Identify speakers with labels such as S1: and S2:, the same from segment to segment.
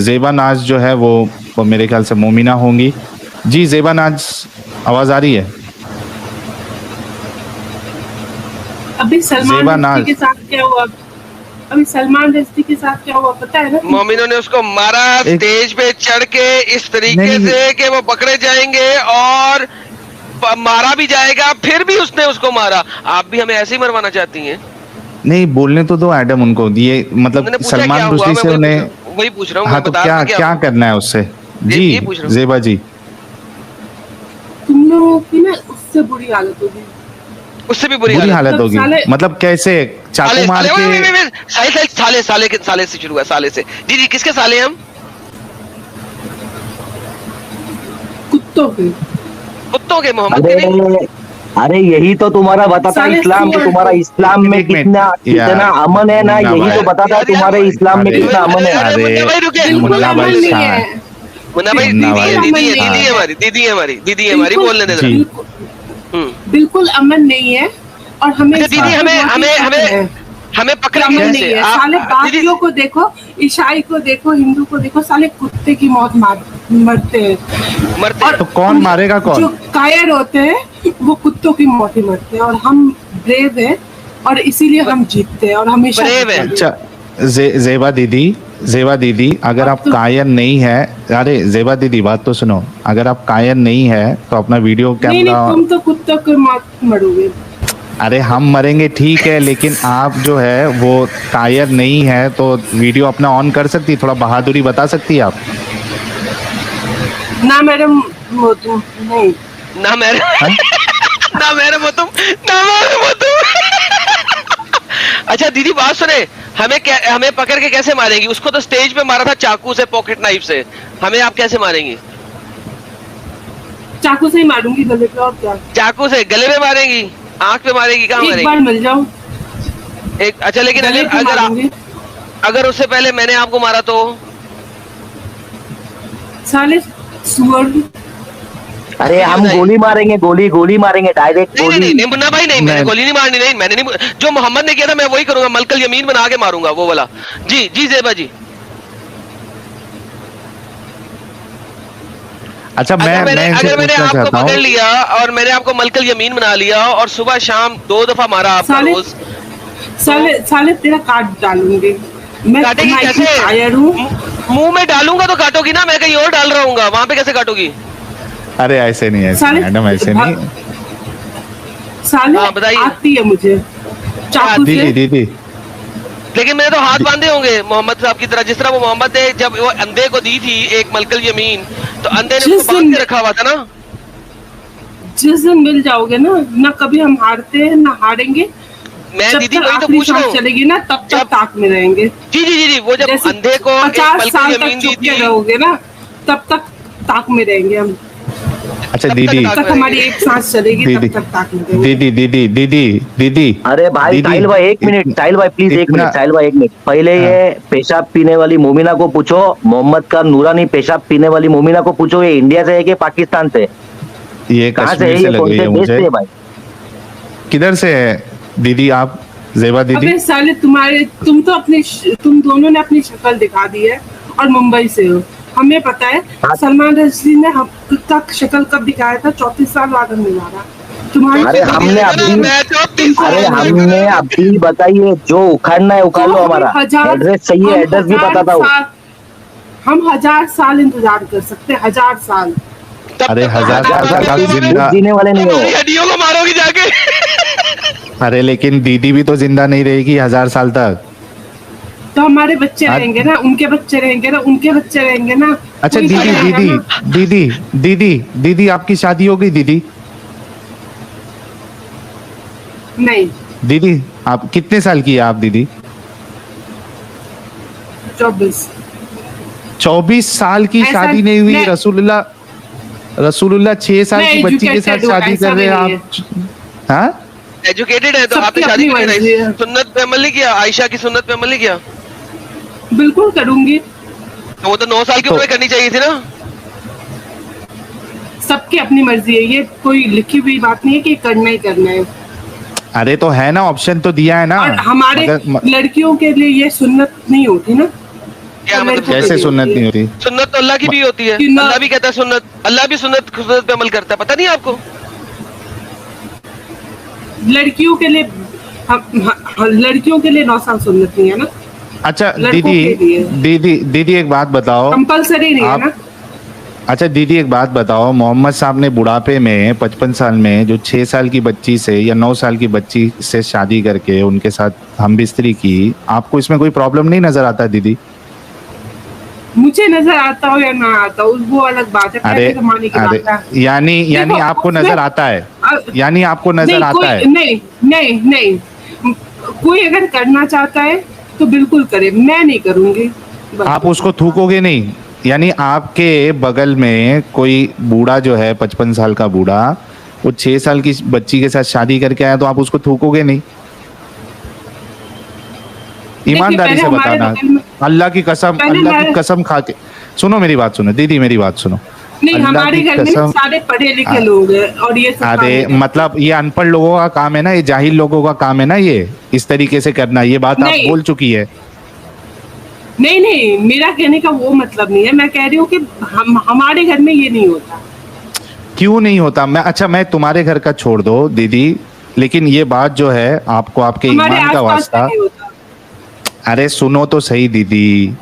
S1: ज़ेबा नाज जो है वो मेरे ख्याल से मोमिना होंगी। जी ज़ेबा नाज, आवाज़ आ रही है?
S2: अभी सलमान रश्दी के साथ क्या हुआ? अभी सलमान रश्दी के साथ क्या हुआ पता है ना?
S3: मोमिनों ने उसको मारा स्टेज पे चढ़ के इस तरीके से कि वो पकड़े जाएंगे और मारा भी जाएगा, फिर भी उसने उसको मारा। आप भी हमें ऐसे ही मरवाना चाहती हैं?
S1: नहीं, बोलने तो दो एडम उनको। ये मतलब सलमान रुश्दी से उन्हें
S3: वही पूछ रहा हूँ।
S1: हाँ, तो क्या करना है उससे? जी ज़ेबा जी,
S2: तुम लोगों की ना उससे बुरी हालत होगी।
S3: उससे भी बुरी
S1: हालत होगी मतलब कैसे? चाकू मार के?
S3: साले से शुरू हुआ, साले से। जी जी, किसके साले हम? कुत्तों के मोहम्मद के नहीं।
S4: अरे यही तो तुम्हारा बताता इस्लाम, कि तुम्हारा इस्लाम में कितना अमन है ना, यही तो बताता है तुम्हारे इस्लाम में कितना अमन है।
S1: मुन्ना भाई
S3: मुन्ना भाई, दीदी है हमारी, बोलने देना।
S2: बिल्कुल अमन नहीं है। और हमें
S3: दीदी हमें पकड़े
S2: नहीं है। साले बाकियों को देखो, ईसाई को देखो, हिंदू को देखो, साले कुत्ते की मौत मरते हैं।
S1: और तो कौन मारेगा कौन?
S2: जो कायर होते हैं वो कुत्तों की मौत ही मरते हैं। और हम ब्रेव हैं और इसीलिए हम जीतते हैं और हमेशा
S3: ब्रेव है।
S1: अच्छा ज़ेबा दीदी, अगर आप कायर नहीं है, अरे ज़ेबा दीदी बात तो सुनो, अगर आप कायर नहीं है तो अपना वीडियो कैमरा।
S2: नहीं, तुम तो कुत्तों की मौत मरोगे।
S1: अरे हम मरेंगे ठीक है, लेकिन आप जो है वो कायर नहीं है तो वीडियो अपना ऑन कर सकती, थोड़ा बहादुरी बता सकती है आप?
S2: ना मैडम तुम नहीं,
S3: ना मेरे तुम। अच्छा दीदी बात सुने, हमें पकड़ के कैसे मारेंगी? उसको तो स्टेज पे मारा था चाकू से, पॉकेट नाइफ से। हमें आप कैसे मारेंगी?
S2: चाकू से ही मारूंगी, गले पे। और क्या?
S3: चाकू से गले में मारेंगी? आंख पे मारेगी? कहाँ मारेगी?
S2: एक बार मिल जाओ।
S3: अच्छा, लेकिन अगर उससे पहले मैंने आपको मारा तो?
S2: साले सुअर।
S4: अरे हम गोली मारेंगे डायरेक्ट गोली।
S3: नहीं मुन्ना भाई, नहीं मैंने गोली नहीं मारनी। नहीं मैंने नहीं, जो मोहम्मद ने किया था मैं वही करूंगा, मलकल यमीन बना के मारूंगा वो वाला। जी ज़ेबा जी।
S1: अच्छा
S3: अगर मैंने आपको पकड़ लिया और मैंने आपको मलकल यमीन बना लिया और सुबह शाम 2 दफा मारा आपका रोज,
S2: साले तेरा काट डालूंगी मैं।
S3: काटेगी कैसे? मुंह में डालूंगा तो काटोगी ना, मैं कहीं और डाल रहा हूँ, वहां पे कैसे काटोगी?
S1: अरे ऐसे नहीं, मैडम ऐसे नहीं।
S2: साले बताइए। आती है मुझे चाकू से।
S1: दीदी
S3: लेकिन मैंने तो हाथ बांधे होंगे मोहम्मद साहब की तरह, जिस तरह वो मोहम्मद ने जब वो अंधे को दी थी एक मलकल यमीन, तो अंधे ने उसको बांध के रखा हुआ था ना।
S2: जिस दिन मिल जाओगे ना कभी हम हारते हैं ना हारेंगे।
S3: मैं दीदी वही तो पूछ रहा हूँ।
S2: चलेगी ना तब तक ताक में रहेंगे।
S3: जी वो जब अंधे को
S2: 50 साल तक चुप रहोगे ना तब तक ताक में रहेंगे हम।
S1: अच्छा दीदी,
S2: तक हमारी एक सांस चलेगी तब तक ताक में रहेंगे।
S1: दीदी
S4: अरे भाई साहिल भाई एक मिनट, साहिल भाई प्लीज एक मिनट। पहले ये पेशाब पीने वाली मोमिना को पूछो, मोहम्मद का नूरानी पेशाब पीने वाली मोमिना को पूछो, ये इंडिया से है कि पाकिस्तान से?
S1: ये कहाँ से है? ये लग रही है मुझे। किधर से है दीदी आप, ज़ेबा दीदी?
S2: अबे साले तुम दोनों ने अपनी शक्ल दिखा दी है और मुंबई से हो। हमें पता है सलमान रश्दी ने तक शक्ल कब दिखाया था, 34 साल बाद हमने मारा तुम्हारे।
S4: अरे हमने अभी बताइए, जो उखाड़ना है उखाड़ लो। हमारा एड्रेस चाहिए, एड्रेस भी बताता हूँ।
S2: हम 1000 साल इंतजार कर सकते हैं, 1000 साल।
S1: अरे 1000 साल जिंदा
S4: जीने वाले नहीं हो।
S3: हड्डियों को मारोगी जाके।
S1: अरे लेकिन दीदी भी तो जिंदा नहीं रहेगी 1000 साल तक।
S2: तो हमारे बच्चे रहेंगे ना, उनके बच्चे रहेंगे ना, उनके बच्चे रहेंगे ना।
S1: अच्छा दीदी आपकी शादी हो गई दीदी?
S2: नहीं
S1: दीदी, आप कितने साल की है आप दीदी? 24 साल की शादी नहीं हुई? रसूलुल्लाह 6 साल की बच्ची के साथ शादी कर रहे हैं आप? हाँ
S3: एजुकेटेड है तो आपने शादी की सुन्नत पे अमल नहीं किया? आयशा की सुन्नत पे अमल नहीं किया?
S2: बिल्कुल करूंगी।
S3: तो वो तो 9 साल की उम्र करनी चाहिए थी ना।
S2: सबकी अपनी मर्जी है, ये कोई लिखी हुई बात नहीं है कि करना ही करना है।
S1: अरे तो है ना, ऑप्शन तो दिया है ना।
S2: और हमारे लड़कियों के लिए ये सुन्नत नहीं होती ना।
S3: क्या
S2: तो मेरे
S3: मतलब
S2: को
S1: कैसे
S2: भी
S1: सुन्नत नहीं होती?
S3: सुन्नत तो अल्लाह की भी होती है,
S2: सुन्नत-
S3: अल्लाह भी कहता है सुन्नत, अल्लाह भी सुन्नत पे अमल करता है, पता नहीं आपको?
S2: लड़कियों के लिए लड़कियों के लिए 9 साल सुन्नत नहीं है ना,
S1: अच्छा
S2: लड़कों
S1: दीदी,
S2: के लिए
S1: दीदी एक बात बताओ।
S2: कंपलसरी नहीं है
S1: आप
S2: ना।
S1: अच्छा दीदी एक बात बताओ, मोहम्मद साहब ने बुढ़ापे में 55 साल में जो 6 साल की बच्ची से या 9 साल की बच्ची से शादी करके उनके साथ हमबिस्तरी की, आपको इसमें कोई प्रॉब्लम नहीं नजर आता दीदी?
S2: मुझे नजर आता हो या ना आता हो वो अलग बात है,
S1: अरे
S2: पहले जमाने की
S1: अरे,
S2: बात है।
S1: यानी
S2: देखो,
S1: आपको
S2: उसमें-
S1: नजर आता है, यानी आपको
S2: नहीं
S1: नजर आता
S2: कोई
S1: है?
S2: नहीं नहीं नहीं, कोई अगर करना चाहता है तो बिल्कुल करे, मैं नहीं करूंगी बस।
S1: आप उसको थूकोगे नहीं? यानी आपके बगल में कोई बूढ़ा जो है 55 साल का बूढ़ा, वो 6 साल की बच्ची के साथ शादी करके आया तो आप उसको थूकोगे नहीं? ईमानदारी
S2: पहले
S1: से
S2: हमारे
S1: बताना,
S2: बगल में-
S1: अल्लाह की कसम,
S2: पहले
S1: अल्लाह की
S2: हमारे-
S1: कसम खा के सुनो, मेरी बात सुनो दीदी, मेरी बात सुनो।
S2: नहीं,
S1: अल्लाह
S2: हमारे
S1: की
S2: घर में
S1: कसम,
S2: सारे पढ़े लिखे लोग हैं और ये सब काम
S1: अरे
S2: नहीं करते।
S1: मतलब ये अनपढ़ लोगों का काम है ना, ये जाहिल लोगों का काम है ना, ये इस तरीके से करना, ये बात आप
S2: नहीं।
S1: बोल चुकी है।
S2: नहीं नहीं, मेरा कहने का वो मतलब नहीं है, मैं कह रही हूँ कि हमारे घर में ये नहीं होता।
S1: क्यों नहीं होता? मैं तुम्हारे घर का छोड़ दो दीदी, लेकिन ये बात जो है आपको आपके
S2: हमारे
S1: ईमान का
S2: आसपास
S1: वास्ता,
S2: नहीं होता।
S1: अरे सुनो तो सही दीदी,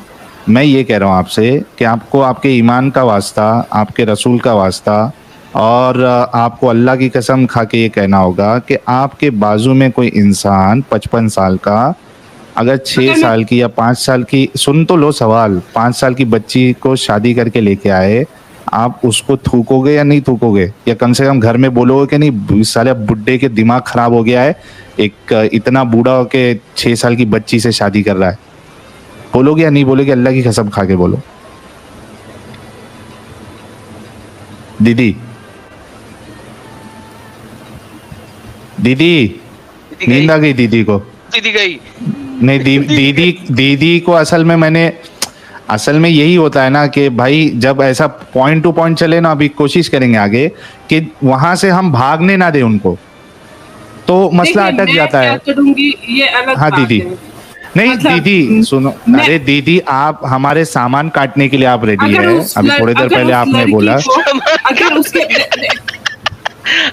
S1: मैं ये कह रहा हूँ आपसे कि आपको आपके ईमान का वास्ता, आपके रसूल का वास्ता, और आपको अल्लाह की कसम खा के ये कहना होगा कि आपके बाजू में कोई इंसान 55 साल का अगर 6 साल की या 5 साल की, सुन तो लो सवाल, 5 साल की बच्ची को शादी करके लेके आए, आप उसको थूकोगे या नहीं थूकोगे? या कम से कम घर में बोलोगे कि नहीं साले बुड्ढे के दिमाग खराब हो गया है, एक इतना बूढ़ा होके 6 साल की बच्ची से शादी कर रहा है? बोलोगे या नहीं बोलोगे? अल्लाह की कसम खा के बोलो दीदी। दीदी नींद आ गई दीदी को?
S3: दीदी गई।
S1: नहीं दीदी को असल में यही होता है ना कि भाई जब ऐसा पॉइंट टू पॉइंट चले ना, अभी कोशिश करेंगे आगे कि वहां से हम भागने ना दे उनको, तो मसला
S2: देखिए,
S1: अटक
S2: मैं
S1: जाता
S2: क्या
S1: है।
S2: करूंगी ये अलग
S1: हाँ
S2: बात
S1: दीदी,
S2: है।
S1: नहीं
S2: मतलब,
S1: दीदी सुनो,
S2: मैं-
S1: अरे दीदी आप हमारे सामान काटने के लिए आप रेडी
S2: अगर
S1: है?
S2: उस
S1: अभी थोड़ी देर
S2: अगर
S1: पहले
S2: उस
S1: आपने
S2: लड़की
S1: बोला
S2: को- अगर उसके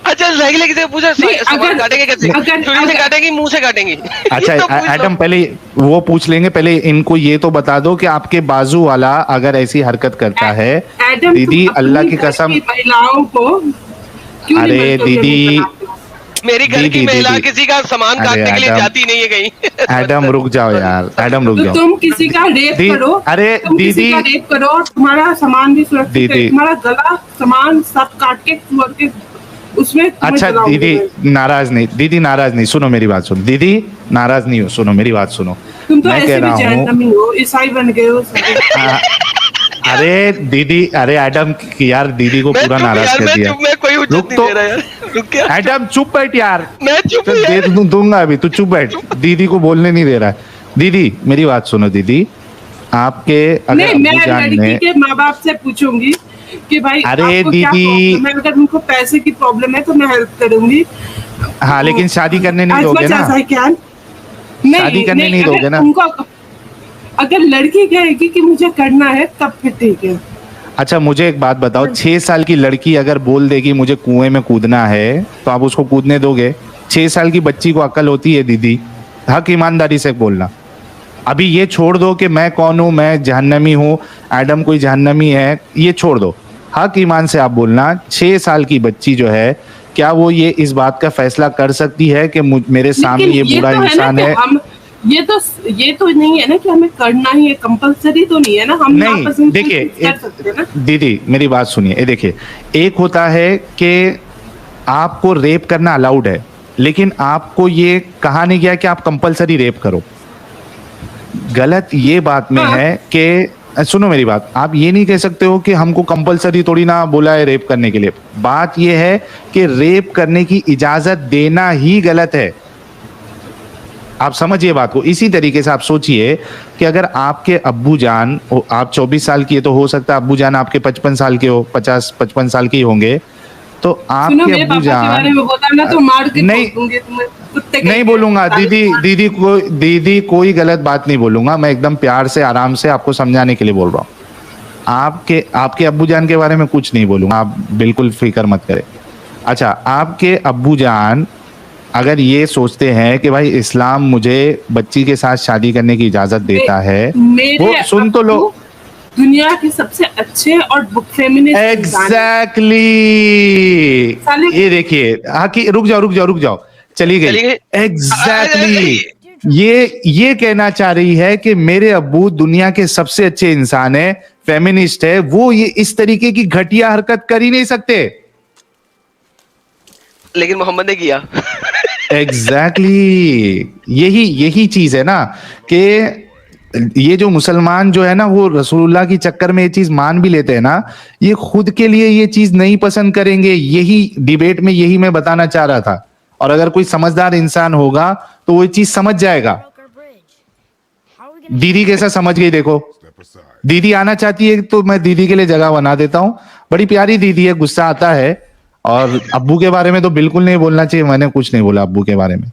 S3: अच्छा साइकिल किसी से पूछा
S2: नहीं,
S3: सामान
S2: अगर-
S3: काटेंगे कैसे?
S2: अगर-
S3: छुरी से
S2: अगर-
S3: काटेंगी, मुंह से काटेंगी?
S1: अच्छा
S3: ये तो पूछ लो।
S1: एडम, पहले वो पूछ लेंगे, पहले इनको ये तो बता दो कि आपके बाजू वाला अगर ऐसी हरकत करता है,
S2: एडम,
S1: दीदी
S2: तुम
S1: अल्लाह
S2: अपनी
S1: की
S2: घर
S1: कसम,
S2: महिलाओं को क्यों नहीं
S1: अरे
S2: बच्चों के
S1: दीदी,
S2: मुंह बनाते हो?
S3: मेरी घर की
S1: दीदी,
S3: महिला
S1: दीदी।
S3: किसी का सामान
S1: अरे
S3: काटने के लिए
S1: एडम,
S3: जाती नहीं है कहीं।
S1: एडम रुक जाओ यार, एडम रुक
S2: तो
S1: जाओ।
S2: तुम किसी का रेप
S1: दी-
S2: करो,
S1: अरे
S2: तुम किसी
S1: दीदी,
S2: का रेप करो और तुम्हारा सामान भी सुरक्षित है,
S1: दीदी।
S2: तुम्हारा गला सामान सब काट के सुअर के उसमें तुम्हें
S1: अच्छा
S2: जलाऊंगी
S1: दीदी
S2: मैं।
S1: नाराज नहीं, दीदी नाराज नहीं, सुनो मेरी बात सुनो दीदी, नाराज नहीं हो, सुनो मेरी बात सुनो।
S2: तुम तो
S1: मैं कह
S2: ऐसे भी
S1: रहा हूँ,
S2: जहन्नमी हो, ईसाई बन गए हो सब।
S1: अरे दीदी, अरे एडम यार, दीदी को
S3: मैं
S1: पूरा
S3: चुप
S1: नाराज
S3: यार,
S1: कर
S3: मैं
S1: दिया।
S3: चुप, मैं कोई उज्जत
S1: रुक
S3: नहीं
S1: तो,
S3: दे रहा यार। रुक क्या?
S1: एडम चुप बैठ यार,
S3: मैं चुप
S1: तो
S3: हूँ
S1: दे
S3: यार।
S1: दूंगा अभी, तू चुप बैठ, दीदी को बोलने नहीं दे रहा है। दीदी मेरी बात सुनो दीदी, आपके अगर
S2: नहीं, मैं
S1: अब्बू जान
S2: लड़की
S1: ने,
S2: के माँ बाप से पूछूंगी कि भाई
S1: अरे
S2: आपको क्या
S1: दीदी-
S2: प्रॉब्लम है, अगर उनको पैसे की प्रॉब्लम है तो मैं हेल्प करूंगी।
S1: हाँ लेकिन शादी करने नहीं
S2: As
S1: दोगे
S2: much
S1: ना?
S2: as I can।
S1: शादी करने नहीं
S2: अगर
S1: दोगे ना?
S2: उनको अगर लड़की कहेगी कि मुझे करना है तब फिर ठीक है।
S1: अच्छा मुझे एक बात बताओ, 6 साल की लड़की अगर बोल देगी मुझे कुएं में कूदना है, तो आप उसको कूदने दोगे? 6 साल की बच्ची को अक्ल होती है दीदी, हक ईमानदारी से बोलना। अभी ये छोड़ दो कि मैं कौन हूं, मैं जहन्नमी हूं, एडम कोई जहन्नमी है, ये छोड़ दो। हक ईमान से आप बोलना, 6 साल की बच्ची जो है, क्या वो ये इस बात का फैसला कर सकती है कि मेरे सामने
S2: लेकिन
S1: ये बूढ़ा
S2: तो
S1: इंसान
S2: ना
S1: है?
S2: कि हम ये तो नहीं है ना कि हमें करना ही है, कंपलसरी तो नहीं है ना, हम
S1: नहीं,
S2: नापसंद
S1: देखिए,
S2: कर सकते हैं ना।
S1: दीदी मेरी बात सुनिए, ये देखिए, एक होता है कि आपको रेप करना अलाउड है, लेकिन आपको ये कहा नहीं गया कि आप कंपलसरी रेप करो। गलत ये बात में
S2: हाँ।
S1: है कि सुनो मेरी बात, आप ये नहीं कह सकते हो कि हमको कंपलसरी थोड़ी ना बोला है रेप करने के लिए। बात ये है कि रेप करने की इजाजत देना ही गलत है। आप समझिए बात को। इसी तरीके से आप सोचिए कि अगर आपके अब्बू जान, आप 24 साल की है तो हो सकता है अब्बू जान आपके 55 साल के हो, 50-55 साल के ही होंगे, तो
S2: सुनो,
S1: आपके
S2: मेरे
S1: अब्बू
S2: पापा के बारे
S1: जान
S2: में बोला ना तो मार के
S1: नहीं
S2: ठोक दूंगी तुम्हें, कुत्ते कहीं
S1: नहीं
S2: के।
S1: बोलूंगा
S2: साले
S1: दीदी,
S2: मार-
S1: दीदी कोई गलत बात नहीं बोलूंगा, मैं एकदम प्यार से आराम से आपको समझाने के लिए बोल रहा हूँ। आपके आपके अब्बू जान के बारे में कुछ नहीं बोलूंगा, आप बिल्कुल फिक्र मत करें। अच्छा, आपके अब्बू जान अगर ये सोचते हैं कि भाई इस्लाम मुझे बच्ची के साथ शादी करने की इजाजत देता है,
S2: मेरे
S1: वो सुन तो लो।
S2: अब्बू दुनिया के सबसे अच्छे और फेमिनिस्ट इंसान हैं।
S1: एग्जैक्टली
S2: साले-
S1: ये देखिए, हाँ कि रुक जाओ, चली गई।
S3: चली गई।
S1: एग्जैक्टली ये कहना चाह रही है कि मेरे अब्बू दुनिया के सबसे अच्छे इंसान है, फेमिनिस्ट है, वो ये इस तरीके की घटिया हरकत कर ही नहीं सकते।
S3: लेकिन मोहम्मद ने किया।
S1: एग्जैक्टली यही चीज है ना कि ये जो मुसलमान जो है ना वो रसूलुल्लाह की चक्कर में ये चीज मान भी लेते हैं ना, ये खुद के लिए ये चीज नहीं पसंद करेंगे। यही डिबेट में यही मैं बताना चाह रहा था, और अगर कोई समझदार इंसान होगा तो वो ये चीज समझ जाएगा। दीदी कैसा समझ गई देखो, दीदी आना चाहती है तो मैं दीदी के लिए जगह बना देता हूँ। बड़ी प्यारी दीदी है, गुस्सा आता है। और अब्बू के बारे में तो बिल्कुल नहीं बोलना चाहिए, मैंने कुछ नहीं बोला अब्बू के बारे में।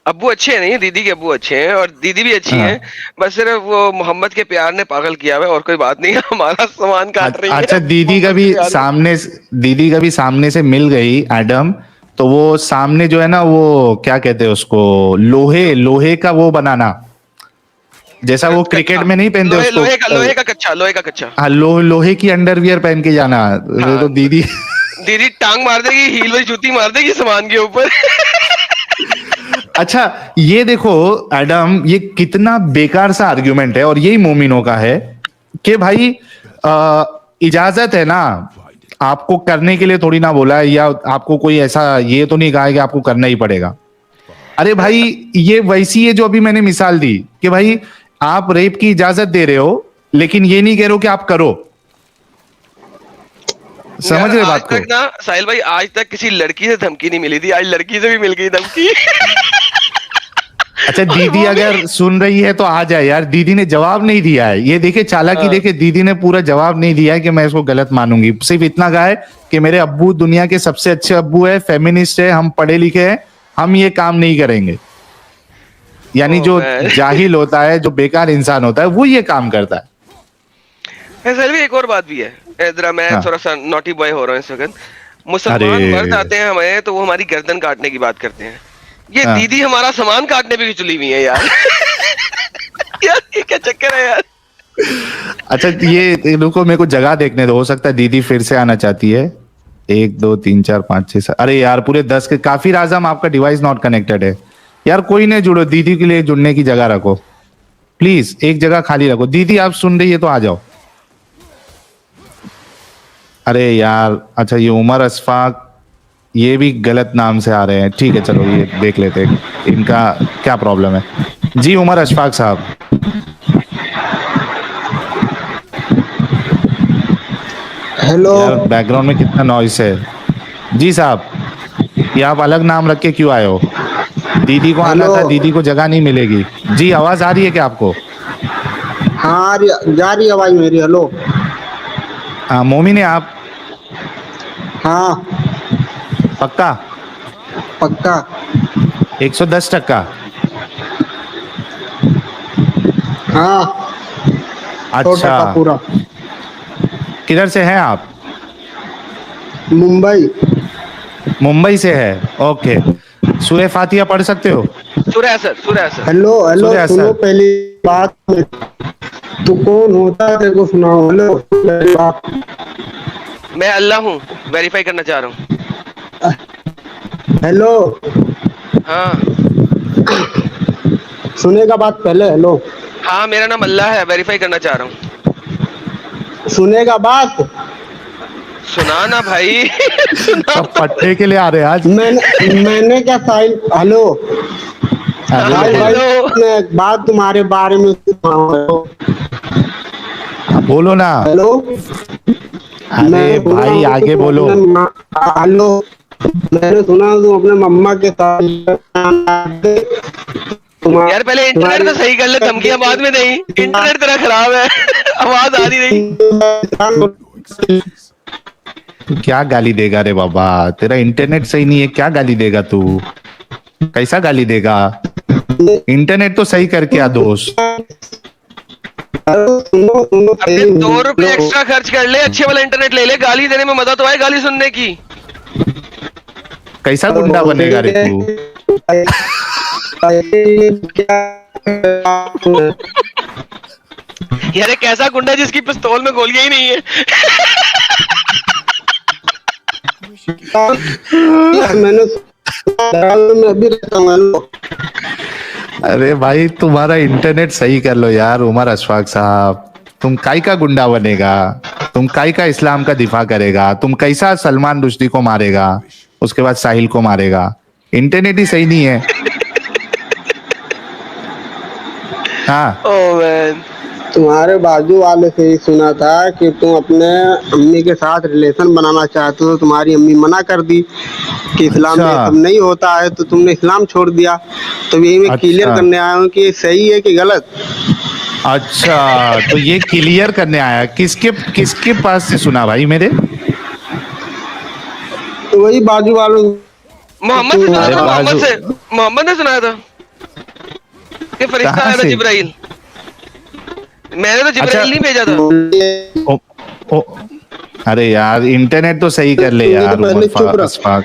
S3: अब्बू अच्छे नहीं, दीदी के अब्बू अच्छे हैं और दीदी भी अच्छी
S1: हाँ।
S3: हैं। बस सिर्फ वो मोहम्मद के प्यार ने पागल किया हुआ है, और कोई बात नहीं है। हमारा सामान काट रही है।
S1: अच्छा, दीदी का भी सामने से मिल गई एडम, तो वो सामने जो है ना वो क्या कहते हैं उसको, लोहे का वो बनाना, जैसा वो क्रिकेट में नहीं पहनते उसको,
S3: लोहे का कच्चा, लोहे का कच्चा।
S1: हाँ लोहे की अंडरवियर पहन के जाना।
S3: हाँ।
S1: तो दीदी
S3: दीदी टांग मार देगी, हील वाली जूती मार देगी सामान के ऊपर।
S1: अच्छा ये देखो एडम, ये कितना बेकार सा आर्ग्यूमेंट है, और यही मोमिनों का है कि भाई इजाजत है ना, आपको करने के लिए थोड़ी ना बोला है, या आपको कोई ऐसा ये तो नहीं कहा है कि आपको करना ही पड़ेगा। अरे भाई ये वैसी है जो अभी मैंने मिसाल दी कि भाई आप रेप की इजाजत दे रहे हो, लेकिन ये नहीं कह रहे हो कि आप करो। समझ रहे बात को?
S3: आज तक ना साहिल भाई, आज तक किसी लड़की से धमकी नहीं मिली थी, आज लड़की से भी मिल गई धमकी।
S1: अच्छा दीदी अगर सुन रही है तो आ जाए यार, दीदी ने जवाब नहीं दिया है। ये देखे चालाकी, देखे दीदी ने पूरा जवाब नहीं दिया है कि मैं इसको गलत मानूंगी। सिर्फ इतना कहा है कि मेरे अब्बू दुनिया के सबसे अच्छे अब्बू है, फेमिनिस्ट है, हम पढ़े लिखे हैं, हम ये काम नहीं करेंगे। यानी जो जाहिल होता है, जो बेकार इंसान होता है, वो ये काम करता है।
S3: साहिल भाई एक और बात भी है, जरा मैं
S1: हाँ।
S3: थोड़ा सा नॉटी बॉय हो रहा हूँ इस वक्त। मुसलमान
S1: अरे।
S3: मर्द आते हैं हमें तो वो हमारी गर्दन काटने की बात करते हैं। ये
S1: हाँ।
S3: दीदी हमारा सामान काटने पे भी चली हुई है यार। यार ये क्या चक्कर है यार।
S1: अच्छा ये रुको, मेरे को जगह देखने दो, हो सकता है दीदी फिर से आना चाहती है। 1 2 3 4 5 6 7, अरे यार पूरे 10 के काफी। आजम आपका डिवाइस नॉट कनेक्टेड है यार, कोई नहीं जुड़ो, दीदी के लिए जुड़ने की जगह रखो प्लीज, एक जगह खाली रखो। दीदी आप सुन रही है तो आ जाओ। अरे यार अच्छा ये उमर अशफाक, ये भी गलत नाम से आ रहे हैं। ठीक है चलो ये देख लेते हैं इनका क्या प्रॉब्लम है। जी उमर अशफाक साहब,
S5: हेलो।
S1: यार बैकग्राउंड में कितना नॉइस है। जी साहब, ये आप अलग नाम रख के क्यों आए हो? दीदी को आना
S5: हेलो।
S1: था, दीदी को जगह नहीं मिलेगी। जी आवाज आ रही है क्या आपको?
S5: हाँ जा रही आवाज मेरी। हेलो।
S1: हाँ मोमिन है आप?
S5: हाँ
S1: पक्का?
S5: पक्का।
S1: 110%?
S5: हाँ 100%
S1: अच्छा
S5: पूरा।
S1: किधर से हैं आप?
S5: मुंबई।
S1: मुंबई से है, ओके। सूरह फातिहा पढ़ सकते हो?
S3: सूरह असर, सूरह असर।
S5: हेलो हेलो
S1: सूर्य
S5: सुनो
S1: सर।
S5: पहली बात, तू कौन होता है तेरे को सुनाओ। हेलो पहली बात।
S3: मैं अल्लाह हूँ, वेरीफाई करना चाह रहा हूँ।
S5: हेलो
S3: हाँ
S5: सुनेगा बात पहले। हेलो
S3: हाँ, मेरा नाम अल्लाह है, वेरीफाई करना चाह रहा हूँ।
S5: सुनेगा बात।
S3: सुना ना भाई। सुना
S1: सब पट्टे के लिए आ रहे हैं आज।
S5: मैंने क्या साहिल। हेलो साहिल भाई,
S3: हेलो।
S5: मैं एक बात तुम्हारे बारे में सुनाऊं।
S1: बोलो ना।
S5: हेलो
S1: अरे
S5: मैं बोल रहा
S1: भाई
S5: हूँ
S1: आगे
S5: तुम
S1: बोलो।
S5: हेलो मैंने सुना तुम अपने मम्मा के साथ
S3: यार पहले इंटरनेट तो सही कर ले, धमकियां बाद में नहीं। इंटरनेट तेरा खराब है। आवाज आ रही नहीं।
S1: तू क्या गाली देगा रे बाबा? तेरा इंटरनेट सही नहीं है, क्या गाली देगा तू? कैसा गाली देगा? इंटरनेट तो सही करके आ दोस्त।
S3: अपने 2 रुपए एक्स्ट्रा खर्च कर ले, अच्छे वाला इंटरनेट ले ले, गाली देने में मजा तो आए गाली सुनने की।
S1: कैसा गुंडा बनेगा रे तू?
S3: यार एक ऐसा गुंडा जिसकी पिस्तौल में गोलियां ही नहीं है।
S5: मैंने मैं अभी रहता हूँ।
S1: अरे भाई तुम्हारा इंटरनेट सही कर लो यार उमर अशफाक साहब। तुम काय का गुंडा बनेगा? तुम काय का इस्लाम का दिफा करेगा? तुम कैसा सलमान रुश्दी को मारेगा, उसके बाद साहिल को मारेगा? इंटरनेट ही सही नहीं है। हाँ
S3: ओह मैन,
S5: तुम्हारे बाजू वाले से ही सुना था कि तुम अपने अम्मी के साथ रिलेशन बनाना चाहते हो, तुम्हारी अम्मी मना कर दी कि इस्लाम में ये
S1: अच्छा।
S5: सब नहीं होता है, तो तुमने इस्लाम छोड़ दिया। तो यही मैं क्लियर
S1: अच्छा।
S5: करने आया हूँ कि ये सही है कि गलत।
S1: अच्छा, तो ये क्लियर करने आया। किसके किसके पास से सुना भाई मेरे?
S5: तो वही बाजू वालों
S3: मोहम्मद से सुना
S1: अरे
S3: था,
S1: बाजू-
S3: मोहम्मद ने सुनाया था कि फरिश्ता
S1: कहाँ
S3: आया था
S1: से?
S3: जिब्राइल। मैंने तो जिब्राइल
S1: अच्छा।
S3: नहीं भेजा था।
S1: ओ, ओ, अरे यार इंटरनेट तो सही कर ले यार
S5: तो पहले
S1: उमर
S5: चुप रह।
S1: अशफाक।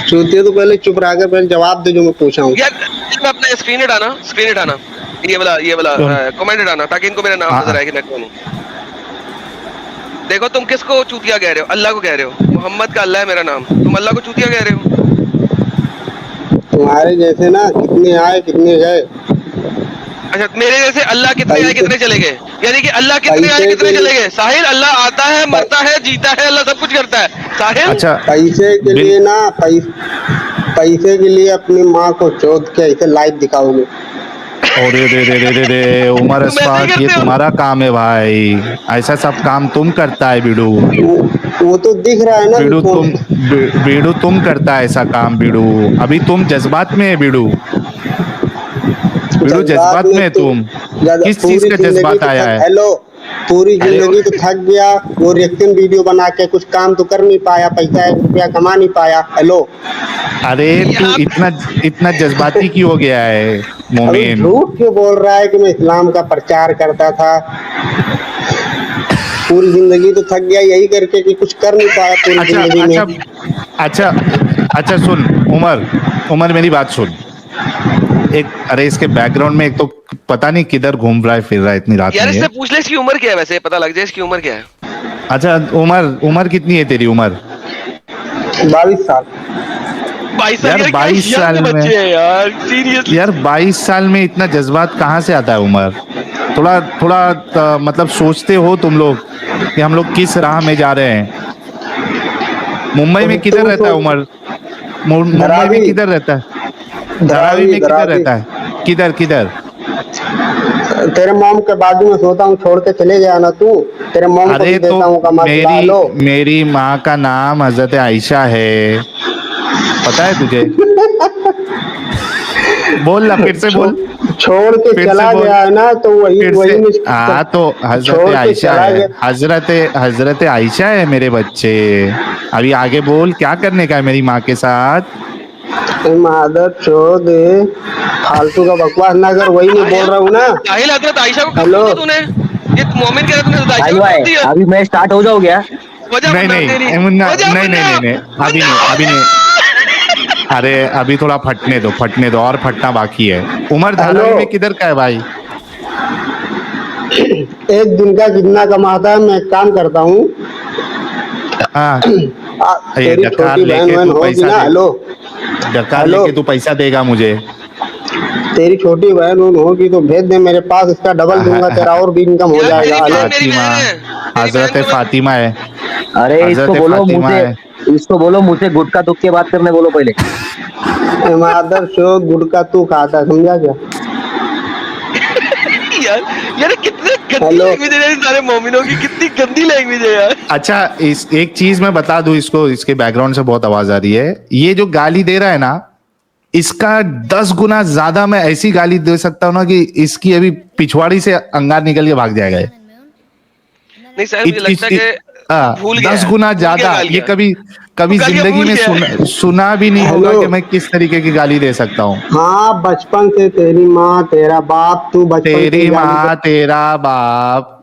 S5: चूतिया तो पहले चुप रह कर पहले जवाब दे जो मैं पूछा हूँ।
S3: यार मैं अपना स्क्रीन हटाना, ये वाला कमेंट हटाना, ताकि इनको मेरा नाम
S1: हाँ।
S3: नजर आए कि मैं कौन हूँ। देखो तुम किसको चूतिया कह रहे हो? अल्लाह को कह रहे हो। मोहम्मद का अल्लाह है मेरा नाम, तुम अल्लाह को चूतिया कह रहे हो।
S5: तुम्हारे जैसे ना कितने आए कितने गए।
S3: अच्छा मेरे जैसे अल्लाह कितने आए
S5: पैसे-
S3: कितने चले गए, यानी कि अल्लाह कितने आए
S5: पैसे
S3: कितने
S5: के
S3: चले
S5: लिए-
S3: गए। साहिल अल्लाह आता है, मरता है, जीता है, अल्लाह सब कुछ करता है। साहिल
S1: अच्छा
S5: पैसे के
S1: बिल-
S5: लिए ना पैसे के लिए अपनी माँ को चोद के ऐसे लाइव दिखाओगे।
S1: अरे रे रे रे रे रे उमर
S3: तुम ऐसे ही
S1: अशफाक, ये
S3: करते हो।
S1: तुम्हारा काम है भाई। ऐसा सब काम तुम करता है बीड़ू।
S5: वो तो दिख रहा है ना
S1: बीड़ू
S5: कि
S1: तुम बीड़ू तुम करता है ऐसा काम बीड़ू। अभी तुम जज्बात में है बीड़ू। बीड़ू जज्बात में है तुम। किस चीज
S5: पूरी
S1: का
S5: जिंदगी
S1: जज्बात
S5: तो
S1: आया
S5: थक
S1: है?
S5: हेलो पूरी
S1: हेलो?
S5: जिंदगी तो थक गया, वो रिएक्शन वीडियो बना के कुछ काम तो कर नहीं पाया, पैसा 1 रुपया कमा नहीं पाया। हेलो
S1: अरे तू
S3: यहाँ
S1: इतना इतना जज्बाती क्यों हो गया है
S5: अभी
S1: मोमिन?
S5: झूठ क्यों बोल रहा है कि मैं इस्लाम का प्रचार करता था? पूरी जिंदगी तो थक गया यही करके कि कुछ कर नहीं पाया पूरी
S1: अच्छा
S5: जिंदगी
S1: अच्छा
S5: में।
S1: अच्छा अच्छा सुन उमर, उमर मेरी बात सुन। एक अरे इसके बैकग्राउंड में एक तो पता नहीं किधर घूम रहा है फिर रहा है इतनी रात
S3: यार
S1: में
S3: इससे
S1: ये।
S3: पूछ ले इसकी उम्र क्या है, वैसे पता लग जाए इसकी उम्र क्या है।
S1: अच्छा उमर, उमर कितनी है तेरी उम्र?
S5: 22 साल।
S3: 22
S1: यार,
S3: साल,
S1: 22
S3: क्या
S1: साल
S3: के
S1: में-
S3: बच्चे हैं यार, सीरियसली।
S1: यार 22 साल में इतना जज्बात कहाँ से आता है उमर? थोड़ा थोड़ा मतलब सोचते हो तुम लोग कि हम लोग किस राह में जा रहे हैं? मुंबई में किधर
S5: तुम
S1: रहता है
S5: सोच-
S1: उमर? मुंबई में
S5: धरावी।
S1: किधर रहता है? धरावी में किधर
S5: धरावी।
S1: रहता है? किधर किधर?
S5: तेरे मॉम के बाजू में सोता हूँ, छोड़ के चले गया ना तू। तेरे मॉम को
S1: अरे
S5: भी
S1: तो
S5: देता हूँ कमा के ला लो।
S1: मेरी माँ का नाम हजरत आयशा है, पता है तुझे? बोल ना, फिर से बोल।
S5: छोड़ के
S1: फिर
S5: चला
S1: से बोल।
S5: गया है ना, तो वही
S1: फिर
S5: वही
S1: से
S5: मुश्किल-
S1: हाँ तो हजरत
S5: छोड़ के
S1: आयशा
S5: चला
S1: है,
S5: गया।
S1: हजरत आयशा है मेरे बच्चे। अभी आगे बोल, क्या करने का है मेरी माँ के साथ?
S5: मादर चोद, फालतू का बकवास ना कर, वही नहीं बोल रहा हूँ ना।
S3: साहिल हजरत आयशा को कब
S5: हेलो।
S3: बोला तूने? ये मोमिन कह रहा तूने हजरत आयशा
S4: साहिल
S3: को
S4: भाई
S3: बोल दिया।
S4: अभी मैं स्टार्ट हो जाऊँ क्या?
S3: हो जा
S1: नहीं
S3: मुन्ना
S1: नहीं
S3: तेरी,
S1: मुन्ना,
S3: हो जा
S1: नहीं नहीं
S3: मुन्ना,
S1: नहीं नहीं, अभी
S3: मुन्ना,
S1: नहीं,
S3: हो
S1: अभी
S3: जा।
S1: नहीं। अरे अभी थोड़ा फटने दो, फटने दो, और फटना बाकी है। उमर धारावी
S5: हेलो।
S1: में किधर का है भाई?
S5: एक दिन का कितना कमाता है, मैं एक काम करता हूँ।
S1: हाँ, ये
S5: तेरी
S1: डकार
S5: छोटी बहन
S1: लेके
S5: वहन
S1: तू
S5: होगी
S1: पैसा
S5: ना।
S1: दे,
S5: हेलो
S1: डकार
S5: हेलो।
S1: लेके तू पैसा देगा मुझे।
S5: तेरी छोटी बहन वहन होगी तो भेज दे मेरे पास, इसका डबल दूंगा, तेरा और भी इनकम हो
S3: यार
S5: जाएगा।
S3: मेरी
S5: हेलो
S3: बहन मेरी
S1: फातिमा,
S3: बहन है, तेरी बहन
S1: हजरत
S3: को मैं-
S1: फातिमा है,
S4: अरे इसको
S1: हजरत
S4: बोलो
S1: फातिमा
S4: मुझे,
S1: है।
S4: इसको बोलो मुझसे गुटका तुक के बात करने बोलो पहले।
S5: मादर चोद गुटका तू खाता है, समझा क्या?
S3: यार यार कितने गंदी
S5: हेलो।
S3: लैंग्वेज है यार, इन सारे मोमिनों की कितनी गंदी लैंग्वेज है यार।
S1: अच्छा इस एक चीज मैं बता दूं इसको, इसके बैकग्राउंड से बहुत आवाज आ रही है। ये जो गाली दे रहा है ना, इसका 10 गुना ज्यादा मैं ऐसी गाली दे सकता हूं ना कि इसकी अभी पिछवाड़ी से अंगार निकल के भाग जाएगा ये।
S3: नहीं सर, मुझे लगता है कि भूल गया
S1: 10
S3: है,
S1: गुना
S3: भूल के
S1: ज्यादा।
S3: गाल
S1: ये
S3: दिया।
S1: कभी कभी
S3: भूल के
S1: जिंदगी
S3: भूल
S1: में
S3: गया।
S1: सुना भी नहीं होगा
S5: हेलो।
S1: कि मैं किस तरीके की गाली दे सकता हूँ।
S5: हाँ, बचपन से तेरी माँ तेरा बाप, तू बचपन से
S1: तेरी
S5: ही गाली
S1: माँ तेरा बाप,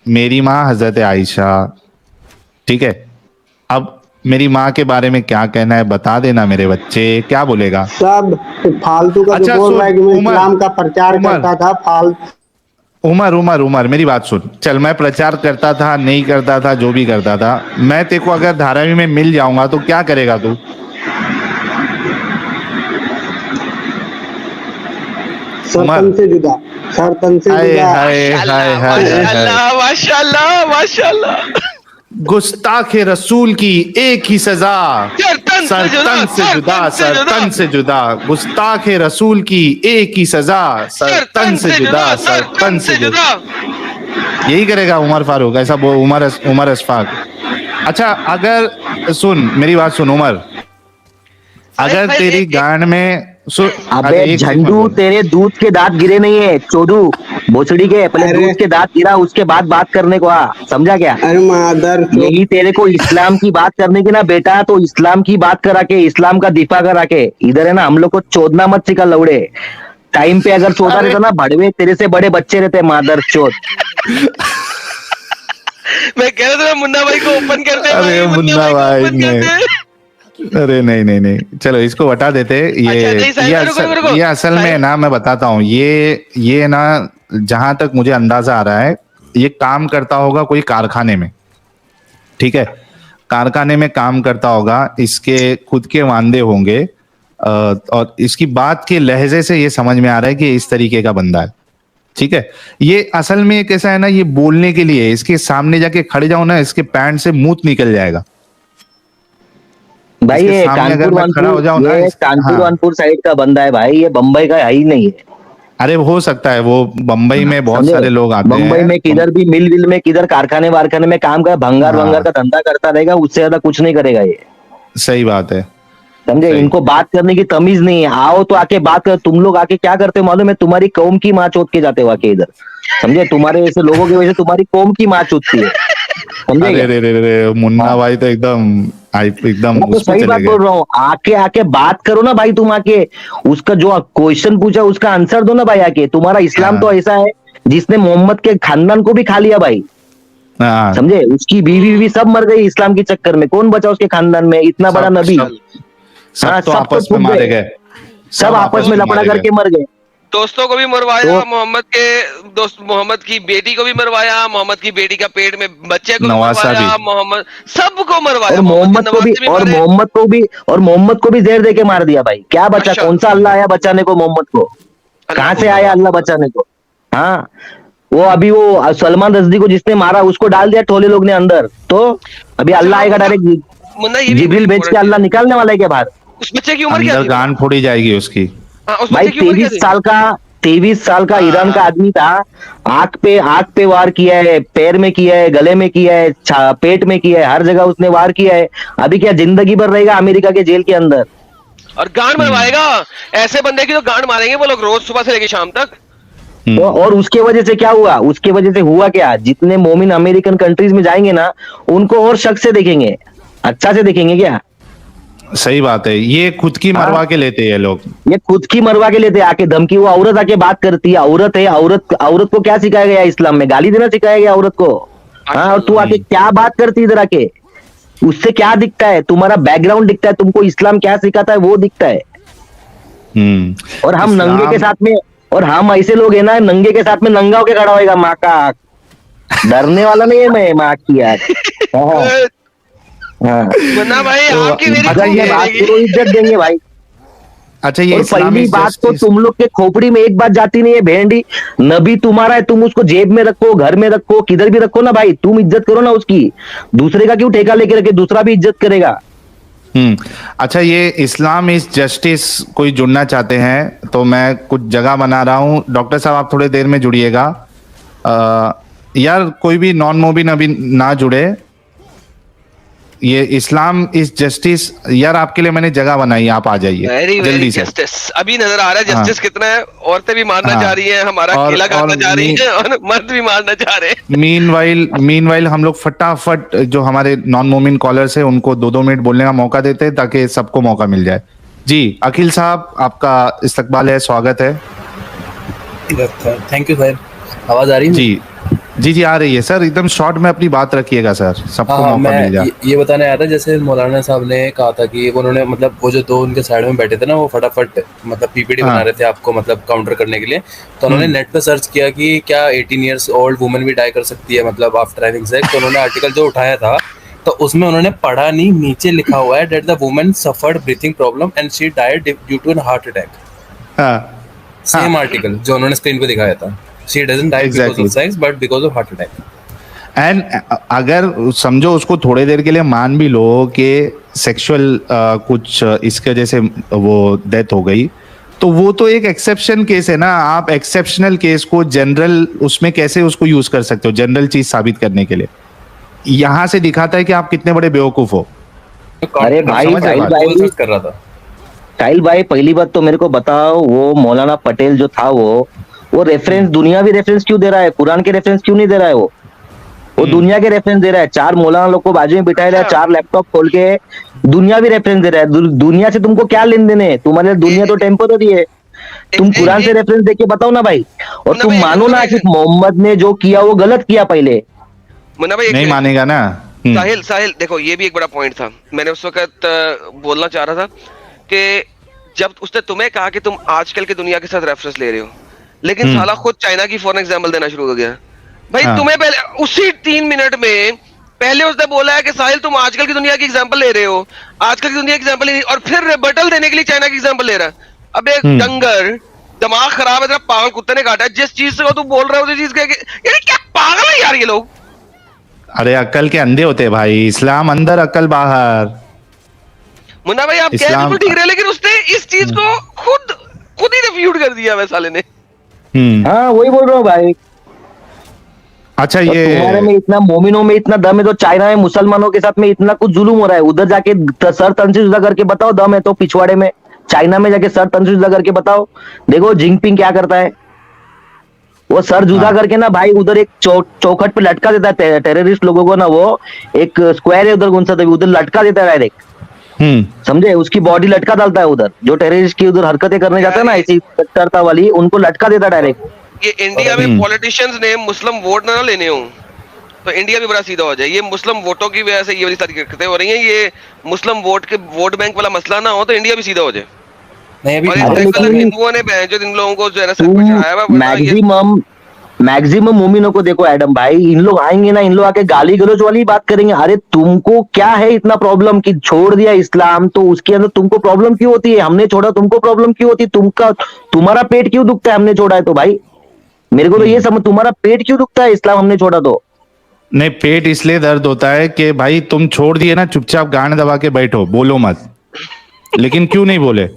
S1: मेरी माँ हजरत आयशा, ठीक है। अब मेरी माँ के बारे में क्या कहना है बता देना मेरे बच्चे, क्या बोलेगा?
S5: सब फालतू का जो
S1: अच्छा
S5: बोल रहा है
S1: सुन
S5: कि मैं
S1: उमर,
S5: इस्लाम का प्रचार
S1: उमर
S5: करता था
S1: उमर उमर उमर मेरी बात सुन। चल, मैं प्रचार करता था नहीं करता था, जो भी करता था, मैं तेरे को अगर धारावी में मिल जाऊंगा तो क्या करेगा तू?
S5: सर
S1: उमर,
S5: तन से जुदा, सर तन से
S1: हाय
S5: जुदा।
S1: हाय हाय
S3: माशाल्लाह
S1: हाय हाय।
S3: माशाल्लाह माशाल्लाह माशाल्लाह।
S1: गुस्ताख रसूल की एक ही सजा, सर तन से जुदा, सर तन से जुदा। गुस्ताख रसूल की एक ही सजा, सर तन से जुदा, सर तन से जुदा। यही करेगा उमर फारूक, ऐसा उमर उमर अशफाक। अच्छा, अगर सुन मेरी बात सुन उमर,
S3: साहिल
S1: अगर
S3: भाई
S1: तेरी
S3: एक
S1: गांड में सुन,
S4: अबे
S1: अच्छा एक चीज मत
S4: झंडू,
S1: बोल।
S4: तेरे दूध के दांत गिरे नहीं है चोदू, भोसड़ी के। पहले
S5: अरे
S4: दूध के दांत गिरा, उसके बाद बात करने को आ, समझा क्या?
S5: अरे मादर
S4: यही तेरे को इस्लाम की बात करने की ना बेटा, तो इस्लाम की बात करा के, इस्लाम का दिफा करा के इधर है ना, हम लोग को चोदना मत सिखा लौड़े। टाइम पे अगर चोदा
S1: अरे
S4: रहता ना, भड़वे तेरे से बड़े बच्चे रहते मादर चोद।
S3: मैं कह रहा था मुन्ना भाई को ओपन कर दे
S1: अरे
S3: भाई, मुन्ना
S1: मुन्ना
S3: भाई को
S1: भाई
S3: ओपन कर
S1: ने,
S3: दे।
S1: अरे नहीं नहीं नहीं, चलो इसको हटा देते।
S3: अच्छा नहीं साहिल भाई, रुको रुको
S1: ये असल में
S3: साहिल।
S1: ना मैं बताता हूँ, ये ना जहां तक मुझे अंदाजा आ रहा है, ये काम करता होगा कोई कारखाने में, ठीक है। कारखाने में काम करता होगा, इसके खुद के वांदे होंगे, और इसकी बात के लहजे से ये समझ में आ रहा है कि ये इस तरीके का बंदा है, ठीक है। ये असल में कैसा है ना, ये बोलने के लिए, इसके सामने जाके खड़े जाओ ना, इसके पैंट से मूत निकल जाएगा।
S4: भाई
S1: इसके
S4: ये
S1: सामने अगर
S4: कानपुर
S1: मैं खड़ा हो
S4: वानपुर,
S1: जाऊं ना
S4: ये कानपुर
S1: हाँ,
S4: वानपुर साइड का बंदा है भाई, ये बम्बई का है ही नहीं है।
S1: अरे हो सकता है, वो बंबई में बहुत
S4: समझे?
S1: सारे लोग आते
S4: बम्बई
S1: हैं
S4: में किधर भी मिल विल में, किधर कारखाने वारखाने में काम कर, भंगार वंगार
S1: हाँ,
S4: का धंधा करता रहेगा, उससे ज्यादा कुछ नहीं करेगा ये।
S1: सही बात है,
S4: समझे?
S1: सही।
S4: इनको बात करने की तमीज नहीं है। आओ तो आके बात कर। तुम लोग आके क्या करते हो मालूम है? तुम्हारी कौम की माँ चोद के जाते हो आके इधर। समझे? तुम्हारे ऐसे लोगों की वजह से तुम्हारी कौम की माँ चोदती है। समझे
S1: अरे
S4: क्या?
S1: रे रे रे रे, मुन्ना
S4: हाँ,
S1: भाई तो एकदम
S4: मैं तो
S1: उस पे
S4: सही
S1: चले
S4: बात
S1: गए।
S4: बोल रहा हूँ। आके आके बात करो ना भाई, तुम आके उसका जो क्वेश्चन पूछा उसका आंसर दो ना भाई आके। तुम्हारा इस्लाम तो
S1: हाँ
S4: ऐसा है जिसने मोहम्मद के खानदान को भी खा लिया भाई।
S1: हाँ,
S4: समझे? उसकी बीवी बीवी सब मर गई इस्लाम के चक्कर में। कौन बचा उसके खानदान में? इतना बड़ा
S1: सब
S4: नबी।
S1: सब
S4: हाँ,
S1: सब तो
S4: सब तो
S1: आपस में
S4: छुप
S1: मारे
S4: गए।
S1: गए,
S4: सब आपस में
S1: में
S4: लफड़ा
S1: मारे गए।
S4: करके मर गए।
S3: दोस्तों को भी मरवाया,
S4: तो
S3: मोहम्मद के दोस्त, मोहम्मद की बेटी को भी मरवाया, मोहम्मद की बेटी का पेट में बच्चे को भी
S1: नवासा भी।
S3: मरवाया, मोहम्मद सबको
S4: और
S3: मरवाया, मोहम्मद के
S4: मोहम्मद को भी,
S3: नवासे भी
S4: और
S3: मारे।
S4: मोहम्मद को भी, और मोहम्मद को भी जहर दे के मार दिया भाई। क्या बचा?
S3: अच्छा,
S4: कौन सा अल्लाह आया बचाने को मोहम्मद को?
S3: अल्लाह
S4: कहाँ
S3: को
S4: से आया अल्लाह बचाने को? हाँ, वो अभी वो सलमान रश्दी को जिसने मारा उसको डाल दिया टोले लोग ने अंदर। तो अभी
S3: अच्छा
S4: अल्लाह
S3: हाँ
S4: आएगा
S3: मुन्ना,
S4: डायरेक्ट,
S3: मुन्ना ये भी
S4: जिब्रील भेज के
S3: इम्पोर्टेंट चीज
S4: अल्लाह
S3: है।
S4: निकालने वाला है क्या बाहर?
S3: उस बच्चे की उम्र क्या
S1: अंदर
S3: थी भाई?
S1: गांड फोड़ी जाएगी उसकी।
S3: हाँ, उस
S4: भाई
S3: बच्चे की उम्र क्या
S4: 23
S3: थी?
S4: साल का, 23 साल का ईरान का
S3: हाँ,
S4: आदमी था। आंख पे वार किया है, पैर में किया है, गले में किया है, पेट में किया है, हर जगह उसने वार किया है। अभी क्या जिंदगी भर रहेगा अमेरिका के जेल के अंदर?
S3: और गांड मरवाएगा। ऐसे बंदे की तो गांड मारेंगे वो लोग रोज सुबह से लेकर शाम तक।
S4: तो
S1: हम्म,
S4: और उसके वजह से क्या हुआ? उसके वजह से हुआ क्या? जितने मोमिन अमेरिकन कंट्रीज में जाएंगे ना, उनको और शक से देखेंगे, अच्छा से देखेंगे क्या?
S1: सही बात है, ये खुद की
S4: हाँ,
S1: मरवा के लेते हैं ये लोग।
S4: ये खुद की मरवा के लेते आके धमकी। वो औरत आके बात करती है, औरत है, औरत, औरत को क्या सिखाया गया इस्लाम में? गाली देना सिखाया गया औरत को। हाँ, और तू आके क्या बात करती इधर आके? उससे क्या दिखता है? तुम्हारा बैकग्राउंड दिखता है, तुमको इस्लाम क्या सिखाता है वो दिखता है। और हम नंगे के
S1: इस्लाम,
S4: साथ में, और हम ऐसे लोग है ना, नंगे के साथ में नंगा होके खड़ा होएगा। माँ का डरने वाला नहीं है मैं, माँ की यार। हाँ, हाँ।
S3: मुन्ना भाई
S1: तो
S3: आपकी मेरी
S1: अच्छा
S3: खूब
S4: अगर ये बात
S3: खेलेगी।
S4: करो, इज्जत देंगे भाई।
S1: अच्छा ये
S4: और
S1: इस्लामी
S4: पहली बात तो
S1: जस्टिस,
S4: तुम लोग के खोपड़ी में एक बात जाती नहीं है भेंडी। नबी तुम्हारा है, तुम उसको जेब में रखो, घर में रखो, किधर भी रखो ना भाई, तुम इज्जत करो ना उसकी। दूसरे का क्यों ठेका लेके रखे? दूसरा भी इज्जत करेगा।
S1: अच्छा ये इस्लाम इज जस्टिस कोई जुड़ना चाहते हैं तो मैं कुछ जगह बना रहा हूँ। डॉक्टर साहब आप थोड़ी देर में जुड़िएगा। यार कोई भी नॉन मोबिन अभी ना जुड़े, ये इस्लाम इस जस्टिस यार, आपके लिए मैंने जगह बनाई, आप आ जाइए
S3: वेरी
S1: जल्दी
S3: वेरी
S1: से।
S3: जस्टिस अभी नजर आ रहा है,
S1: हाँ।
S3: जस्टिस कितना है। औरतें भी मारना
S1: हाँ।
S3: चाह रही हैं, हमारा
S1: और-
S3: केला खाना
S1: और
S3: चाह रही
S1: मी-
S3: हैं, और मर्द भी मारना चाह रहे हैं।
S1: मीनवाइल हम लोग फटाफट जो हमारे नॉन मोमिन कॉलर्स है उनको 2-2 मिनट बोलने का मौका देते हैं ताकि सबको मौका मिल जाए। जी अखिल साहब, आपका इस्तकबाल है, स्वागत है।
S6: Thank you sir. आवाज आ रही है?
S1: जी जी आ रही है सर, एकदम शॉर्ट में अपनी बात रखिएगा सर, सबको
S6: हाँ,
S1: मौका
S6: मैं
S1: मिल जाए।
S6: ये बताने आया था, जैसे मौलाना साहब ने कहा था कि उन्होंने मतलब वो जो दो उनके साइड में बैठे थे ना, वो फटाफट मतलब पीपीटी
S1: हाँ।
S6: बना रहे थे आपको मतलब काउंटर करने के लिए। तो उन्होंने नेट पे सर्च किया कि क्या 18 इयर्स ओल्ड वुमेन भी डाई कर सकती है मतलब आफ्टर हैविंग सेक्स। तो उन्होंने आर्टिकल जो उठाया था तो उसमें उन्होंने पढ़ा नहीं, नीचे लिखा हुआ है that the women suffered breathing problem and she died due to an heart attack.
S1: हाँ
S6: सेम आर्टिकल जो उन्होंने स्क्रीन पे दिखाया था, she doesn't die because
S1: Exactly.
S6: Of sex but because of heart attack.
S1: And अगर समझो उसको थोड़ी देर के लिए मान भी लो कि सेक्सुअल कुछ इसके जैसे वो डेथ हो गई, तो वो तो एक एक्सेप्शन केस है ना। आप एक्सेप्शनल केस को जनरल उसमें कैसे उसको यूज कर सकते हो जनरल चीज साबित करने के लिए? यहां से दिखाता है कि आप कितने बड़े बेवकूफ हो।
S4: अरे भाई,
S1: समझ रहे
S4: साहिल
S1: बात?
S4: भाई,
S6: सर्च कर रहा था।
S4: साहिल भाई, पहली बात तो मेरे को बताओ, वो मौलाना पटेल जो था वो रेफरेंस दुनियावी रेफरेंस क्यों दे रहा है? कुरान के रेफरेंस क्यों नहीं दे रहा है? वो दुनिया के रेफरेंस दे रहा है। 4 मौलाना लोग को बाजू में बिठाया रहा है, 4 लैपटॉप खोल के दुनियावी रेफरेंस दे रहा है। दुनिया से तुमको क्या लेन देन है? तुम्हारे लिए दुनिया तो टेम्पररी है। तुम कुरान से रेफरेंस देके बताओ ना भाई। और
S3: मुन्ना
S4: तुम
S3: भाई,
S4: मानो
S3: मुन्ना
S4: ना
S3: भाई,
S4: कि मोहम्मद ने जो किया वो गलत किया पहले।
S3: मुन्ना भाई
S1: नहीं मानेगा ना।
S3: साहिल साहिल देखो, ये भी एक बड़ा पॉइंट था। मैंने उस वक्त बोलना चाह रहा था कि जब उसने तुम्हें कहा कि तुम आजकल की दुनिया के साथ रेफरेंस ले रहे हो, लेकिन साला खुद चाइना की फॉर एग्जाम्पल देना शुरू हो गया। भाई
S1: हाँ।
S3: तुम्हें पहले उसी 3 मिनट में पहले उसने बोला है कि साहिल तुम आजकल की दुनिया की एग्जाम्पल ले रहे हो, आजकल की दुनिया की एग्जाम्पल नहीं, और फिर रिबटल देने के लिए चाइना की एग्जाम्पल ले रहा है। अबे डंगर, दिमाग खराब है तेरा, पागल कुत्ते ने काटा है। जिस चीज से तू बोल रहा है उसी चीज के यार क्या पागल है यार ये लोग।
S1: अरे अक्ल के अंधे होते हैं भाई, इस्लाम अंदर अक्ल बाहर।
S3: मुन्ना भाई आप कह
S1: इस्लाम-
S3: बिल्कुल ठीक रहे, लेकिन उसने इस चीज को खुद ही रिफ्यूट कर दिया वै साले ने।
S4: हाँ, वही बोल रहा हूँ भाई।
S1: अच्छा
S4: तो तुम्हारे
S1: ये
S4: में इतना मोमिनों में इतना दम है तो चाइना में मुसलमानों के साथ में इतना कुछ जुलूम हो रहा है। उधर जाके सर तंजीदा करके बताओ दम है तो पिछवाड़े में। चाइना में जाके सर तंजीदा करके बताओ। देखो जिनपिंग क्या करता है, वो सर जुदा करके ना भाई उधर एक चौखट पे लटका देता है टेररिस्ट लोगों को ना। वो एक स्क्वायर है उधर गुंसा उधर लटका देता है डायरेक्ट, समझे? उसकी बॉडी लटका डालता है उधर। जो टेररिस्ट की उधर हरकतें करने जाता है ना ऐसी करता वाली, उनको लटका देता डायरेक्ट।
S3: ये इंडिया में पॉलिटिशियंस ने मुस्लिम वोट ना लेने हो तो इंडिया भी बड़ा सीधा हो जाए। ये मुस्लिम वोटों की वजह से ये वाली सारी हरकतें हो रही हैं। ये मुस्लिम वोट बैंक वाला मसला ना हो तो इंडिया भी सीधा हो जाए।
S6: नहीं अभी
S3: और
S4: अरे
S3: इससे पहले
S4: लेकिन
S3: हिंदुओं ने जो इन लोगों को जो है ना सर पे चढ़ाया हुआ, वरना ये
S4: मैक्सिमम मोमिनों को देखो एडम भाई, इन लोग आएंगे ना, इन लोग आके गाली गलौज वाली बात करेंगे। अरे तुमको क्या है इतना प्रॉब्लम कि छोड़ दिया इस्लाम तो उसके अंदर तुमको प्रॉब्लम क्यों होती है? हमने छोड़ा तुमको प्रॉब्लम क्यों होती? तुम्हारा पेट क्यों दुखता है हमने छोड़ा है तो? भाई मेरे को तो ये समझ, तुम्हारा पेट क्यों दुखता है इस्लाम हमने छोड़ा तो?
S1: नहीं, पेट इसलिए दर्द होता है कि भाई तुम छोड़ दिए ना, चुपचाप गांड दबा के बैठो, बोलो मत। लेकिन क्यों नहीं बोले?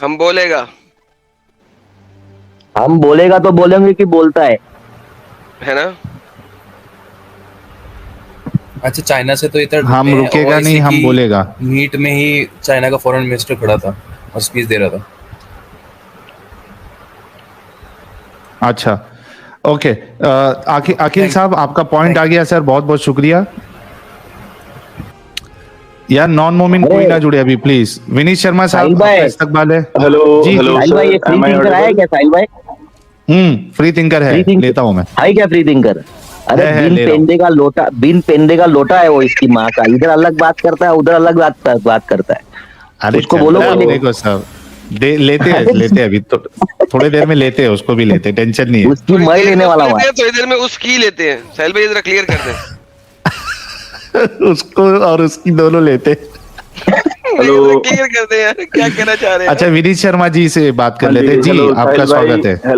S3: हम बोलेगा
S4: हम बोलेगा तो बोलेंगे कि बोलता
S3: है ना।
S6: अच्छा, चाइना से तो इधर
S1: हम रुकेगा नहीं, हम बोलेगा।
S6: मीट में ही चाइना का फॉरेन मिनिस्टर खड़ा था और स्पीच दे रहा था।
S1: अच्छा ओके, अखिल साहब आपका पॉइंट आ गया सर, बहुत बहुत शुक्रिया। यार नॉन मोमिन कोई ना जुड़े अभी प्लीज। विनीत शर्मा साहब,
S4: साहिल भाई।
S1: आपका इस्तकबाल है।
S7: हेलो
S1: जी,
S7: हेलो
S4: साहिल भाई, ये फ्री थिंकर है क्या साहिल भाई?
S1: फ्री थिंकर है,
S4: फ्री थिंकर
S1: लेता हूं मैं।
S4: है क्या फ्री थिंकर? अरे
S1: है,
S4: बिन
S1: ले रहा हूं।
S4: पेंदे का लोटा है वो, इसकी माँ का। इधर अलग बात करता है, उधर अलग बात करता है।
S1: अरे
S4: उसको बोलो
S1: चलता है
S4: बोले।
S1: अपने को सब लेते हैं अभी तो, थोड़े देर में लेते हैं, उसको भी लेते हैं, टेंशन नहीं है।
S4: उसकी मैं लेने वाला हूँ।
S3: थोड़ी देर में उसकी लेते हैं। साहिल भाई जरा क्लियर कर दें।
S1: उसको और उसकी दोनों लेते हैं।
S7: हेलो।
S3: क्लियर कर दें यार, क्या कहना चाह रहे हैं।
S1: अच्छा विनीत शर्मा जी से बात कर लेते हैं। जी
S7: हेलो,
S1: आपका
S7: साहिल भाई।
S1: स्वागत है।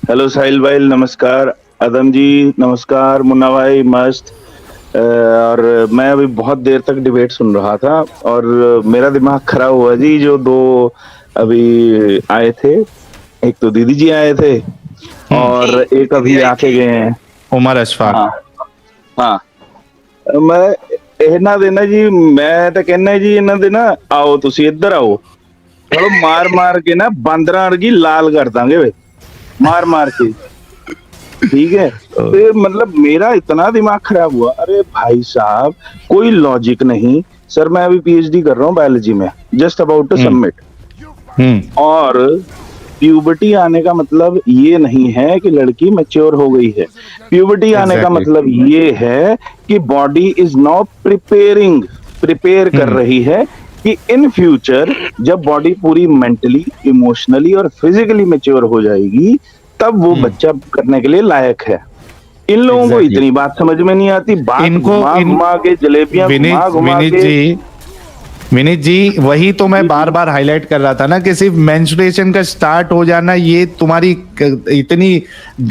S7: हेलो साहिल भाई, नमस्कार। आदम जी नमस्कार। मुन्ना भाई मस्त। और मैं अभी बहुत देर तक डिबेट सुन रहा था और मेरा दिमाग खराब हुआ जी। जो 2 अभी आए थे, एक तो दीदी जी आए थे और एक अभी आके गए हैं,
S1: उमर अशफाक।
S7: हाँ। मैं ਇਹਨਾਂ ਦੇ ਨਾ ਜੀ, ਮੈਂ ਤਾਂ ਕਹਿੰਦਾ ਜੀ ਇਹਨਾਂ ਦੇ ਨਾ, ਆਓ ਤੁਸੀਂ ਇੱਧਰ ਆਓ, ਚਲੋ ਮਾਰ ਮਾਰ ਕੇ ਨਾ ਬਾਂਦਰਾਂ ਵਰਗੀ ਲਾਲ ਕਰ ਦਾਂਗੇ ਵੇ, मार मार के, ठीक है। तो मतलब मेरा इतना दिमाग खराब हुआ, अरे भाई साहब कोई लॉजिक नहीं। सर मैं अभी पीएचडी कर रहा हूँ बायोलॉजी में, जस्ट अबाउट टू सबमिट, और प्यूबर्टी आने का मतलब ये नहीं है कि लड़की मैच्योर हो गई है। प्यूबर्टी आने का मतलब ये है कि बॉडी इज नाउ प्रिपेयर कर रही है कि इन फ्यूचर जब बॉडी पूरी मेंटली, इमोशनली और फिजिकली मैच्योर हो जाएगी तब वो बच्चा करने के लिए लायक है। इन लोगों को इतनी बात समझ में नहीं आती, बात घुमा के जलेबियां घुमा के।
S1: विनीत जी वही तो मैं बार बार हाईलाइट कर रहा था ना कि सिर्फ मेंस्ट्रुएशन का स्टार्ट हो जाना ये तुम्हारी इतनी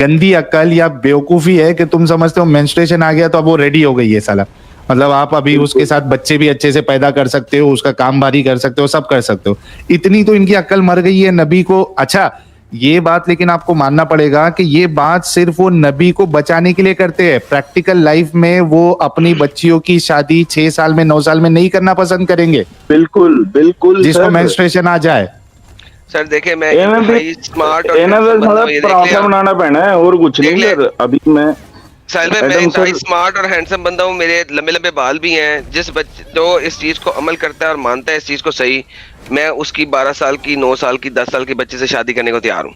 S1: गंदी अक्ल या बेवकूफी है कि तुम समझते हो मेंस्ट्रुएशन आ गया तो अब वो रेडी हो गई है साला। मतलब आप अभी उसके साथ बच्चे भी अच्छे से पैदा कर सकते हो, उसका काम बारी कर सकते हो, सब कर सकते हो। इतनी तो इनकी अक्ल मर गई है नबी को। अच्छा ये बात लेकिन आपको मानना पड़ेगा कि ये बात सिर्फ वो नबी को बचाने के लिए करते हैं। प्रैक्टिकल लाइफ में वो अपनी बच्चियों की शादी 6 साल में 9 साल में नहीं करना पसंद करेंगे।
S7: बिल्कुल बिल्कुल
S1: जिसको मेंस्ट्रुएशन आ जाए।
S3: सर देखे मैं स्मार्ट
S7: पराठा बनाना पैना है और कुछ नहीं सर। अभी मैं
S3: साहिल भाई, मैं इतना स्मार्ट और हैंडसम बंदा हूँ, मेरे लंबे लंबे बाल भी हैं। जिस बच्चे जो इस चीज को अमल करता है और मानता है इस चीज को सही, मैं उसकी 12 साल की, 9 साल की, 10 साल की बच्चे से शादी करने को तैयार हूँ।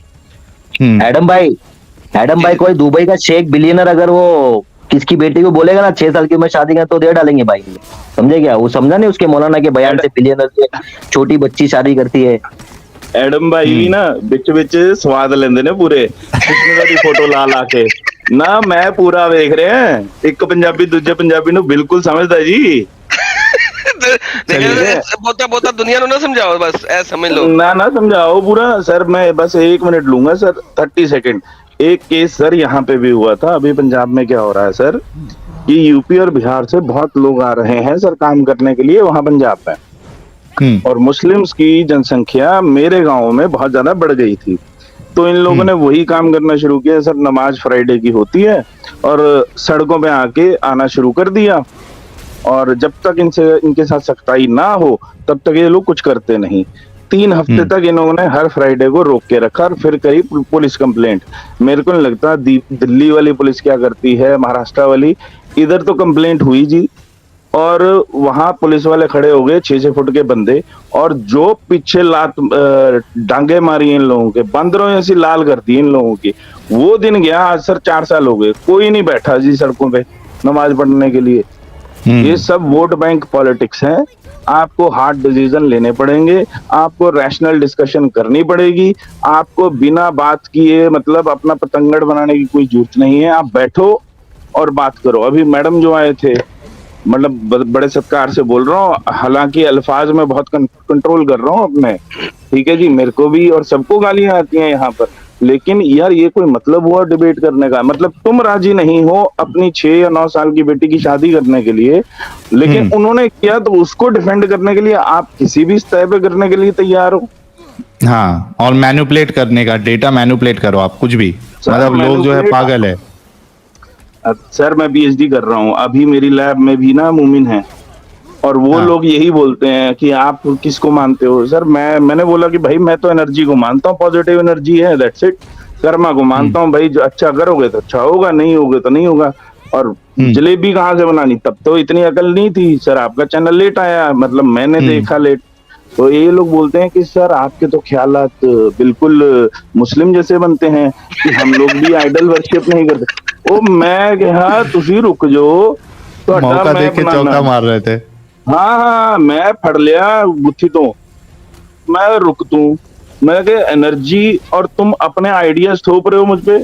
S4: एडम भाई कोई दुबई का शेख बिलियनर अगर वो किसकी बेटी को बोलेगा ना 6 साल की उम्र शादी करना तो दे डालेंगे भाई। समझे क्या? वो समझा नहीं उसके मौलाना के बयान से बिलियनर से छोटी बच्ची शादी करती है।
S7: एडम भाई भी ना बिच बिच स्वाद लेंदे ने पूरे दी फोटो ला ला के ना। मैं पूरा देख रहे हैं, एक पंजाबी दूजे पंजाबी नु बिल्कुल समझदा जी।
S3: बोता बोता दुनिया को ना समझाओ, बस ऐसा समझ लो
S7: ना समझाओ पूरा। सर मैं बस 1 मिनट लूंगा सर, 30 सेकंड। एक केस सर यहाँ पे भी हुआ था। अभी पंजाब में क्या हो रहा है सर कि यूपी और बिहार से बहुत लोग आ रहे हैं सर काम करने के लिए वहां पंजाब में, और मुस्लिम्स की जनसंख्या मेरे गांव में बहुत ज्यादा बढ़ गई थी। तो इन लोगों ने वही काम करना शुरू किया सर। नमाज फ्राइडे की होती है और सड़कों पे आके आना शुरू कर दिया, और जब तक इनके साथ सख्ताई ना हो तब तक ये लोग कुछ करते नहीं। 3 हफ्ते तक इन लोगों ने हर फ्राइडे को रोक के रखा और फिर करी पुलिस कंप्लेंट। मेरे को नहीं लगता दिल्ली वाली पुलिस क्या करती है, महाराष्ट्र वाली। इधर तो कंप्लेंट हुई जी, और वहां पुलिस वाले खड़े हो गए 6-6 फुट के बंदे, और जो पीछे लात डांगे मारी इन लोगों के, बंदरों ऐसी लाल कर दी इन लोगों की। वो दिन गया आज सर 4 साल हो गए, कोई नहीं बैठा जी सड़कों पे नमाज पढ़ने के लिए। ये सब वोट बैंक पॉलिटिक्स है। आपको हार्ड डिसीजन लेने पड़ेंगे, आपको रैशनल डिस्कशन करनी पड़ेगी, आपको बिना बात किए मतलब अपना पतंगड़ बनाने की कोई जरूरत नहीं है। आप बैठो और बात करो। अभी मैडम जो आए थे, मतलब बड़े सत्कार से बोल रहा हूँ, हालांकि अल्फाज में बहुत कंट्रोल कर रहा हूँ अपने, ठीक है जी। मेरे को भी और सबको गालियां आती हैं यहाँ पर, लेकिन यार ये कोई मतलब हुआ डिबेट करने का? मतलब तुम राजी नहीं हो अपनी 6 या 9 साल की बेटी की शादी करने के लिए, लेकिन उन्होंने किया तो उसको डिफेंड करने के लिए आप किसी भी स्तर पे करने के लिए तैयार हो।
S1: हाँ, और मैनिपुलेट करने का, डेटा मैनिपुलेट करो आप कुछ भी। मतलब लोग जो है पागल है।
S7: सर मैं पीएचडी कर रहा हूँ, अभी मेरी लैब में भी ना मोमिन है, और वो लोग यही बोलते हैं कि आप किसको मानते हो? सर मैंने बोला कि भाई मैं तो एनर्जी को मानता हूँ, पॉजिटिव एनर्जी है, दैट्स इट। कर्मा को मानता हूँ भाई, जो अच्छा करोगे तो अच्छा होगा, नहीं होगे तो नहीं होगा। और जलेबी कहाँ से बनानी, तब तो इतनी अकल नहीं थी सर। आपका चैनल लेट आया, मतलब मैंने देखा लेट। तो ये लोग बोलते हैं कि सर आपके तो ख्यालात बिल्कुल मुस्लिम जैसे बनते हैं कि हम लोग भी आइडल वर्शिप नहीं करते। ओ मैं कहा तुसी रुक जो, तो
S1: मौका देख के चौका मार रहे थे।
S7: हाँ मैं फड़ लिया गुत्थी, तो मैं रुक तू। मैं कहा एनर्जी और तुम अपने आइडियाज थोप रहे हो मुझ पे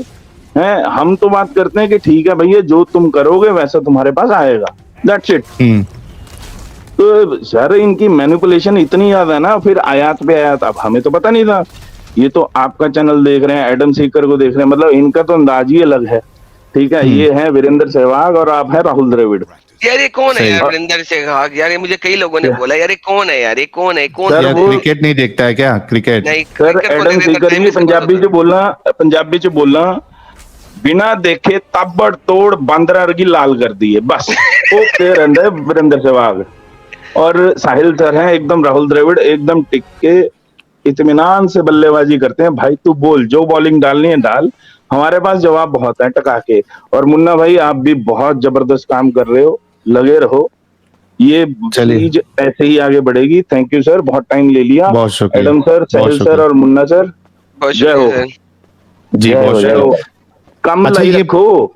S7: हैं। हम तो बात करते हैं कि ठीक है भैया जो तुम करोगे वैसा तुम्हारे पास आएगा, दैट्स इट। तो सर इनकी मैनिपुलेशन इतनी ज्यादा है ना, फिर आयात पे आयात। अब हमें तो पता नहीं था। ये तो आपका चैनल देख रहे हैं, एडम सीकर को देख रहे हैं, मतलब इनका तो अंदाज ही अलग है, ठीक है। ये है वीरेंद्र सहवाग और आप है राहुल द्रविड़।
S3: यार ये कौन है यार वीरेंद्र सहवाग? यार ये मुझे कई लोगों ने बोला यार ये कौन है यार, ये कौन है? कौन
S1: यार क्रिकेट नहीं देखता है क्या? क्रिकेट
S3: नहीं
S7: सर, एडम सीकर ने पंजाबी च बोला बिना देखे ताबड़ तोड़ बांदरा वर्गी लाल कर दी है बस। ओके रन है वीरेंद्र सहवाग, और साहिल सर हैं एकदम राहुल द्रविड़, एकदम टिक के इत्मीनान से बल्लेबाजी करते हैं। भाई तू बोल, जो बॉलिंग डालनी है डाल, हमारे पास जवाब बहुत है टका के। और मुन्ना भाई आप भी बहुत जबरदस्त काम कर रहे हो, लगे रहो, ये
S1: चलिए।
S7: चीज ऐसे ही आगे बढ़ेगी। थैंक यू सर, बहुत टाइम ले लिया।
S1: बहुत शुक्रिया।
S7: एडम सर,
S1: बहुत
S7: साहिल सर
S1: शुक्रिया।
S7: और मुन्ना सर,
S3: बहुत
S7: जय हो।
S3: शुक्रिया सर।
S1: जी बहुत
S7: जय हो।
S1: शुक्रिया।
S7: कम
S1: अच्छा,
S7: लाई
S1: ये-
S7: रखो।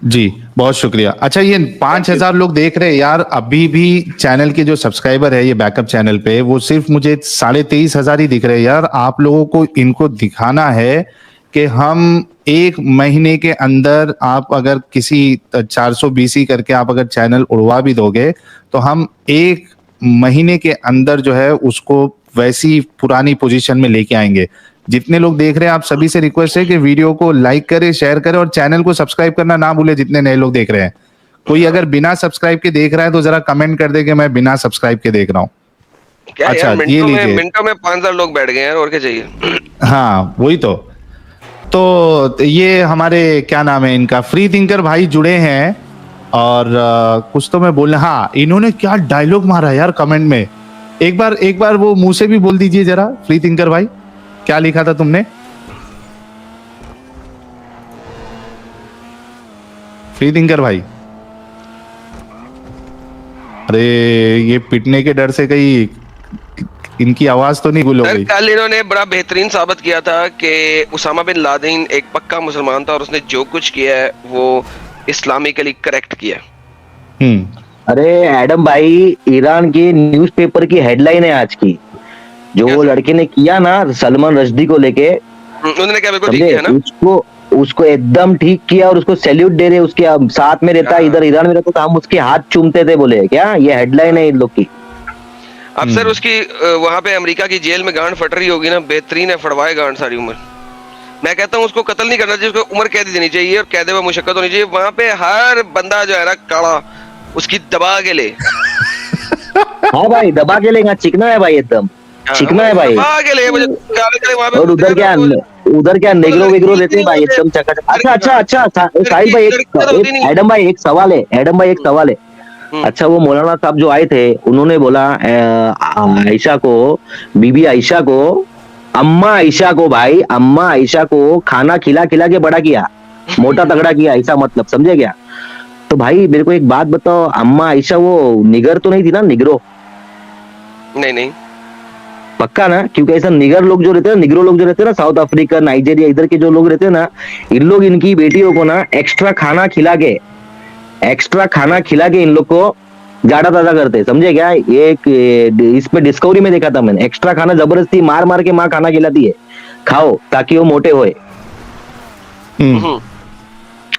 S1: जी बहुत शुक्रिया। अच्छा, ये 5,000 लोग देख रहे हैं यार, अभी भी चैनल के जो सब्सक्राइबर है ये बैकअप चैनल पे, वो सिर्फ मुझे 23,500 ही दिख रहे हैं यार। आप लोगों को इनको दिखाना है कि हम एक महीने के अंदर, आप अगर किसी 420 ही करके आप अगर चैनल उड़वा भी दोगे, तो हम एक महीने के अंदर जो है उसको वैसी पुरानी पोजीशन में लेके आएंगे। जितने लोग देख रहे हैं, आप सभी से रिक्वेस्ट है कि वीडियो को लाइक करें, शेयर करें और चैनल को सब्सक्राइब करना ना भूले। जितने नए लोग देख रहे हैं, कोई अगर बिना सब्सक्राइब के देख रहा है तो जरा कमेंट कर दे कि मैं बिना सब्सक्राइब के देख रहा हूँ।
S3: क्या
S1: अच्छा,
S3: यार,
S1: ये लीजिए।
S3: मिनटों में 5,000 लोग बैठ गए यार, और क्या चाहिए।
S1: हाँ वही तो ये हमारे क्या नाम है इनका, फ्री थिंकर भाई जुड़े हैं। और कुछ तो मैं बोलना, हाँ इन्होंने क्या डायलॉग मारा यार कमेंट में। एक बार वो मुंह से भी बोल दीजिए जरा, फ्री थिंकर भाई, क्या लिखा था तुमने? फ्री थिंकर भाई, अरे ये पिटने के डर से कहीं इनकी आवाज तो नहीं गुल हो
S3: सर
S1: गई?
S3: कल इन्होंने बड़ा बेहतरीन साबित किया था कि उसामा बिन लादेन एक पक्का मुसलमान था और उसने जो कुछ किया है वो इस्लामिकली करेक्ट किया है।
S4: अरे एडम भाई, ईरान के न्यूज़पेपर की हेडलाइन है आज की, जो वो लड़के ने किया ना सलमान रश्दी को लेके,
S3: उन्होंने क्या बिल्कुल ठीक
S4: समझे?
S3: किया ना।
S4: उसको एकदम ठीक किया और उसको सैल्यूट दे रहे। उसके साथ में रहता, इधर ईरान में रहता, तो हम उसके हाथ चूमते थे, बोले क्या ये हेडलाइन है इन लोग की।
S3: अब सर उसकी वहां पे अमेरिका की जेल में गांड फट रही होगी ना, बेहतरीन है, फड़वाए गांड सारी उम्र। मैं कहता हूँ उसको कत्ल नहीं करना चाहिए, उसको उम्र कैद देनी चाहिए और कैदे में मुशक्कत होनी चाहिए। वहां पे हर बंदा जो है ना काला, उसकी दबा के ले।
S4: हाँ भाई, दबा के लेगा, चिकना है भाई, एकदम चिकना है भाई।
S3: दबा के ले मुझे काले काले वहां पे।
S4: और उधर क्या नेग्रो वेग्रो रहते हैं भाई, एकदम चकाचक। अच्छा साहिल भाई, एडम भाई एक सवाल है। अच्छा, वो मौलाना साहब जो आए थे, उन्होंने बोला आयशा को, बीबी आयशा को, अम्मा आयशा को खाना खिला के बड़ा किया, मोटा तगड़ा किया, ऐसा मतलब, समझे क्या? तो भाई मेरे को एक बात बताओ, अम्मा आयशा वो निगर तो नहीं थी ना, निगरो?
S3: नहीं
S4: पक्का ना? क्योंकि ऐसा निगर लोग जो रहते हैं, निग्रो लोग जो रहते हैं ना, साउथ अफ्रीका, नाइजीरिया, इधर के जो लोग रहते हैं ना, इन लोग इनकी बेटियों को ना एक्स्ट्रा खाना खिला के इन लोग को जाड़ा ताजा करते हैं, समझे क्या? ये इस पे डिस्कवरी में देखा था मैंने, एक्स्ट्रा खाना जबरदस्ती मार के माँ खाना खिलाती है, खाओ ताकि वो मोटे होए।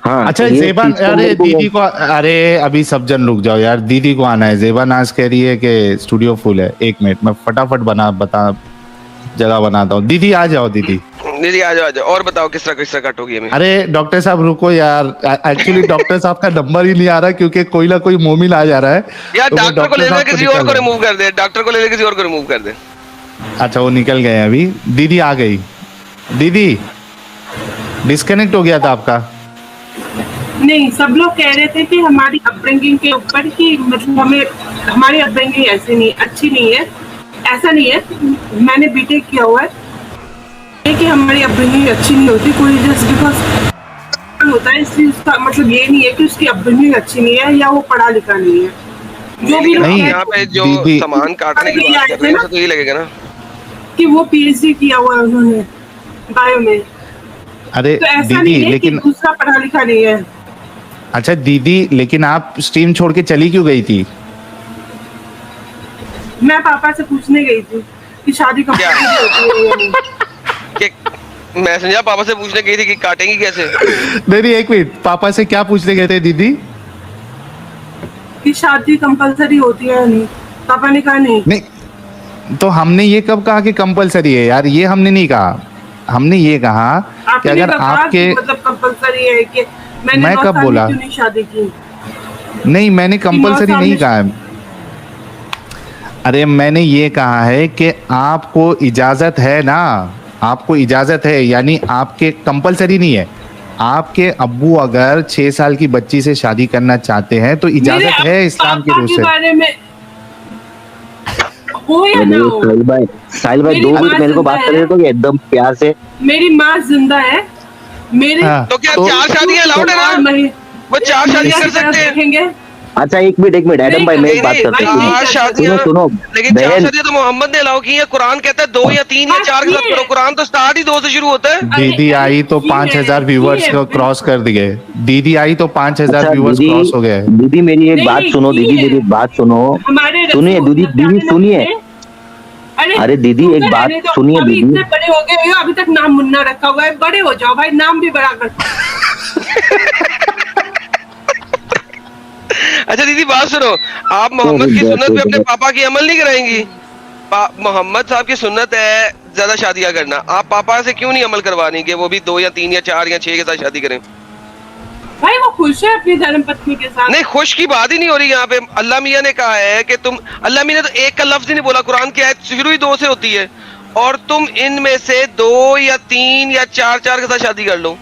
S4: हाँ,
S1: अच्छा
S4: तो ये
S1: जेबान,
S4: चीज़ तो
S1: अरे
S4: मेरे को-
S1: दीदी को, अरे अभी सब जन रुक जाओ यार, दीदी को आना है। जेबा नाज कह रही है कि स्टूडियो फुल है। 1 मिनट मैं फटाफट जगह बनाता हूँ। दीदी आ जाओ, दीदी
S3: आ जाओ और बताओ किस तरह काटोगी हमें।
S1: अरे डॉक्टर साहब रुको यार, एक्चुअली डॉक्टर साहब का नंबर ही नहीं आ रहा क्योंकि कोई ना कोई मोमिन आ जा रहा है।
S3: यार
S1: तो वो
S3: डॉक्टर को ले
S1: साहब
S3: किसी
S1: निकल
S3: और को
S1: रहे हैं।
S3: रिमूव कर दे, डॉक्टर को ले किसी और को रिमूव कर दे।
S1: अच्छा वो निकल गए हैं अभी। दीदी आ गई। दीदी डिस्कनेक्ट हो गया था आपका।
S2: नहीं, सब लोग कह रहे थे कि हमारी अपब्रिंगिंग के ऊपर कि मतलब हमारी अपब्रिंगिंग ऐसी नहीं, अच्छी नहीं है। ऐसा नहीं है, मैंने बीटेक किया हुआ है कि हमारी अपब्रिंगिंग अच्छी नहीं होती। कोई जस्ट बिकॉज होता है इसलिए उसका मतलब ये नहीं है कि उसकी अपब्रिंगिंग अच्छी नहीं है या वो पढ़ा लिखा नहीं है। जो भी लोग
S1: नहीं,
S3: यहाँ पे जो
S1: दीदी-
S3: सामान काटने की बात कर रहे हैं उसे तो ये लगेगा ना
S2: कि वो पीएचडी किया हुआ है उन्होंने बायो में,
S1: अरे
S2: तो ऐसा
S1: दीदी
S2: नहीं है
S1: लेकिन
S2: कि दूसरा पढ़ा लिखा नहीं है।
S1: अच्छा दीदी, लेकिन आप स्ट्रीम छोड़ के चली क्यों गई थी?
S2: मैं पापा से पूछने गई थी कि शादी कब
S3: क्या?
S2: होती है या नहीं।
S3: कि मैं समझा पापा से पूछने गई थी कि काटेंगी कैसे।
S1: नहीं 1 मिनट, पापा से क्या पूछने गए थे दीदी?
S2: कि शादी कंपलसरी होती है या नहीं। पापा ने कहा नहीं।
S1: नहीं तो हमने ये कब कहा कि कंपलसरी है यार? ये हमने नहीं कहा। हमने ये कहा कि
S2: आपने
S1: अगर
S2: कहा
S1: आपके,
S2: कि मतलब कंपलसरी है कि मैंने
S1: मैं
S2: 9
S1: कब
S2: साल में
S1: बोला?
S2: क्यों नहीं शादी की।
S1: नहीं मैंने कंपलसरी
S2: साल
S1: नहीं
S2: में-
S1: कहा है। अरे मैंने ये कहा है कि आपको इजाजत है ना, आपको इजाजत है, यानी आपके कंपलसरी नहीं है, आपके अब्बू अगर 6 साल की बच्ची से शादी करना चाहते हैं तो
S2: मेरे
S1: इजाजत है इस्लाम की
S2: पापा
S1: रूह
S2: के
S1: से?
S2: बारे में हो या ना हो,
S4: साहिल भाई
S2: मेरी
S4: 2 मिनट
S2: बात
S4: मेरे को
S2: सुनता
S4: बात
S2: है।
S4: करने दो एकदम प्यार से।
S2: मेरी माँ जिंदा है, मेरे
S1: हाँ,
S3: तो क्या 4 शादियां अलाउड है
S2: और
S3: ना?
S2: मही-
S3: वो 4 शादियां
S2: महिला
S3: कर
S2: की तरफ
S3: सकते हैं।
S2: देखेंगे।
S4: अच्छा एक मिनट एडम
S2: नहीं
S4: भाई मैं
S3: नहीं
S4: एक बात
S3: नहीं,
S4: करता
S2: भाई,
S4: हूँ।
S2: नहीं
S3: 4
S2: कर
S3: शादियां,
S4: सुनो
S3: लेकिन 4
S4: बहन,
S3: शादियां तो मोहम्मद ने अलाउ की है। कुरान कहता है 2 या 3 या
S2: हाँ,
S3: 4 के साथ
S2: ये
S3: करो। कुरान तो स्टार्ट ही 2 से शुरू होता है।
S1: दीदी
S2: अरे,
S1: आई तो
S2: ये
S1: 5,000
S2: है,
S1: व्यूवर्स
S2: ये
S1: को क्रॉस कर दिए। दीदी आई तो 5,000
S4: अच्छा
S1: व्यूवर्स
S4: दीदी,
S1: क्रॉस हो गए।
S4: दीदी मेरी एक
S2: नहीं,
S4: बात
S2: नहीं,
S4: सुनो,
S2: ये
S4: दीदी
S2: है।
S4: मेरी एक बात सुनो,
S2: हमारे
S4: सुनिए
S2: रसूल
S4: दीदी,
S2: प्यारे नबी
S4: सुनिए।
S2: ने-
S4: अरे दीदी
S2: तुम
S4: एक
S2: तो
S4: बात
S2: रहने दो,
S4: सुनिए
S2: अभी
S4: दीदी।
S2: इतने बड़े हो गए हो, अभी तक नाम मुन्ना रखा हुआ है। बड़े हो जाओ भाई, नाम भी बड़ा कर।
S3: अच्छा दीदी बात सुनो, आप मोहम्मद की सुन्नत पे अपने पापा की अमल नहीं कराएंगी? मोहम्मद साहब की सुन्नत है ज्यादा शादियां करना, आप पापा से क्यों नहीं अमल करवानी कि वो भी 2 या 3 या 4 या 6 के साथ शादी करें?
S2: भाई वो खुश है अपनी धर्म पत्नी के साथ।
S3: नहीं, खुश की बात ही नहीं हो रही यहाँ पे। अल्लाह मियाँ ने कहा है कि तुम, अल्लाह मियाँ ने तो एक का लफ्ज ही नहीं बोला। कुरान की आयत शुरू ही 2 से होती है, और तुम इनमें से 2 या 3 या 4 के साथ शादी कर लो।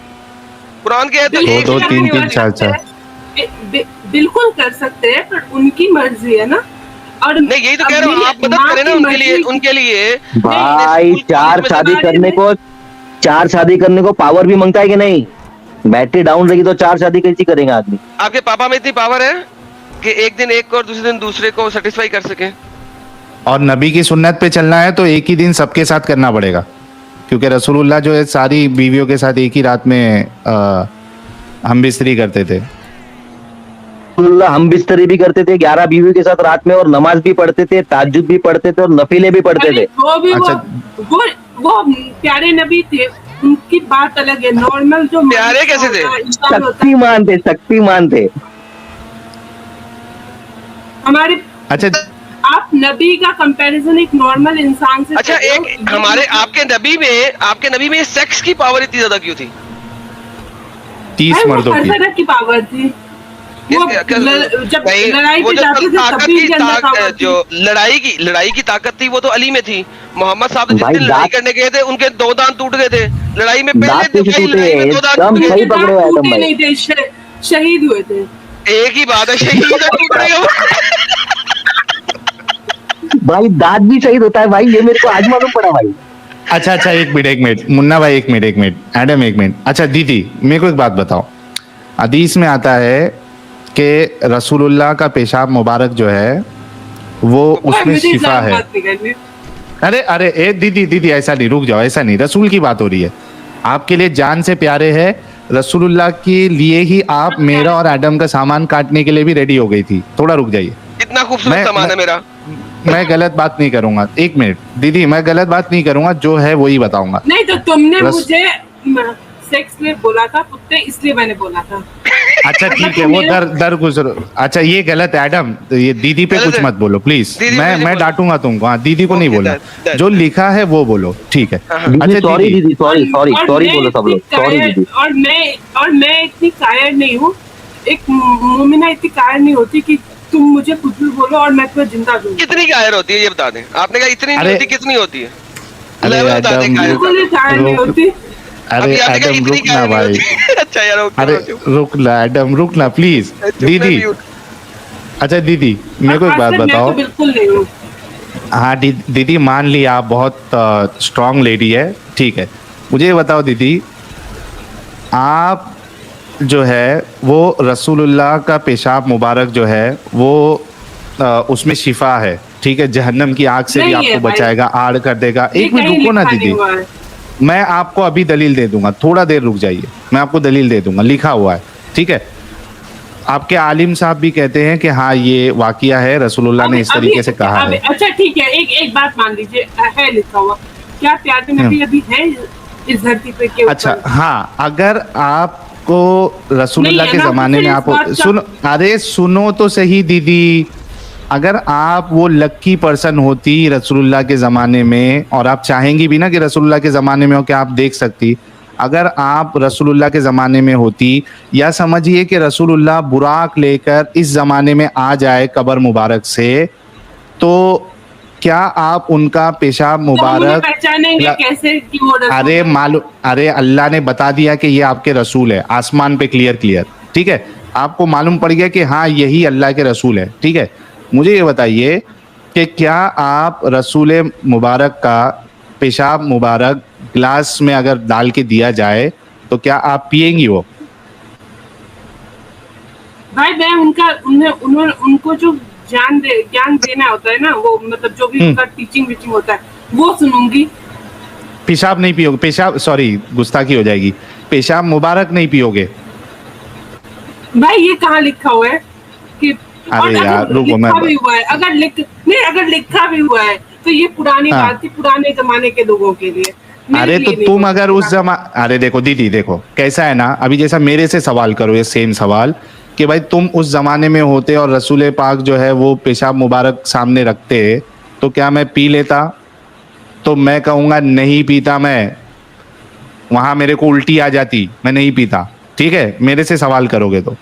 S3: कुरान की आयत तो
S1: दो,
S3: एक
S1: दो,
S3: से
S1: तीन,
S3: शुरू
S1: तीन,
S3: होती
S1: चार, चार।
S2: बिल्कुल कर सकते हैं, पर उनकी मर्जी है ना। और
S3: है। नहीं, यही तो कह रहा हूँ, आप मदद करें ना उनके लिए, उनके लिए।
S4: भाई
S3: स्कूल,
S4: 4
S3: कॉलेज में
S4: शादी
S2: बारे
S4: करने
S2: में-
S4: को, 4 शादी करने को पावर भी मांगता है कि नहीं? बैटरी डाउन रहेगी तो 4 शादी कैसी करेगा आदमी?
S3: आपके पापा में इतनी पावर है कि एक दिन एक को और दूसरे दिन दूसरे को सेटिस्फाई कर सके?
S1: और नबी की सुन्नत पे चलना है तो एक ही दिन सबके साथ करना पड़ेगा, क्योंकि रसूलुल्लाह जो है सारी बीवियों के साथ एक ही रात में हम बिस्तरी करते थे।
S4: हम बिस्तरी भी करते थे 11 बीवी के साथ रात में, और नमाज भी पढ़ते थे, ताज्जुद भी पढ़ते थे, और नफीले भी पढ़ते
S2: अरे
S4: थे।
S2: वो भी
S1: अच्छा।
S2: वो प्यारे नबी थे, उनकी बात अलग है। नॉर्मल जो
S3: प्यारे कैसे थे?
S2: इंसान होता है,
S4: शक्तिमान थे, शक्तिमान थे।
S2: हमारे
S1: अच्छा,
S2: आप नबी का कंपैरिजन एक नॉर्मल इंसान से
S3: अच्छा,
S2: कर रहे हो।
S3: एक हमारे आपके नबी में सेक्स की पावर इतनी ज्यादा क्यों थी?
S1: 30
S2: भाई, वो
S1: मर्दों
S2: हर
S1: की।
S2: तरह की पावर थी। वो जब
S3: नहीं,
S2: लड़ाई
S3: वो
S2: पे
S3: जो
S2: जाते थे
S3: ताकत
S2: तभी
S3: की
S2: उनके अंदर पावर थी।
S3: जो लड़ाई की ताकत थी वो तो अली में थी। मोहम्मद साहब तो जिस
S4: भाई,
S3: दिन लड़ाई
S4: दांत-
S3: करने गए थे उनके 2 दांत टूट गए थे लड़ाई में।
S4: दांत
S3: पहले
S4: कैसे टूटे?
S3: लड़ाई में 2 दांत
S4: एकदम
S3: टूट
S4: सही
S3: गए।
S2: दांत
S4: पकड़े हो एडम
S2: टूटे
S4: भाई।
S2: नहीं थे, शहीद हुए थे।
S3: एक ही बात है, शहीद टूटने का।
S4: भाई दांत भी शहीद होता है भाई, ये मेरे को आज मालूम पड़ा भाई।
S1: अच्छा, एक मिनट मुन्ना भाई, एक मिनट एडम, एक मिनट। अच्छा दीदी, मेरे को एक बात बताओ। हदीस में आता है कि रसूलुल्लाह का पेशाब मुबारक जो है वो उसमें
S2: मुझे
S1: शिफा
S2: इस्लाम
S1: है।
S2: बात नहीं करनी।
S1: अरे ए दीदी ऐसा नहीं, रुक जाओ, ऐसा नहीं, रसूल की बात हो रही है। आपके लिए जान से प्यारे है रसूलुल्लाह के लिए ही आप मेरा और एडम का सामान काटने के लिए भी रेडी हो गई थी। थोड़ा रुक जाइए,
S3: इतना खूबसूरत सामान है मेरा।
S1: मैं गलत बात नहीं करूंगा। एक मिनट दीदी, मैं गलत बात नहीं करूंगा, जो है वही बताऊंगा।
S2: नहीं तो तुमने
S1: रस-
S2: मुझे सेक्स में बोला था कुत्ते, इसलिए मैंने बोला था।
S1: अच्छा ठीक है, वो दर गुजर। अच्छा ये गलत है एडम, तो ये दीदी पे
S3: गलत
S1: कुछ
S3: है।
S1: मत बोलो प्लीज।
S3: दीदी पे नहीं
S1: मैं
S3: बोलो।
S1: डांटूंगा तुमको। हाँ, दीदी को नहीं
S3: ओके,
S1: बोला,
S3: डन।
S1: जो लिखा है वो बोलो, ठीक है।
S4: दीदी
S1: अच्छा
S4: सॉरी,
S1: दीदी,
S4: दीदी सॉरी
S2: और मैं
S4: बोलो सब लोग,
S2: इतनी
S4: सॉरी
S2: कायर-
S4: दीदी।
S2: और मैं इतनी कायर नहीं हूँ। एक मोमिना इतनी कायर नहीं होती कि तुम मुझे कुछ भी बोलो और मैं तुम्हें जिंदा दूँ।
S3: कितनी कायर होती है ये बता दें? आपने कहा इतनी नहीं
S1: अरे-
S3: होती, कितनी होती है?
S1: अरे
S3: लेवल बता दें
S1: एडम,
S3: कायर
S2: बिल्कुल ही कायर नहीं
S1: रुक-
S2: होती।
S1: अरे
S3: अभी आपने कहा
S1: एडम
S3: इतनी
S1: रुक ना
S3: कायर नहीं
S1: भाई,
S3: होती। अच्छा यार, ओके,
S1: अरे
S3: ओके।
S1: रुक ना एडम, रुक ना प्लीज।
S3: चुप मैं
S1: दीदी,
S3: म्यूट।
S1: अच्छा दीदी मेरे को एक बात
S2: मैं तो
S1: बताओ।
S2: बिल्कुल नहीं हूँ।
S1: हाँ दीदी, मान लिया आप बहुत स्ट्रांग लेडी है, ठीक है। मुझे ये बताओ दीदी, आप जो है वो रसूलुल्लाह का पेशाब मुबारक जो है वो उसमें शिफा है, ठीक है। जहन्नम की आग से भी
S2: नहीं है
S1: आपको
S2: भाई।
S1: बचाएगा, आड़ कर देगा।
S2: ये
S1: एक मिनट
S2: कहीं
S1: रुको ना
S2: लिखा नहीं
S1: दीदी,
S2: हुआ है।
S1: मैं आपको अभी दलील दे दूंगा, थोड़ा देर रुक जाइए, मैं आपको दलील दे दूंगा, लिखा हुआ है, ठीक है। आपके आलिम साहब भी कहते हैं कि हाँ ये वाकिया है, रसूलुल्लाह ने इस तरीके से कहा है।
S2: अच्छा ठीक है, एक बात मान लीजिए, है लिखा हुआ। क्या प्यारे नबी अभी है इस धरती पे के ऊपर?
S1: अच्छा हाँ, अगर आपको रसूलुल्लाह
S2: नहीं
S1: के
S2: है ना,
S1: जमाने में
S2: फिर
S1: आप
S2: इस बात का-
S1: सुनो, अरे सुनो तो सही दीदी, अगर आप वो लक्की पर्सन होती रसूलुल्लाह के जमाने में, और आप चाहेंगी भी ना कि रसूलुल्लाह के जमाने में हो कि आप देख सकती, अगर आप रसूलुल्लाह के ज़माने में होती, या समझिए कि रसूलुल्लाह बुराक लेकर इस ज़माने में आ जाए कब्र मुबारक से, तो क्या आप उनका पेशाब
S2: तो हम उन्हें
S1: मुबारक
S2: पहचानेंगे
S1: ला-
S2: कैसे कि वो रसूल
S1: अरे
S2: है?
S1: मालूम, अरे अल्लाह ने बता दिया कि ये आपके रसूल है, आसमान पे क्लियर क्लियर, ठीक है, आपको मालूम पड़ गया कि हाँ यही अल्लाह के रसूल है, ठीक है। मुझे ये बताइए कि क्या आप रसूल मुबारक का पेशाब मुबारक ग्लास में अगर डाल के दिया जाए तो क्या आप पिएंगी वो?
S2: भाई मैं उनको जो ज्ञान देना होता है ना, वो मतलब जो भी उनका टीचिंग वीचिंग होता है वो सुनूंगी।
S1: पेशाब नहीं पियोगे? पेशाब, सॉरी गुस्ताखी हो जाएगी, पेशाब मुबारक नहीं पियोगे?
S2: भाई ये कहाँ लिखा हुआ है कि और
S1: अरे यार,
S2: अगर
S1: रुको,
S2: लिखा
S1: मैं-
S2: भी हुआ है, अगर लिखा भी हुआ है तो ये पुरानी
S1: हाँ।
S2: बात थी, पुराने जमाने के लोगों के लिए। मेरे
S1: अरे
S2: लिए
S1: तो
S2: नहीं
S1: तुम
S2: होता।
S1: अगर उस अरे देखो दीदी, देखो कैसा है ना, अभी जैसा मेरे से सवाल करो ये सेम सवाल कि भाई तुम उस जमाने में होते और रसूल पाक जो है वो पेशाब मुबारक सामने रखते तो क्या मैं पी लेता? तो मैं कहूंगा नहीं पीता, मैं वहां मेरे को उल्टी आ जाती, मैं नहीं पीता, ठीक है, मेरे से सवाल करोगे तो।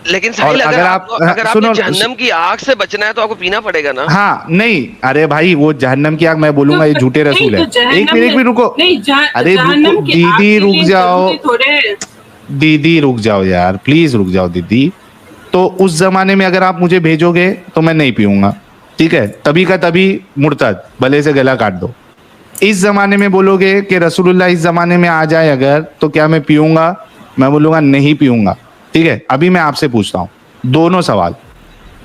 S3: लेकिन साहिल,
S1: और
S3: अगर
S1: अगर
S3: आपको
S1: आप-
S3: अगर
S1: सुनो-
S3: आपने जहन्नम की आग से बचना है तो आपको पीना पड़ेगा ना।
S1: हाँ नहीं, अरे भाई वो जहन्नम की आग, मैं बोलूंगा ये झूठे
S2: नहीं,
S1: रसूल
S2: तो
S1: है। एक मिनट रुको,
S2: नहीं
S1: अरे
S2: जहन्नम
S1: रुको
S2: की आग
S1: दीदी,
S2: के
S1: रुक
S2: लिए
S1: जाओ
S2: जरूरी थोड़े।
S1: दीदी, रुक जाओ यार, प्लीज रुक जाओ दीदी। तो उस जमाने में अगर आप मुझे भेजोगे तो मैं नहीं पीऊंगा, ठीक है, तभी का तभी मुर्तद, भले से गला काट दो। इस जमाने में बोलोगे कि रसूलुल्लाह इस जमाने में आ जाए अगर, तो क्या मैं पीऊंगा? मैं बोलूंगा नहीं पीऊंगा, ठीक है। अभी मैं आपसे पूछता हूँ दोनों सवाल,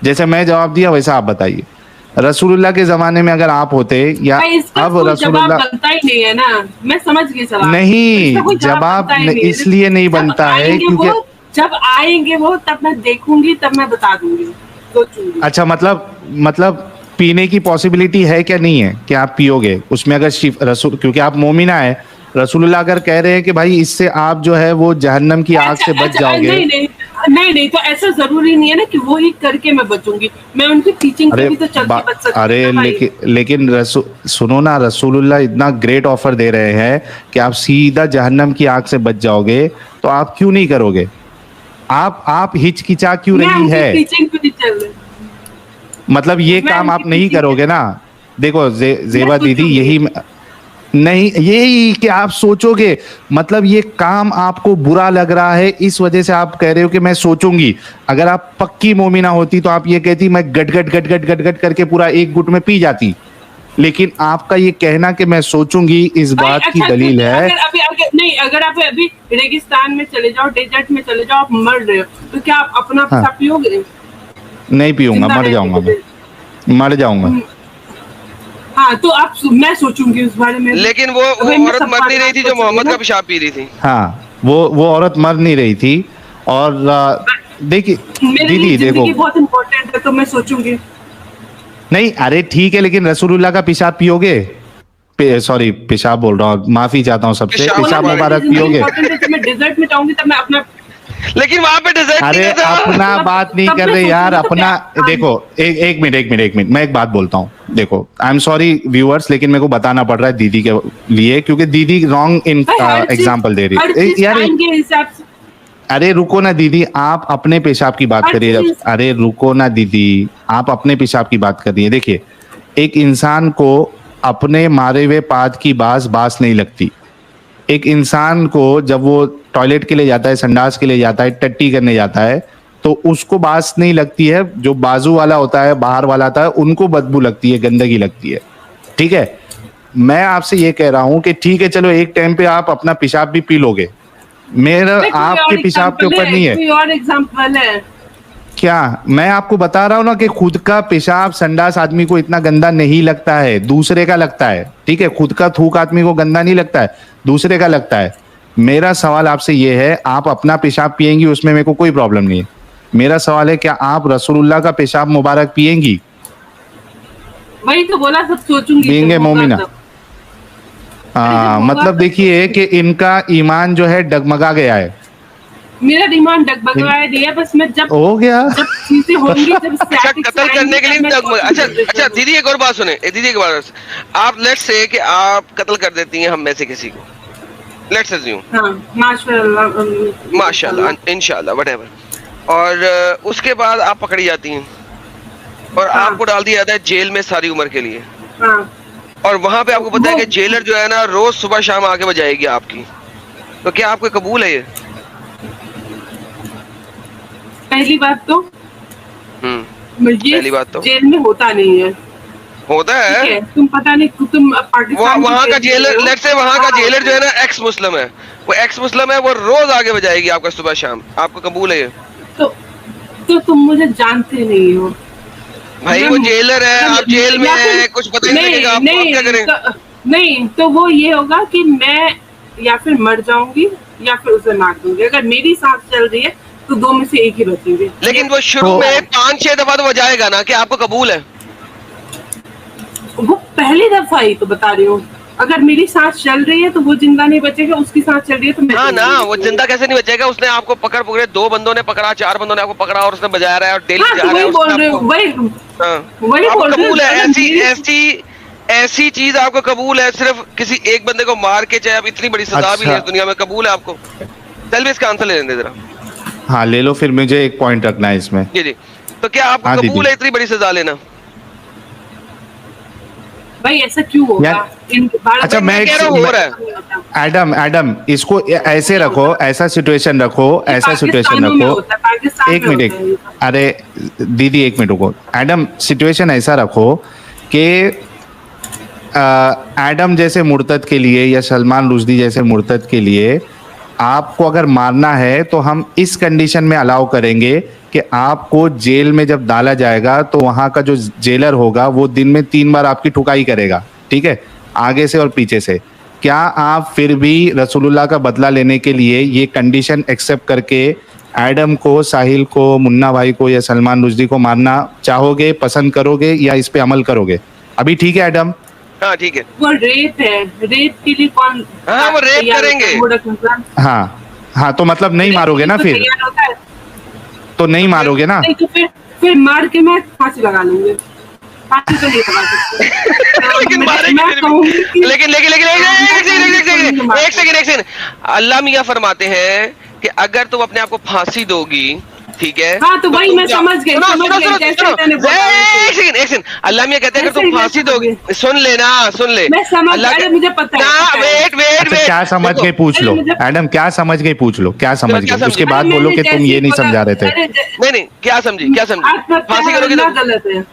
S1: जैसे मैं जवाब दिया वैसा आप बताइए। रसूलुल्लाह के जमाने में अगर आप होते या
S2: भाई इसका
S1: अब
S2: कोई जवाब
S1: रसूलुल्लाह,
S2: बनता ही नहीं है ना, मैं समझ गई सवाल।
S1: नहीं,
S2: इसका कोई
S1: जवाब
S2: बनता ही नहीं है।
S1: इसलिए नहीं
S2: जब
S1: बनता है
S2: आएंगे
S1: क्योंकि
S2: वो- जब आएंगे वो तब मैं देखूंगी, तब मैं बता दूंगी, सोचूंगी।
S1: अच्छा, मतलब पीने की पॉसिबिलिटी है क्या? नहीं है कि आप पियोगे उसमें अगर रसूल, क्योंकि आप मोमिना है, रसूलुल्लाह अगर कह रहे हैं कि भाई इससे आप जो है वो जहन्नम की आग से बच जाओगे।
S2: नहीं, तो ऐसा जरूरी नहीं है ना कि वो ही करके मैं बचूंगी, मैं उनकी टीचिंग
S1: अरे
S2: से भी तो चल के बच सकती
S1: अरे
S2: हूँ ना भाई।
S1: लेकिन सुनो ना, रसूलुल्लाह इतना ग्रेट ऑफर दे रहे हैं कि आप सीधा जहन्नम की आग से बच जाओगे, तो आप क्यों नहीं करोगे? आप हिचकिचा क्यों
S2: मैं
S1: रही
S2: उनकी
S1: है?
S2: टीचिंग पे नहीं चल रही।
S1: मतलब ये
S2: मैं
S1: काम आप
S2: उनकी
S1: नहीं
S2: teaching
S1: करोगे ना? देखो जेबा दीदी,
S2: सोचूंगी।
S1: यही नहीं, यही कि आप सोचोगे, मतलब ये काम आपको बुरा लग रहा है, इस वजह से आप कह रहे हो कि मैं सोचूंगी। अगर आप पक्की मोमिना होती तो आप ये कहती मैं गट गट गट गट गट गट करके पूरा एक गुट में पी जाती। लेकिन आपका ये कहना कि मैं सोचूंगी, इस
S2: भाई,
S1: बात की
S2: अच्छा,
S1: दलील है।
S2: अगर आप अभी रेगिस्तान में चले जाओ, डेजर्ट में चले जाओ, आप मर रहे हो, तो क्या आप अपना
S1: हाँ।
S2: पेशाब पियोगे?
S1: नहीं पीऊंगा,
S2: जिंदा
S1: मर
S2: रहते
S1: जाऊंगा
S2: हुए।
S1: मर जाऊंगा।
S2: हाँ, तो मैं सोचूंगी उस बारे में।
S3: लेकिन वो
S2: भाई, मैं
S3: औरत
S2: सब
S3: मर नहीं रही थी जो
S2: सोचूंगी
S3: मोहम्मद
S2: ना।
S3: का पेशाब पी रही थी।
S1: हाँ, वो औरत मर नहीं रही थी। और देखिए
S2: मेरे
S1: दीदी,
S2: लिए
S1: देखो,
S2: जिंदगी बहुत इम्पोर्टेंट है, तो मैं सोचूंगी।
S1: नहीं अरे ठीक है, लेकिन रसूलुल्लाह का पेशाब पियोगे? सॉरी, पेशाब बोल रहा हूँ, माफी चाहता हूँ सबसे,
S3: पेशाब
S1: पेशाब
S3: मुबारक।
S1: मुबारक पियोगे?
S2: जब मैं डेजर्ट में जाऊंगी तब मैं अपना
S3: लेकिन वहां पे डिजर्ट
S1: अरे
S3: नहीं था।
S1: अपना बात नहीं
S2: तब
S1: कर
S2: मैं
S1: रहे यार,
S2: सोचूंगी तो
S1: अपना
S2: क्या?
S1: देखो, एक मिनट मैं एक बात बोलता हूँ। देखो, आई एम सॉरी व्यूअर्स, लेकिन मेरे को बताना पड़ रहा है दीदी के लिए, क्योंकि दीदी रॉन्ग एग्जाम्पल दे रही है यार।
S2: हिसाब से
S1: अरे रुको ना दीदी, आप अपने पेशाब की बात
S2: हर
S1: करिए।
S2: चीज-
S1: अरे रुको ना दीदी, आप अपने पेशाब की बात करिए। देखिए, एक इंसान को अपने मारे हुए पाद की बास नहीं लगती। एक इंसान को जब वो टॉयलेट के लिए जाता है, संडास के लिए जाता है, टट्टी करने जाता है, तो उसको बास नहीं लगती है। जो बाजू वाला होता है, बाहर वाला होता है, उनको बदबू लगती है, गंदगी लगती है, ठीक है। मैं आपसे ये कह रहा हूं कि ठीक है, चलो एक टाइम पे आप अपना पेशाब भी पी लोगे, मेरा
S2: कोई
S1: आपके
S2: और
S1: पेशाब के
S2: example
S1: ऊपर नहीं है।
S2: कोई और एग्जांपल है?
S1: क्या मैं आपको बता रहा हूं ना कि खुद का पेशाब संडास आदमी को इतना गंदा नहीं लगता है, दूसरे का लगता है, ठीक है। खुद का थूक आदमी को गंदा नहीं लगता है, दूसरे का लगता है। मेरा सवाल आपसे ये है, आप अपना पेशाब पिएंगी, उसमें मेरे को कोई प्रॉब्लम नहीं है। मेरा सवाल है, क्या आप रसूलुल्लाह का पेशाब मुबारक पिएंगी?
S2: वही तो बोला, सब सोचूंगी।
S1: पिएंगे
S2: जब होगा
S1: मोमिना?
S2: तब।
S1: हाँ, मतलब देखिए कि इनका ईमान जो है डगमगा गया है।
S2: मेरा दिमाग डगमगाया दिया, बस मैं जब
S1: हो गया।
S2: जब चीजें होंगी, जब
S3: अच्छा,
S2: statics
S3: कत्ल
S2: आएंगी,
S3: करने के लिए
S2: तब मैं
S3: अच्छा
S2: सोचूंगी।
S3: अच्छा दीदी, एक और बात सुने, दीदी एक बात, आप लेट्स से कि आप कत्ल कर देती हैं हम में से किसी को, लेट्स अज्यूम,
S2: हाँ,
S3: माशाल्लाह, इंशाल्लाह, व्हाटएवर, और उसके बाद आप पकड़ी जाती हैं और
S2: हाँ।
S3: आपको डाल दिया जाता है जेल में सारी उम्र के लिए।
S2: हाँ
S3: और वहां पे आपको पता है
S2: वो-
S3: कि जेलर जो है ना रोज सुबह शाम आके बजाएगी आपकी, तो क्या आपको कबूल है ये?
S2: पहली बात तो
S3: पहली
S2: ये
S3: बात तो
S2: जेल में होता नहीं है,
S3: होता
S2: ठीक
S3: है।
S2: है? तुम पता नहीं तुम पाकिस्तान की
S3: वहां का
S2: जेल में
S3: जेलर,
S2: हो।
S3: लेट्स से वहां का
S2: हाँ,
S3: जेलर जो है ना एक्स मुस्लिम है, वो एक्स मुस्लिम है, वो रोज आगे बजाएगी आपका सुबह शाम, आपको कबूल है ये?
S2: तो तुम मुझे जानते नहीं हो
S3: भाई
S2: मैं-
S3: वो जेलर है,
S2: मैं-
S3: आप जेल में
S2: या फिर-
S3: है, कुछ पता ही नहीं लगेगा आपको, आप क्या करें?
S2: नहीं तो वो ये होगा कि मैं या फिर मर जाऊंगी या फिर उसे मार दूंगी। अगर मेरी सांस चल रही है तो दो में से एक ही बचेंगे।
S3: लेकिन वो शुरू
S1: तो-
S3: में 5-6 दफा तो बजाएगा ना, कि आपको कबूल है?
S2: वो पहली दफा ही तो बता रही हूँ। अगर मेरी सांस चल रही है तो वो जिंदा नहीं बचेगा, उसकी सांस चल रही है तो मैं
S3: हाँ
S2: जिंदा
S3: ना,
S2: नहीं
S3: वो
S2: बचूंगी।
S3: जिंदा कैसे नहीं बचेगा? उसने आपको पकड़े, 2 बंदों ने पकड़ा, 4 बंदों ने आपको पकड़ा और उसने बजाया रहा है और डेली
S2: हाँ
S3: जा
S2: तो
S3: रहा है
S2: वही बोल
S3: उसने
S2: रही हूँ,
S3: आपको।
S2: वही
S3: हाँ।
S2: वही
S3: आपको
S2: बोल रही हूँ।
S3: कबूल है
S2: अगर
S3: ऐसी
S2: मेरी-
S3: ऐसी ऐसी चीज आपको कबूल है, सिर्फ किसी एक बंदे को मार के, चाहे आप इतनी बड़ी सजा भी
S1: अच्छा।
S3: नहीं है इस दुनिया में, कबूल है आपको? चल भी इसका आंसर ले लेंगे जरा।
S1: हाँ ले लो, फिर मुझे एक पॉइंट रखना है इसमें।
S3: जी जी, तो क्या आपको
S1: हाँ,
S3: कबूल
S1: दीदी।
S3: है इतनी बड़ी सजा लेना?
S2: भाई ऐसा क्यों होगा?
S1: यार- अच्छा, मैं
S3: कह रहा हूँ हो रहा है।
S1: एडम इसको ऐसे रखो, ऐसा सिचुएशन रखो, ऐसा सिचुएशन रखो। एक मिनट, अरे दीदी एक मिनट रुको। एडम सिचुएशन ऐसा रखो कि एडम जैसे मुर्तद के लिए या सलमान रुश्दी जैसे मुर्तद के लिए आपको अगर मारना है तो हम इस कंडीशन में अलाउ करेंगे कि आपको जेल में जब डाला जाएगा तो वहां का जो जेलर होगा वो दिन में 3 बार आपकी ठुकाई करेगा, ठीक है, आगे से और पीछे से। क्या आप फिर भी रसूलुल्लाह का बदला लेने के लिए ये कंडीशन एक्सेप्ट करके एडम को, साहिल को, मुन्ना भाई को या सलमान रुश्दी को मारना चाहोगे, पसंद करोगे या इस पे अमल करोगे? अभी ठीक है एडम?
S3: हाँ ठीक है।
S2: वो रेप है, रेप के लिए कौन?
S3: हाँ, वो रेप
S2: तैयार
S3: करेंगे।
S2: होता है? मूर्ख इंसान।
S1: हाँ तो मतलब नहीं मारोगे ना?
S2: तो
S1: फिर
S2: तैयार होता है।
S1: तो नहीं मारोगे ना?
S2: नहीं तो फिर मार के मैं फांसी लगा लूंगी। फांसी तो नहीं लगा सकते।
S3: लेकिन मारेंगे
S2: मैं
S3: फिर भी।
S2: कहूंगी कि-
S3: लेकिन एक सेकंड, अल्लाह मियां फरमाते हैं कि अगर तुम अपने आप को फांसी दोगी, ठीक है?
S2: हाँ, तो वही
S3: तुम
S2: मैं
S3: क्या-
S2: समझ गई,
S3: सुनो,
S2: समझ
S3: सुनो,
S2: गई,
S3: सुनो,
S2: जैसे
S3: सुनो।
S2: मैंने बोला वैसे।
S3: एक सेकंड, अल्लाह मियां कहते हैं अगर
S2: जैसे
S3: तुम
S2: मैं
S3: फांसी
S2: समझ
S3: दोगी,
S2: गई।
S3: सुन लेना, सुन ले।
S2: मैं समझ-
S3: अल्लाह
S2: अरे
S3: के-
S2: मुझे पता है,
S3: ना,
S2: पता है।
S3: वेट
S1: अच्छा क्या समझ के पूछ लो
S2: अरे मुझे-
S1: एडम, क्या समझ के पूछ लो, क्या समझ
S3: क्या
S1: गए?
S3: समझ
S1: उसके
S3: गए?
S1: बाद
S2: अरे
S1: बोलो
S2: मैंने
S1: कि तुम
S2: जैसे
S1: ये नहीं
S2: बोला-
S1: समझा रहे थे।
S2: अरे
S3: नहीं, क्या समझी?
S2: आत्महत्या
S3: फांसी करोगी
S2: करना
S3: तो
S2: गलत है।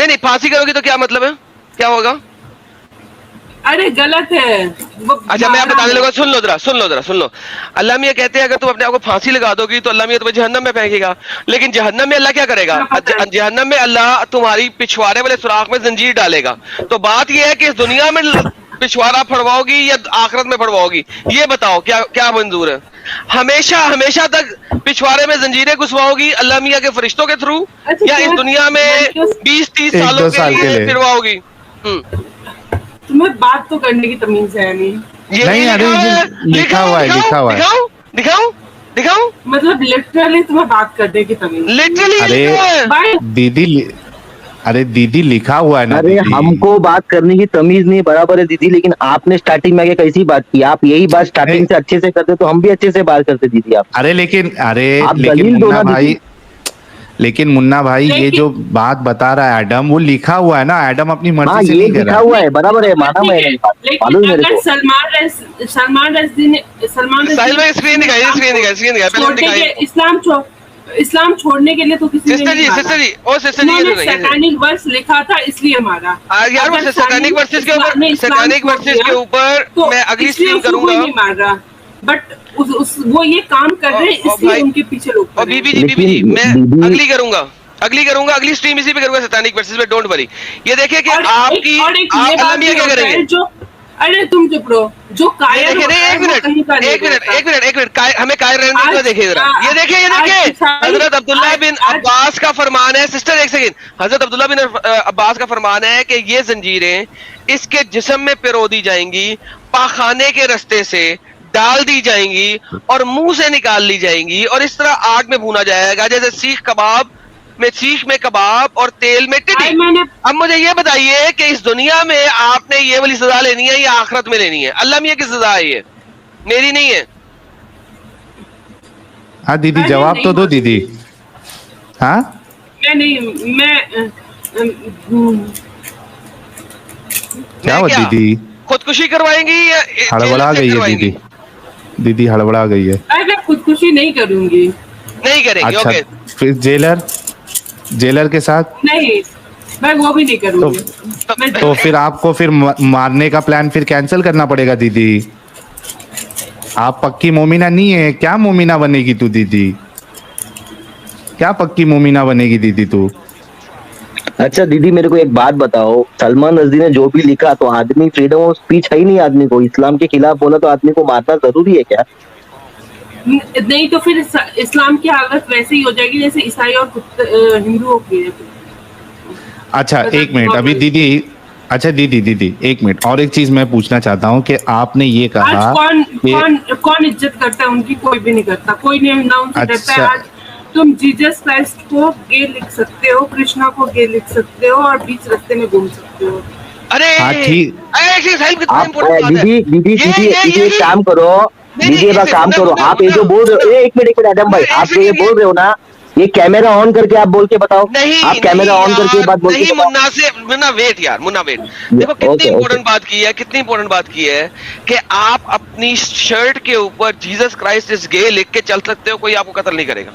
S3: नहीं, फांसी करोगी तो क्या मतलब है, क्या होगा?
S2: अरे गलत है वो।
S3: अच्छा मैं बताने लगा, सुन लो। अल्लाह मियां कहते हैं अगर तुम अपने आप को फांसी लगा दोगी तो अल्लाह मियां तुम्हें जहन्नम में फेंकेगा। लेकिन जहन्नम में अल्लाह क्या करेगा?
S2: हाँ, पता है।
S3: जहन्नम में अल्लाह तुम्हारी पिछवाड़े वाले सुराख में जंजीर डालेगा। तो बात यह है कि इस दुनिया में पिछवाड़ा फड़वाओगी या आखिरत में फड़वाओगी, ये बताओ क्या क्या मंजूर है? हमेशा तक पिछवाड़े में जंजीरें घुसवाओगी अल्लाह मियां के फरिश्तों के थ्रू,
S2: अच्छा,
S3: या इस
S2: तो-
S3: दुनिया में 20-30
S1: एक,
S3: सालों
S1: 2
S3: के
S1: साल के
S3: लिए
S1: लिए।
S3: फिरवाओगी?
S2: तुम्हें बात तो करने की तमीज है नहीं।
S3: ये
S1: नहीं, अरे ये लिखा हुआ है।
S3: दिखाओ
S2: मतलब लिटरली तुम्हें बात करने की तमीज।
S3: लिटरली।
S1: अरे दीदी अरे दीदी लिखा हुआ है ना
S4: अरे
S1: दीदी।
S4: हमको बात करने की तमीज नहीं, बराबर है दीदी, लेकिन आपने स्टार्टिंग में आगे कैसी बात की? आप यही बात स्टार्टिंग से अच्छे से करते तो हम भी अच्छे से बात करते दीदी। आप
S1: अरे लेकिन
S4: आप
S1: लेकिन
S4: दलील दो
S1: मुन्ना
S4: ना
S1: भाई,
S4: दीदी।
S1: लेकिन मुन्ना भाई ये
S2: लेकिन-
S1: जो बात बता रहा है एडम, वो लिखा हुआ है ना। एडम अपनी
S4: हाँ
S1: मर्जी से
S4: ये
S1: नहीं कर
S4: लिखा
S1: रहा।
S4: हुआ है, बराबर है, माना
S2: ठीक
S4: मैंने
S2: है,
S4: बात, मालूम है
S2: लेकिन
S4: मेरे
S2: अगर
S4: को।
S2: सलमान रश्दी ने
S3: साहिल भाई स्क्रीन दिखाइए, पहले
S2: छोड़ने
S3: दिखाइए।
S2: के इस्लाम छोड़ने के लिए तो किसी ने
S3: सिस्टर
S2: नहीं मारा।
S3: सिस्टर जी
S2: उन्होंने सैतानिक वर्स लिखा था इसलिए मारा।
S3: यार वो
S2: अगर
S3: सैतानिक वर्सेस के ऊपर,
S2: इस्लाम ने इस्लाम
S3: सैतानिक
S2: छोड़
S3: वर्सेस
S2: दिया,
S3: के ऊपर
S2: तो
S3: मैं अगली
S2: इसलिए
S3: स्ट्रीम
S2: उसको कोई
S3: करूंगा।
S2: नहीं मार रहा, बट वो ये काम कर रहे हैं
S3: और
S2: इसलिए
S3: भाई-
S2: उनके पीछे लोग
S3: और
S2: खड़े हैं।
S3: बीबी जी मैं
S4: दीदी-
S3: अगली करूंगा, अगली स्ट्रीम इसी पे करूंगा, सैतानिक वर्सेस पे, डोंट वरी। ये देखिए कि
S2: और
S3: आपकी
S2: और एक
S3: आप
S2: ये
S3: अल्लाह
S2: बात भी
S3: मियां क्या
S2: होता है
S3: करेंगे?
S2: जो, अरे तुम चुप रहो, जो
S3: ये
S2: कायर
S3: देखिए,
S2: होता है
S3: एक
S2: वो
S3: मिनट
S2: कहीं का नहीं रहता।
S3: हमें कायर रहने दो,
S2: आज-
S3: देखिए जरा,
S2: आज-
S3: ये देखिए
S2: आज-
S3: हजरत अब्दुल्ला
S2: आज-
S3: बिन
S2: आज-
S3: अब्बास का फरमान है। सिस्टर एक सेकंड, हजरत अब्दुल्ला बिन अब्बास का फरमान है कि ये जंजीरें इसके जिस्म में पिरो दी जाएंगी, पाखाने के रास्ते से डाल दी जाएंगी और मुंह से निकाल ली जाएंगी, और इस तरह आग में भूना जाएगा जैसे सीख में कबाब और तेल में टिड्डी।
S2: आज मैंने-
S3: अब मुझे ये बताइए कि इस दुनिया में आपने ये वाली सजा लेनी है या आखिरत में लेनी है? अल्लाह मियां की सजा है ये, मेरी नहीं है।
S1: हाँ दीदी
S2: अरे
S1: जवाब
S2: नहीं
S1: तो दो
S2: बोलूंगी।
S1: दीदी। हाँ
S2: मैं नहीं मैं
S1: क्या
S3: मैं
S1: हुआ दीदी?
S3: खुदकुशी करवाएंगी या जेल
S1: हड़बड़ा
S3: से
S1: गई है
S3: करवाएंगी?
S1: दीदी, दीदी हड़बड़ा गई है।
S2: अरे मैं खुदकुशी नहीं करूंगी।
S3: नहीं करेंगे,
S1: अच्छा,
S3: ओके।
S1: फिर जेलर, जेलर के साथ
S2: नहीं, मैं वो भी नहीं करूंगी। मैं
S1: तो फिर आपको फिर मारने का प्लान फिर कैंसिल करना पड़ेगा दीदी। आप पक्की मोमिना नहीं है क्या? मोमिना बनेगी तू दीदी? क्या पक्की मोमिना बनेगी दीदी तू?
S4: अच्छा दीदी मेरे को एक बात बताओ, सलमान रश्दी ने जो भी लिखा तो आदमी फ्रीडम ऑफ स्पीच है ही नहीं, आदमी को इस्लाम के खिलाफ बोला तो आदमी को मारना जरूरी है क्या?
S2: नहीं तो फिर इस्लाम की हालत वैसे ही हो जाएगी जैसे ईसाई और हिंदुओं की है।
S1: अच्छा एक मिनट अभी दीदी, अच्छा दीदी दीदी एक मिनट, और एक चीज मैं पूछना चाहता हूँ कि आपने ये कहा
S2: आज कौन
S1: कि
S2: कौन कौन इज्जत करता है उनकी? कोई भी नहीं करता, कोई नहीं ना उनसे डरता है।
S1: अच्छा।
S2: आज तुम जीसस क्राइस्ट को गे लिख सकते हो, कृष्णा को गे लिख सकते हो और बीच रास्ते में घूम सकते हो।
S3: अरे
S1: हाँ, ठीक।
S3: ऐसे साहिल कितना
S4: आप
S3: important बात है।
S4: दीदी दीदी
S3: ये-
S4: दीदी
S3: ये-
S4: दीदी
S3: ये-
S4: एक काम करो,
S3: नहीं,
S4: दीदी
S3: नहीं,
S4: एक काम
S3: मुन्ना,
S4: करो,
S3: मुन्ना,
S4: आप ये जो बोल रहे हो,
S3: मुन्ना,
S4: एक मिनट आदम भाई,
S3: मुन्ना,
S4: आप
S3: एक
S4: जो ये
S3: मिनट,
S4: बोल रहे हो ना, ये कैमरा ऑन करके आप बोल के बताओ।
S3: नहीं
S4: आप कैमरा
S3: नहीं
S4: ऑन करके ये
S3: यार,
S4: बात बोल के
S3: नहीं
S4: बताओ।
S3: मुन्ना से, मुन्ना वेट यार, मुन्ना वेट। देखो कितनी
S4: ओके,
S3: इंपॉर्टेंट बात की है, कितनी इंपॉर्टेंट बात की है कि आप अपनी शर्ट के ऊपर जीसस क्राइस्ट इज गे लिख के चल सकते हो, कोई आपको कत्ल नहीं करेगा।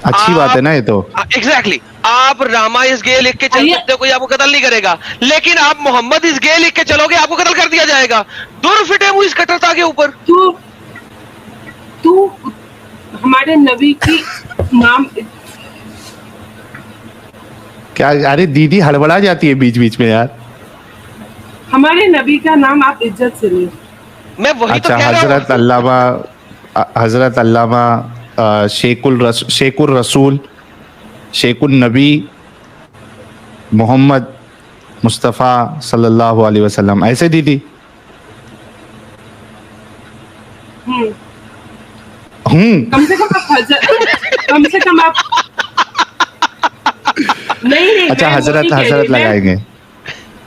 S1: अच्छी बात है ना ये तो।
S3: एग्जैक्टली आप रामा इज गे लिख के चल
S2: आइए।
S3: सकते हो, कोई आपको कत्ल नहीं करेगा। लेकिन आप मोहम्मद इज गे लिख के चलोगे, आपको कत्ल कर दिया जाएगा। दूर फिटे मुंह इस कट्टरता के ऊपर।
S2: तू हमारे नबी की नाम
S1: क्या? अरे दीदी हड़बड़ा जाती है बीच बीच में यार।
S2: हमारे नबी का नाम आप इज्जत से ले।
S3: मैं वही
S1: अच्छा,
S3: तो कह रहा
S1: हजरत
S3: हूँ।
S1: अल्लामा, हजरत अल्लामा शेकुल रसूल, शेकुल नबी मोहम्मद मुस्तफ़ा सल्लल्लाहु अलैहि वसल्लम, ऐसे दीदी?
S2: हम्म,
S1: हम्म।
S2: कम से कम आप नहीं
S1: अच्छा,
S2: मैं वो
S1: हजरत
S2: नहीं कह रही,
S1: हजरत
S2: मैं
S1: लगाएंगे।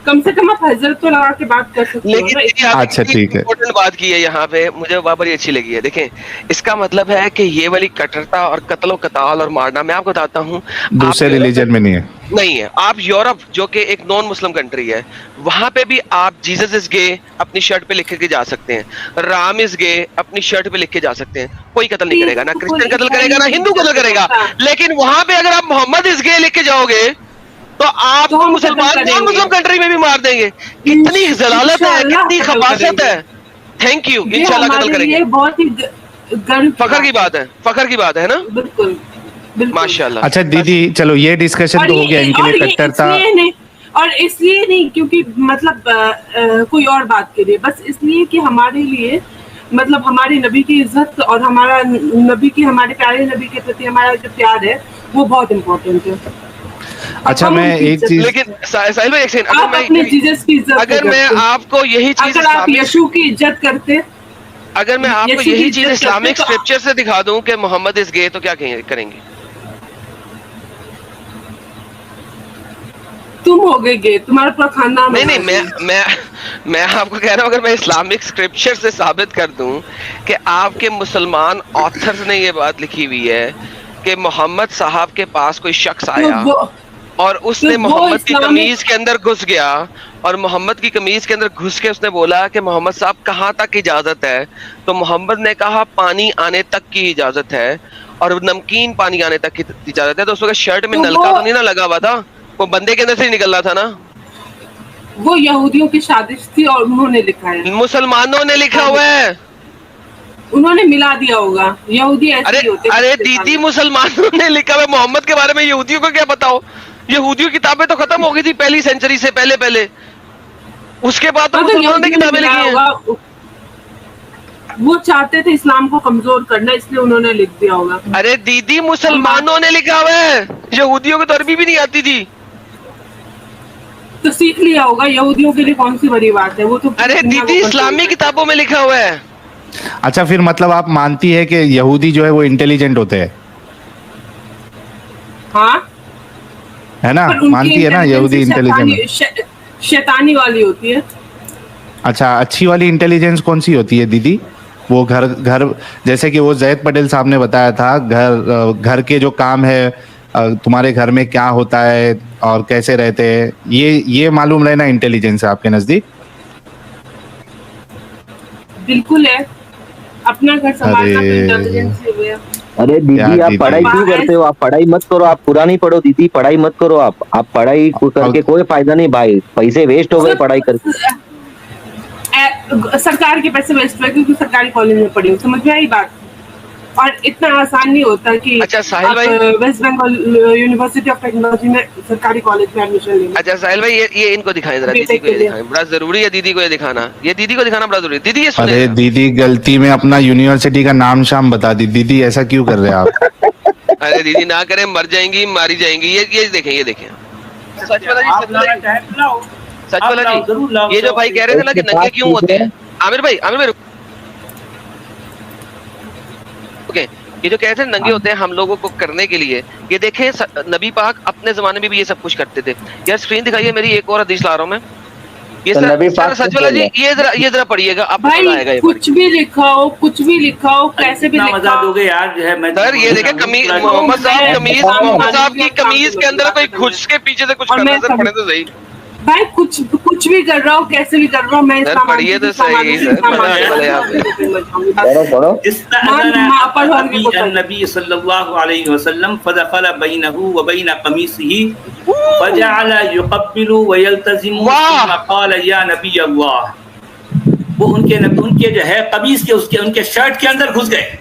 S2: कम से कम आप हजरत तो लगा के बात कर सकते हो
S3: लेकिन
S2: ना।
S3: देखिए, आपने
S1: अच्छा,
S3: कितनी
S1: ठीक है।
S3: इम्पोर्टेंट बात की है यहाँ पे, मुझे वहाँ बड़ी अच्छी लगी है। देखें, इसका मतलब है कि ये वाली कट्टरता और कत्लो कताल और मारना, मैं आपको बताता हूँ,
S1: दूसरे
S3: आप
S1: रिलीजन में नहीं है।
S3: नहीं है। आप यूरोप जो कि एक नॉन मुस्लिम कंट्री है, वहां पे भी आप जीसस इज गे अपनी शर्ट पे लिख के जा सकते हैं, राम इज गे अपनी शर्ट पे लिख के जा सकते हैं, कोई कत्ल नहीं करेगा, ना क्रिश्चियन कत्ल करेगा, ना हिंदू कत्ल करेगा। लेकिन वहां पे अगर आप मोहम्मद इज गे लिख के जाओगे तो आपको
S2: तो हम
S3: मुसलमान
S2: कत्ल
S3: नॉन
S2: करेंगे।
S3: मुस्लिम कंट्री में भी मार देंगे। कितनी जलालत है,
S2: इंशाअल्लाह
S3: कितनी
S2: कत्ल
S3: खबासत
S2: करेंगे।
S3: है। थैंक यू,
S2: ये
S3: इंशाल्लाह कत्ल
S2: हमारे
S3: करेंगे।
S2: लिए बहुत ही गर्व
S3: फखर की बात है, फखर की बात है ना।
S2: बिल्कुल बिल्कुल।
S3: माशाल्लाह।
S1: अच्छा दीदी चलो ये डिस्कशन
S2: और
S1: तो हो गया इनके
S2: और
S1: लिए
S2: ये
S1: कट्टरता।
S2: इसलिए नहीं क्योंकि मतलब कोई और बात के लिए, बस इसलिए कि हमारे लिए मतलब हमारे नबी की इज्जत और हमारा नबी की, हमारे प्यारे नबी के प्रति हमारा जो प्यार है वो बहुत इम्पोर्टेंट है।
S1: अच्छा,
S2: हम
S1: मैं
S2: उनकी
S1: एक
S2: इज्जत-
S1: चीज,
S3: लेकिन साहिल भाई एक सेकंड,
S2: आप अपने जीसस की इज्जत
S3: अगर
S2: नहीं
S3: मैं
S2: करते।
S3: आपको यही चीज
S2: अगर आप यीशु की इज्जत करते,
S3: अगर मैं आपको
S2: यीशु की
S3: यही
S2: इज्जत
S3: चीज
S2: करते
S3: इस्लामिक
S2: तो-
S3: स्क्रिप्चर से दिखा दूं कि मोहम्मद इज गे, तो क्या करेंगे?
S2: तुम हो गए गे, तुम्हारा पूरा खानदान
S3: नहीं नहीं,
S2: होगा गे।
S3: मैं आपको कह रहा हूं, अगर मैं इस्लामिक स्क्रिप्चर से साबित कर दूं कि आपके मुसलमान ऑथर्स ने ये बात लिखी हुई है कि मोहम्मद साहब के पास कोई शख्स आया
S2: तो
S3: और उसने
S2: तो वो
S3: मोहम्मद की
S2: इस्लामिक-
S3: कमीज के अंदर घुस गया, और मोहम्मद की कमीज के अंदर घुस के उसने बोला कि मोहम्मद साहब कहाँ तक इजाजत है, तो मोहम्मद ने कहा पानी आने तक की इजाजत है, और नमकीन पानी आने तक की इजाजत है। तो उस वक्त शर्ट में
S2: तो
S3: नलका
S2: वो-
S3: तो नहीं ना लगा हुआ था, वो बंदे के अंदर से ही निकल रहा था ना।
S2: वो यहूदियों की साजिश थी और उन्होंने लिखा है,
S3: मुसलमानों ने लिखा हुआ है।
S2: उन्होंने मिला दिया होगा। यहूदी ऐसे
S3: अरे
S2: ही होते हैं।
S3: अरे दीदी, मुसलमानों ने लिखा हुआ है मोहम्मद के बारे में, यहूदियों को क्या बताओ? यहूदियों की किताबें तो खत्म हो गई थी पहली सेंचुरी से पहले, उसके बाद तो
S2: हाँ, तो
S3: मुसलमानों ने
S2: यहूदियों ने
S3: किताबें लिखी
S2: मिलाया
S3: हैं।
S2: होगा। वो चाहते थे इस्लाम को कमजोर करना, इसलिए उन्होंने लिख दिया होगा।
S3: अरे दीदी, मुसलमानों ने लिखा हुआ है, यहूदियों को तो अरबी भी नहीं आती थी।
S2: तो सीख लिया होगा, यहूदियों के लिए कौन सी बड़ी बात है वो तो।
S3: अरे
S2: दुनिया
S3: दीदी,
S2: को
S3: इस्लामी
S2: कंट्रोल
S3: किताबों में लिखा हुआ है।
S1: अच्छा फिर मतलब आप मानती है कि यहूदी जो है वो इंटेलिजेंट होते हैं,
S2: करता है। हाँ,
S1: है ना?
S2: पर उनकी
S1: मानती है ना यहूदी इंटेलिजेंट?
S2: शैतानी वाली होती है।
S1: अच्छा, अच्छी वाली इंटेलिजेंस कौन सी होती है दीदी? वो घर घर जैसे कि वो जैद पटेल साहब ने बताया था, घर के जो काम है तुम्हारे घर में क्या होता है और कैसे रहते हैं, ये मालूम रहना इंटेलिजेंस है आपके नजदीक?
S2: बिल्कुल है, अपना घर संभालना तो
S1: अरे।
S2: इंटेलिजेंस ही हुआ।
S4: अरे दीदी
S1: क्या
S4: आप
S1: दीदी?
S4: पढ़ाई क्यों करते हो? आप पढ़ाई मत करो, आप पुरानी पढ़ो दीदी, पढ़ाई मत करो आप पढ़ाई करके कोई फायदा नहीं भाई, पैसे वेस्ट हो गए पढ़ाई करके।
S2: सरकार के पैसे वेस्ट हुए क्योंकि सरकारी कॉलेज में पढ़ी हूँ, समझ में आई बात। और इतना आसान नहीं होता कि
S3: अच्छा, साहिल
S2: आप
S3: भाई।
S2: West Bengal University of Technology में सरकारी कॉलेज में एडमिशन लेंगे।
S3: अच्छा साहिल भाई, ये इनको दिखाएं जरा, दीदी को ये दिखाएं, बड़ा जरूरी है दीदी को ये दिखाना, ये दीदी को दिखाना बड़ा जरूरी है। दीदी ये सुने।
S1: अरे दीदी गलती में अपना यूनिवर्सिटी का नाम शाम बता दी, दीदी ऐसा क्यों कर रहे हैं आप?
S3: अरे दीदी ना करें, मर जाएंगी, मारी जाएंगी। ये देखें, ये देखें। सच वाला जी, सच वाला जी, ये जो भाई कह रहे थे ना कि नंगे क्यों होते हैं, आमिर भाई ओके, ये जो कह रहे थे नंगे होते हैं हम लोगों को करने के लिए, ये देखें नबी पाक अपने जमाने में भी ये सब कुछ करते थे। यार स्क्रीन दिखाइए मेरी, एक और हदीस ला रहा हूँ मैं। ये
S4: तो नबी पाक
S3: सच वाला जी, ये जरा पढ़िएगा, आपको मजा आएगा।
S2: भाई
S3: ये
S2: कुछ भी लिखा हो, कुछ भी लिखा हो, कैसे भी लिखा हो।
S8: दोगे यार जो है मैं
S3: सर ये देखे कमीज, मोहम्मद साहब की कमीज के अंदर कोई घुस के पीछे से कुछ
S2: और
S3: कर रहा है,
S2: मैं
S3: सर पढ़े तो सही।
S2: भाई कुछ भी कर रहा हूँ, कैसे भी कर रहा हूँ, मैं
S3: सर
S2: इस्लाम
S3: पढ़िए तो सही, सर पढ़ने वाले आप
S4: पढ़ो
S8: नबी सल्लल्लाहु अलैहि वसल्लम फदखल बैनहु व बैन कमीसिही फजअल युक़ब्बिलु व यल्तज़िमु थुम्मा क़ाल या नबी अल्लाह। वो उनके जो है कमीज के उसके उनके शर्ट के अंदर घुस गए,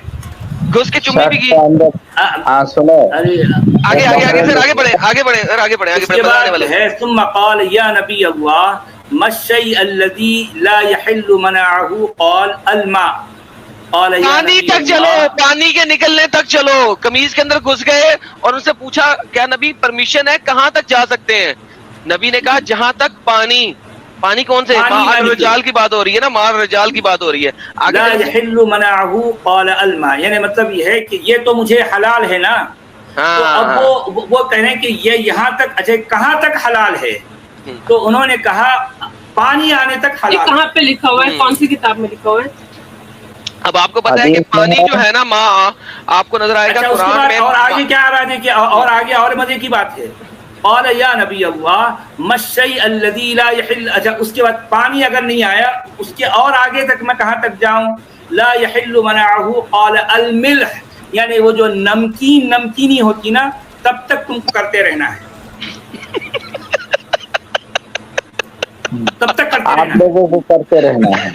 S3: घुस के चुम्मी भी की।
S4: सुनो
S8: अरे
S3: आगे सर, आगे बढ़े सर, आगे बढ़े बताने वाले
S8: है। थुम्मा क़ाल या नबी अल्लाह मश्शै अल्लज़ी ला यहिल्लु मनाअहु क़ाल अल-मा।
S3: पानी तक चलो, पानी के निकलने तक चलो। कमीज के अंदर घुस गए और उनसे पूछा क्या नबी परमिशन है, कहाँ तक जा सकते हैं? नबी ने कहा जहां तक पानी कौन से? मार रजाल की बात हो रही है ना, मार रजाल की बात हो रही है।
S8: ला यहिल्लु मनाअहु क़ाल अल-मा, यानी मतलब ये है कि ये तो मुझे हलाल है ना। तो अब वो कह रहे हैं कि ये यहाँ तक, अच्छा कहाँ तक हलाल है? तो उन्होंने कहा पानी आने तक
S2: ये
S8: हलाल।
S2: कहाँ पे लिखा हुआ है, कौन सी किताब में लिखा हुआ है?
S3: अब आपको पता है कि पानी जो है ना माँ, आपको नजर आएगा
S8: अच्छा,
S3: कुरान में।
S8: और आगे क्या आ रहा है कि और आगे और मजे की बात है, क़ाल या नबी अल्लाह मश्शै अल्लज़ी ला यहिल। अच्छा उसके बाद पानी अगर नहीं आया, उसके और आगे तक मैं कहाँ तक जाऊं? ला यहिल्लु मनाअहु क़ाल अल-मिल्ह, यानी वो जो नमकीनी होती ना, तब तक तुमको करते रहना है, तब तक करते
S4: आप
S8: रहना
S4: लोगों को करते रहना है।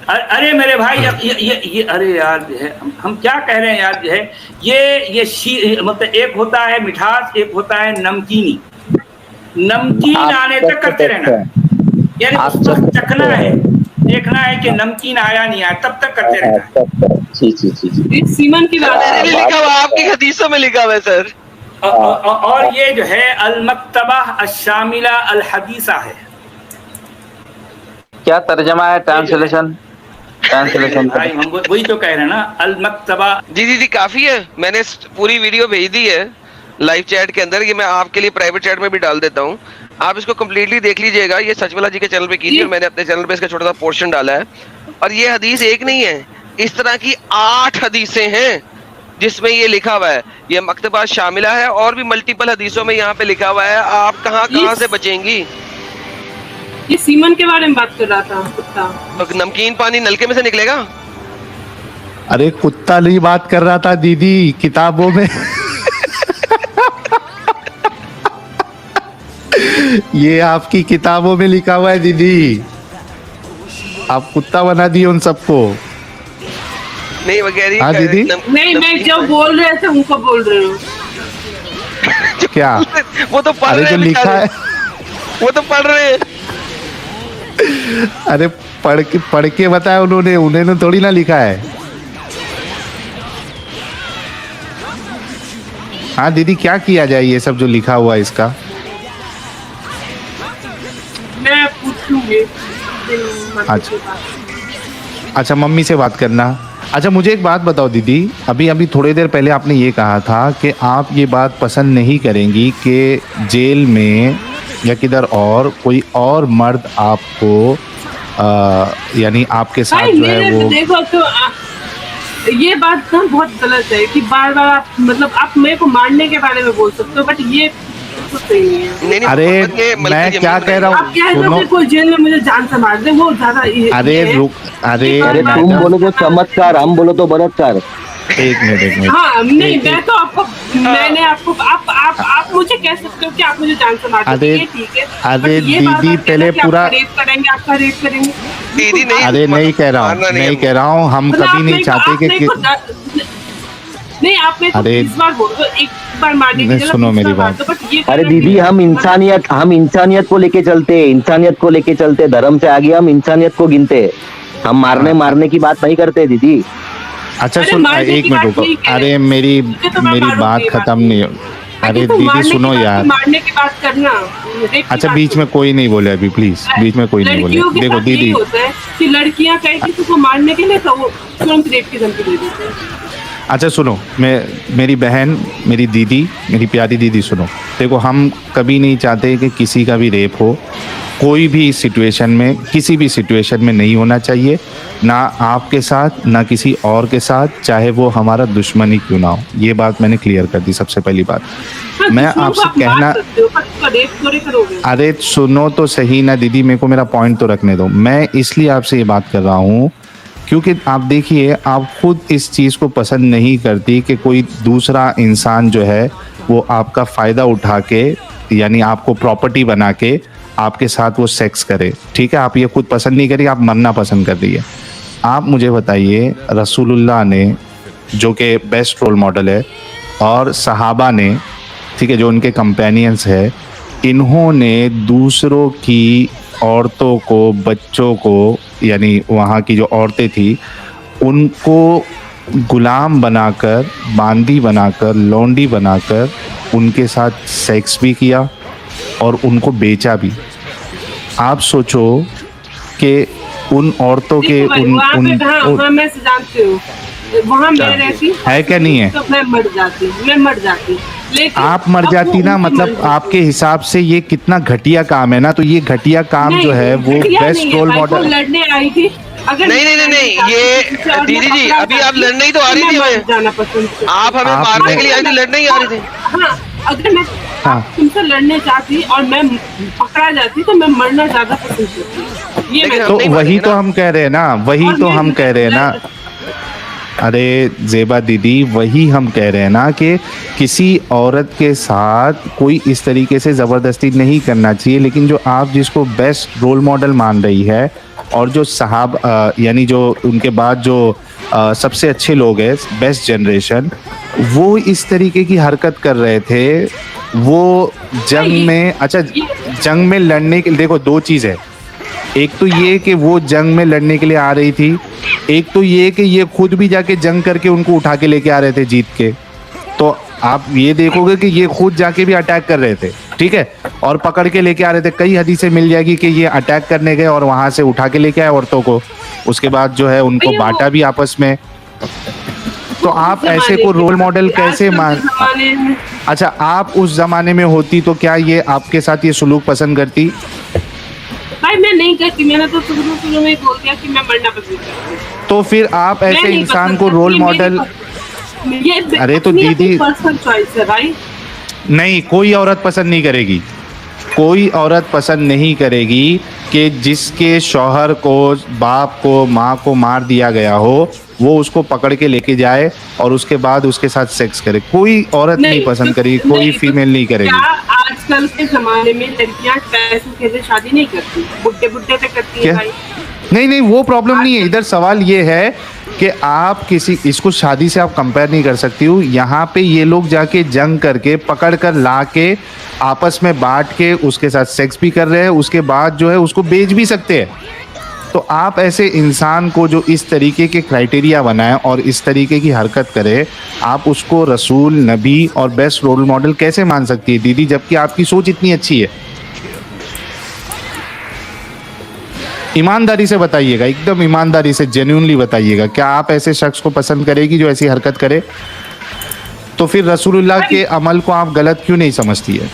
S8: अरे मेरे भाई ये अरे यार जो है हम क्या कह रहे हैं यार जो है, ये मतलब एक होता है मिठास, एक होता है नमकीन आने तक करते रहना है, यानी उसको चखना है, देखना है कि नमकीन आया नहीं आया, तब तक करते रहना है।
S4: जी
S2: सीमन की बात
S3: मैंने नहीं लिखा हुआ, आपकी हदीसों में लिखा हुआ है सर।
S8: और ये जो है अल-मक्तबा अश-शामिला अल-हदीसा है।
S9: क्या तर्जमा है? ट्रांसलेशन
S8: भाई हम वही तो कह रहे हैं ना, अल-मक्तबा।
S3: जी काफी है, मैंने पूरी वीडियो भेज दी है लाइव चैट के अंदर, ये मैं आपके लिए प्राइवेट चैट में भी डाल देता हूँ, आप इसको कंप्लीटली देख लीजिएगा। ये सचवाला जी के चैनल पे कीजिए, मैंने अपने चैनल पे इसका छोटा सा पोर्शन डाला है। और ये हदीस एक नहीं है, इस तरह की 8 हदीसें हैं जिसमें ये लिखा हुआ है। ये मक्तबा शामिला है और भी मल्टीपल हदीसों में यहाँ पे लिखा हुआ है। आप कहाँ से बचेंगी?
S2: ये सीमन के बारे में बात कर रहा था, कुत्ता।
S3: तो नमकीन पानी नलके में से निकलेगा?
S1: अरे कुत्ता नहीं बात कर रहा था दीदी, किताबों में ये आपकी किताबों में लिखा हुआ है दीदी, आप कुत्ता बना दिए उन सबको।
S3: नहीं वगैरह।
S1: हाँ दीदी,
S2: नहीं मैं जो बोल रहे थे उनको बोल रहे हूँ।
S1: क्या?
S3: वो तो पढ़
S1: अरे
S3: रहे
S1: जो
S3: हैं
S1: लिखा है,
S3: वो तो पढ़ रहे हैं।
S1: अरे पढ़ के बताया उन्होंने थोड़ी ना लिखा है। हाँ दीदी, क्या किया जाए ये सब जो लिखा हुआ है इसका?
S2: मैं पूछूंगी।
S1: अच्छा मम्मी से बात करना। अच्छा मुझे एक बात बताओ दीदी, अभी थोड़ी देर पहले आपने ये कहा था कि आप ये बात पसंद नहीं करेंगी कि जेल में या किधर और कोई और मर्द आपको यानी आपके साथ जो है वो।
S2: देखो तो ये बात ना बहुत गलत है कि बार बार आप मतलब आप मेरे को मारने के बारे में बोल सकते हो, बट ये बिल्कुल सही नहीं है।
S3: नहीं,
S1: अरे
S3: मोहम्मद ने मलकी
S1: मैं
S3: जमीन
S1: क्या
S3: बनाई
S1: कह रहा
S3: है।
S2: आप कह
S1: हूँ,
S2: रहे हो
S1: सुनो।
S2: कि कोई जेल में मुझे जान से मार दे, वो ज्यादा
S1: अरे रुक, अरे
S4: अरे तुम बोलो तो चमत्कार, हम बोलो तो बलात्कार।
S1: एक मिनट।
S2: हाँ नहीं, मैं तो आपको मैंने आपको आप मुझे कह सकते हो कि आप मुझे जान से मार दो,
S1: अरे-
S2: ये ठीक है।
S1: अरे
S2: but ये बार-बार
S1: दीदी,
S2: कहना
S1: पहले
S2: कि आपका
S1: पूरा-
S2: रेप करेंगे, आपका रेप करेंगे।
S3: दीदी नहीं,
S1: अरे नहीं कह रहा
S3: मारना
S1: हूँ,
S3: नहीं
S1: नहीं
S3: है।
S1: कह रहा हूँ, हम
S2: मतलब
S1: कभी
S2: आप
S1: नहीं
S2: मेरे को-
S1: चाहते
S2: आप मेरे
S1: कि
S2: को नहीं, आप मेरे को
S1: अरे-
S2: 20 बार बोल दो, एक बार मारने की
S1: नहीं,
S2: जगह
S1: सुनो
S2: 20
S1: मेरी
S2: बार मार
S1: बात।
S2: दो, but ये
S4: अरे
S2: कहना
S4: दीदी,
S2: कि-
S4: हम इंसानियत को लेके चलते हैं, इंसानियत को लेके चलते, धर्म से आगे हम इंसानियत को गिनते हैं। हम मारने की बात नहीं करते दीदी।
S1: अच्छा
S2: अरे
S1: सुन,
S2: मारने
S1: एक
S2: की
S1: मिनट
S2: बात
S1: रुको।
S2: ठीक है।
S1: अरे मेरी
S2: मुझे तो मैं
S1: मेरी
S2: मारूंगी
S1: बात
S2: ये बात
S1: खत्म नहीं। अरे
S2: तो
S1: दीदी
S2: मारने की
S1: सुनो
S2: बात-
S1: यार।
S2: मारने की बात करना, रेप की
S1: अच्छा
S2: बात
S1: बीच
S2: करो।
S1: में कोई नहीं बोले अभी, प्लीज बीच में कोई नहीं बोले।
S2: लड़कियों के
S1: देखो
S2: साथ यही
S1: दीदी,
S2: होता है कि लड़कियां कहीं किसी को मारने के लिए तो वो तुरंत रेप की धमकी दे देते हैं।
S1: अच्छा सुनो, मेरी बहन, मेरी दीदी, मेरी प्यारी दीदी सुनो। देखो हम कभी नहीं चाहते कि किसी का भी रेप हो, कोई भी सिचुएशन में, किसी भी सिचुएशन में नहीं होना चाहिए, ना आपके साथ ना किसी और के साथ, चाहे वो हमारा दुश्मन ही क्यों ना हो। ये बात मैंने क्लियर कर दी सबसे पहली बात।
S2: हाँ,
S1: मैं
S2: दुश्मन को
S1: आपसे
S2: आप मार
S1: कहना,
S2: सकते हो, पर उसका रेप थोड़ी करोगे।
S1: अरे सुनो तो सही ना दीदी, मेरे को मेरा पॉइंट तो रखने दो। मैं इसलिए आपसे ये बात कर रहा हूँ क्योंकि आप देखिए, आप खुद इस चीज़ को पसंद नहीं करती कि कोई दूसरा इंसान जो है वो आपका फ़ायदा उठा के, यानी आपको प्रॉपर्टी बना के आपके साथ वो सेक्स करे। ठीक है, आप ये खुद पसंद नहीं करिए, आप मरना पसंद कर रही है। आप मुझे बताइए, रसूलुल्लाह ने जो कि बेस्ट रोल मॉडल है, और सहाबा ने, ठीक है, जो उनके कंपेनियंस है, इन्होंने दूसरों की औरतों को, बच्चों को, यानी वहाँ की जो औरतें थी उनको गुलाम बनाकर, बांदी बनाकर, लौंडी बनाकर उनके साथ सेक्स भी किया और उनको बेचा भी। आप सोचो कि उन औरतों के
S2: देखो भाई,
S1: उन
S2: वहाँ पे
S1: उन
S2: वहाँ मैं से जानती हूँ, वहाँ मैं रहती
S1: है क्या नहीं है?
S2: तो मैं मर जाती, लेकिन
S1: आप मर
S2: अब
S1: जाती
S2: वो
S1: ना,
S2: उनकी
S1: मतलब
S2: मर्जी
S1: आपके हिसाब से ये कितना घटिया काम है ना, तो ये घटिया काम
S2: नहीं,
S1: जो है वो
S2: घटिया
S1: बेस्ट
S2: नहीं है
S1: रोल
S2: भाई, वो
S1: मॉडल।
S2: लड़ने आई थी। अगर
S3: नहीं, नहीं, नहीं, नहीं, ये दीदी जी, अभी आप लड़ने ही तो आ रही थी हमें।
S2: जाना पसंद करती।
S3: आप हमें
S1: आपने-
S3: मारने के लिए आई थी, लड़ने ही आ रही थी।
S2: हाँ, अगर मैं
S1: हाँ।
S2: तुमसे लड़ने जाती और मैं पकड़ा जाती तो मैं मरना ज्यादा पसंद करती। ये
S3: लेकिन
S2: मैं
S3: हम
S1: तो
S3: नहीं
S1: वही
S3: मानेंगे
S1: तो
S3: ना।
S1: हम कह रहे हैं ना, वही
S2: और
S1: तो
S2: मैं
S1: हम कह रहे हैं ना। अरे जेबा दीदी, वही हम कह रहे हैं ना कि किसी औरत के साथ कोई इस तरीके से ज़बरदस्ती नहीं करना चाहिए। लेकिन जो आप जिसको बेस्ट रोल मॉडल मान रही है, और जो साहब यानी जो उनके बाद जो सबसे अच्छे लोग हैं, बेस्ट जनरेशन, वो इस तरीके की हरकत कर रहे थे। वो जंग में, अच्छा जंग में लड़ने के, देखो दो चीज़ है, एक तो ये कि वो जंग में लड़ने के लिए आ रही थी, एक तो ये कि ये खुद भी जाके जंग करके उनको उठा के लेके आ रहे थे जीत के। तो आप ये देखोगे कि ये खुद जाके भी अटैक कर रहे थे, ठीक है, और पकड़ के लेके आ रहे थे। कई हदीसें मिल जाएगी कि ये अटैक करने गए और वहां से उठा के लेके आए औरतों को, उसके बाद जो है उनको
S2: भैया,
S1: बांटा भी आपस में। तो आप ऐसे को रोल मॉडल कैसे मान, अच्छा आप उस जमाने में होती तो क्या ये आपके साथ ये सलूक पसंद करती?
S2: भाई मैं नहीं करती, मैंने तो शुरू में ही बोल दिया कि मैं मरना पसंद करती हूँ।
S1: तो फिर आप
S2: मैं
S1: ऐसे
S2: नहीं
S1: इंसान
S2: पसंद
S1: को रोल
S2: करती,
S1: मॉडल,
S2: ये
S1: अरे तो
S2: अपनी
S1: दीदी-
S2: पर्सनल चॉइस है भाई।
S1: नहीं, कोई औरत पसंद नहीं करेगी, कोई औरत पसंद नहीं करेगी कि जिसके शौहर को, बाप को, माँ को मार दिया गया हो, वो उसको पकड़ के लेके जाए और उसके बाद उसके साथ सेक्स करे। कोई औरत नहीं पसंद करेगी, कोई
S2: नहीं, तो
S1: फीमेल नहीं करेगी।
S2: क्या आजकल के जमाने में लड़कियां पैसों के लिए शादी नहीं करती, बुड्ढे बुड्ढे पे करती है
S1: क्या?
S2: भाई।
S1: नहीं नहीं, वो प्रॉब्लम नहीं है। इधर सवाल ये है कि आप किसी, इसको शादी से आप कंपेयर नहीं कर सकती हो। यहाँ पे ये लोग जाके जंग करके, पकड़ कर ला के, आपस में बांट के उसके साथ सेक्स भी कर रहे हैं, उसके बाद जो है उसको बेच भी सकते हैं। तो आप ऐसे इंसान को जो इस तरीके के क्राइटेरिया बनाए और इस तरीके की हरकत करे, आप उसको रसूल, नबी और बेस्ट रोल मॉडल कैसे मान सकती है दीदी, जबकि आपकी सोच इतनी अच्छी है? ईमानदारी से बताइएगा, एकदम ईमानदारी से, जेन्युइनली बताइएगा, क्या आप ऐसे शख्स को पसंद करेगी जो ऐसी हरकत करे? तो फिर रसूलुल्लाह के अमल को आप गलत क्यों नहीं समझती है?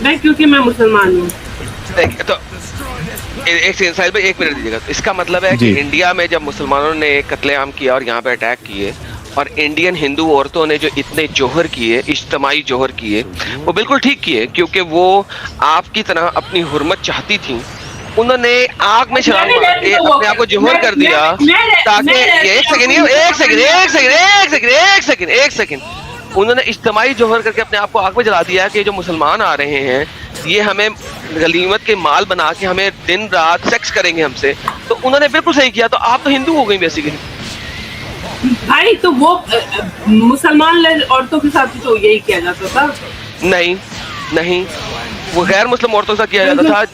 S2: नहीं, क्योंकि मैं मुसलमान हूँ।
S3: तो एक सेकंड साहिल भाई, 1 मिनट दीजिएगा। इसका मतलब है कि
S1: जी।
S3: इंडिया में जब मुसलमानों ने कत्लेआम किया और यहाँ पे अटैक किए और इंडियन हिंदू औरतों ने जो इतने जोहर किए, इज्तमाई जोहर किए, वो बिल्कुल ठीक किए, क्योंकि वो आपकी तरह अपनी हुर्मत चाहती थी। उन्होंने आग में शराब मार के अपने आप को जोहर कर दिया ताकि एक सेकंड उन्होंने इज्तमाई जोहर करके अपने आप को आग में जला दिया कि जो मुसलमान आ रहे हैं ये हमें गनीमत के माल बना के हमें दिन रात सेक्स करेंगे हमसे। तो उन्होंने बिल्कुल सही किया। तो आप तो हिंदू हो गई बेसिकली।
S2: भाई तो वो मुसलमान औरतों के साथ भी तो यही किया जाता था।
S3: नहीं, वो गैर मुस्लिम औरतों के साथ किया जाता था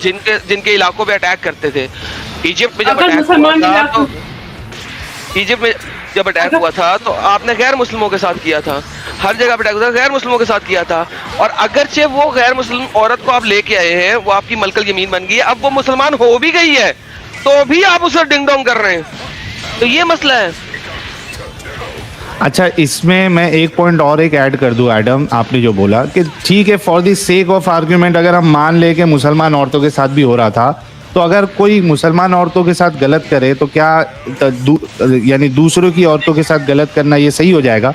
S3: जिनके इलाकों पे अटैक करते थे। इजिप्ट में जब अटैक हुआ था तो आपने गैर मुस्लिमों के साथ किया था। हर जगह पे अटैक हुआ था, गैर मुस्लिमों के साथ किया था। और अगरचे वो गैर मुस्लिम औरत को आप लेके आए हैं, वो आपकी मलकल यमीन बन गई है, अब वो मुसलमान हो भी गई है तो भी आप उसे डिंग डोंग कर रहे हैं। तो ये मसला है।
S1: अच्छा, इसमें मैं एक पॉइंट और ऐड कर दूं एडम, आपने जो बोला कि ठीक है, for the sake of argument अगर हम मान ले कि मुसलमान औरतों के साथ भी हो रहा था, तो अगर कोई मुसलमान औरतों के साथ गलत करे तो क्या यानी दूसरों की औरतों के साथ गलत करना ये सही हो जाएगा?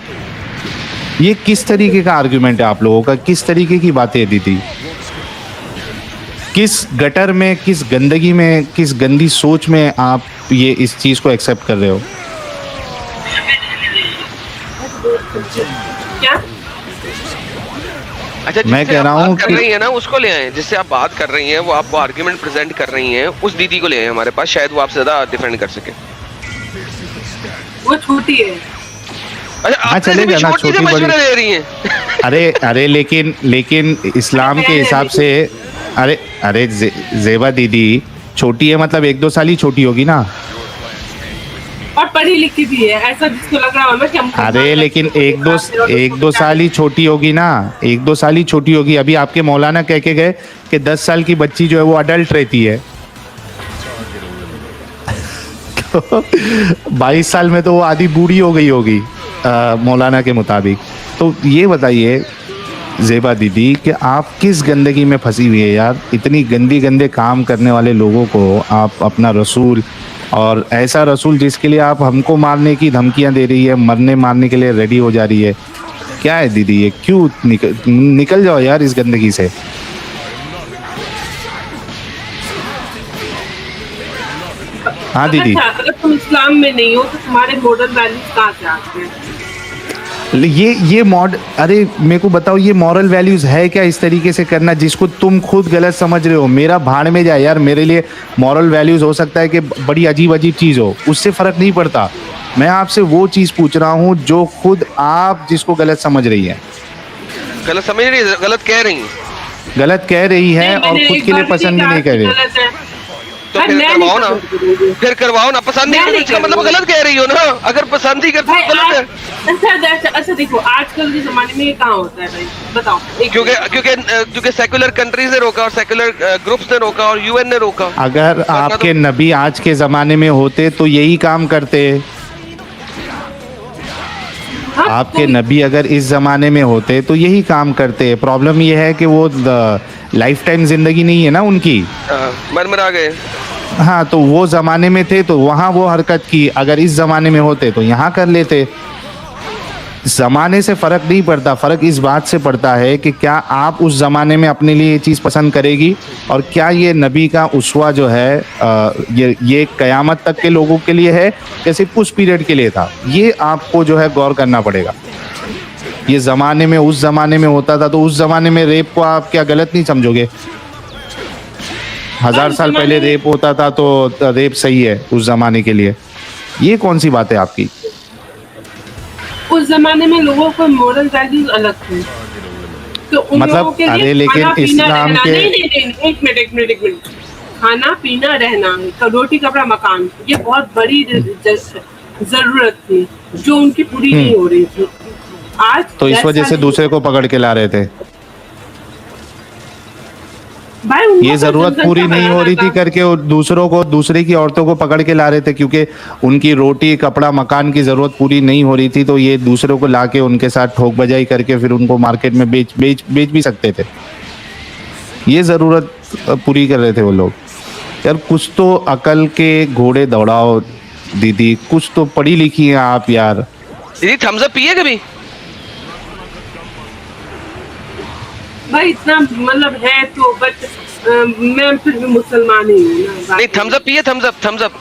S1: ये किस तरीके का आर्ग्यूमेंट है आप लोगों का? किस तरीके की बातें दी थी? किस गटर में, किस गंदगी में, किस गंदी सोच में आप ये इस चीज को एक्सेप्ट कर रहे हो?
S2: क्या?
S3: अच्छा,
S1: मैं कह रहा हूँ
S3: कर रही है ना, उसको ले आए। जिससे आप बात कर रही हैं, वो आपको आर्गुमेंट प्रेजेंट कर रही हैं, उस दीदी को ले आए हमारे पास, शायद वो आपसे ज्यादा डिफेंड कर सके।
S2: वो छोटी है।
S3: अच्छा,
S1: हाँ, चलेगा ना, छोटी बड़ी
S3: ले रही हैं।
S1: अरे लेकिन इस्लाम के हिसाब से अरे जेबा दीदी छोटी है, मतलब 1-2 साल ही छोटी होगी ना।
S2: और पढ़ी लिखी भी है, ऐसा जिसको लग रहा है कि हम।
S1: अरे लेकिन 1-2 साल ही छोटी होगी ना, 1-2 साल ही छोटी होगी। अभी आपके मौलाना कह के गए कि 10 साल की बच्ची जो है वो अडल्ट रहती है। तो 22 साल में तो वो आधी बूढ़ी हो गई होगी मौलाना के मुताबिक। तो ये बताइए जेबा दीदी कि आप किस गंदगी में फंसी हुई है यार? इतनी गंदे काम करने वाले लोगों को आप अपना रसूल, और ऐसा रसूल जिसके लिए आप हमको मारने की धमकियां दे रही है, मरने मारने के लिए रेडी हो जा रही है। क्या है दीदी ये? क्यों निकल जाओ यार इस गंदगी से। हाँ दीदी।
S2: अच्छा, अगर तुम इस्लाम में नहीं हो तो तुम्हारे मॉरल वैल्यूज कहाँ से आते हैं?
S1: ये अरे मेरे को बताओ, ये मॉरल वैल्यूज है क्या इस तरीके से करना जिसको तुम खुद गलत समझ रहे हो? मेरा भाड़ में जाए यार, मेरे लिए मॉरल वैल्यूज हो सकता है कि बड़ी अजीब चीज हो, उससे फर्क नहीं पड़ता। मैं आपसे वो चीज पूछ रहा हूँ जो खुद आप जिसको गलत समझ रही है।
S3: गलत समझ रही है, गलत कह रही है,
S1: गलत कह रही है और खुद के लिए पसंद भी नहीं कर रही।
S3: तो फिर करवाओ ना। पसंद नहीं करती इसका मतलब गलत कह रही हो ना। अगर पसंद ही करती हो गलत है।
S2: अच्छा देखो, आजकल के जमाने में ये कहाँ होता है भाई, बताओ।
S3: क्योंकि सेक्युलर कंट्रीज ने रोका और सेक्युलर ग्रुप्स ने रोका और यूएन ने रोका।
S1: अगर आपके नबी आज के जमाने में होते तो यही काम करते। आपके नबी अगर इस जमाने में होते तो यही काम करते। प्रॉब्लम ये है कि वो लाइफ टाइम जिंदगी नहीं है ना उनकी,
S3: मर गए।
S1: हाँ, तो वो जमाने में थे तो वहां वो हरकत की, अगर इस जमाने में होते तो यहाँ कर लेते। जमाने से फर्क नहीं पड़ता, फर्क इस बात से पड़ता है कि क्या आप उस जमाने में अपने लिए ये चीज़ पसंद करेगी, और क्या ये नबी का उसवा जो है ये कयामत तक के लोगों के लिए है या सिर्फ उस पीरियड के लिए था? ये आपको जो है गौर करना पड़ेगा। ये जमाने में, उस जमाने में होता था तो उस जमाने में रेप को आप क्या गलत नहीं समझोगे? 1000 साल पहले रेप होता था तो रेप सही है उस जमाने के लिए। ये कौन सी बात है आपकी?
S2: उस जमाने में लोगों को मोरल वैल्यूज अलग थे, तो उन
S1: मतलब
S2: लोगों के लिए
S1: अरे लेकिन
S2: खाना,
S1: इस्लाम
S2: पीना,
S1: के
S2: नहीं, एक मिनट, खाना पीना रहना, रोटी कपड़ा मकान, ये बहुत बड़ी जरूरत थी जो उनकी पूरी नहीं हो रही थी। आज
S1: तो इस वजह से दूसरे को पकड़ के ला रहे थे। ये जरूरत पूरी नहीं हो रही थी करके दूसरे की औरतों को पकड़ के ला रहे थे, क्योंकि उनकी रोटी कपड़ा मकान की जरूरत पूरी नहीं हो रही थी, तो ये दूसरों को लाके उनके साथ ठोक बजाई करके फिर उनको मार्केट में बेच भी सकते थे। ये जरूरत पूरी कर रहे थे वो लोग। यार कुछ तो अकल के घोड़े दौड़ाओ दीदी, कुछ तो पढ़ी लिखी हैं आप यार।
S3: दीदी थम्स अप पिए कभी?
S2: भाई इतना मतलब है तो, बट मैं फिर भी मुसलमान ही हूँ ना।
S3: नहीं थम्स अप पिए, थम्स अप, थम्स अप,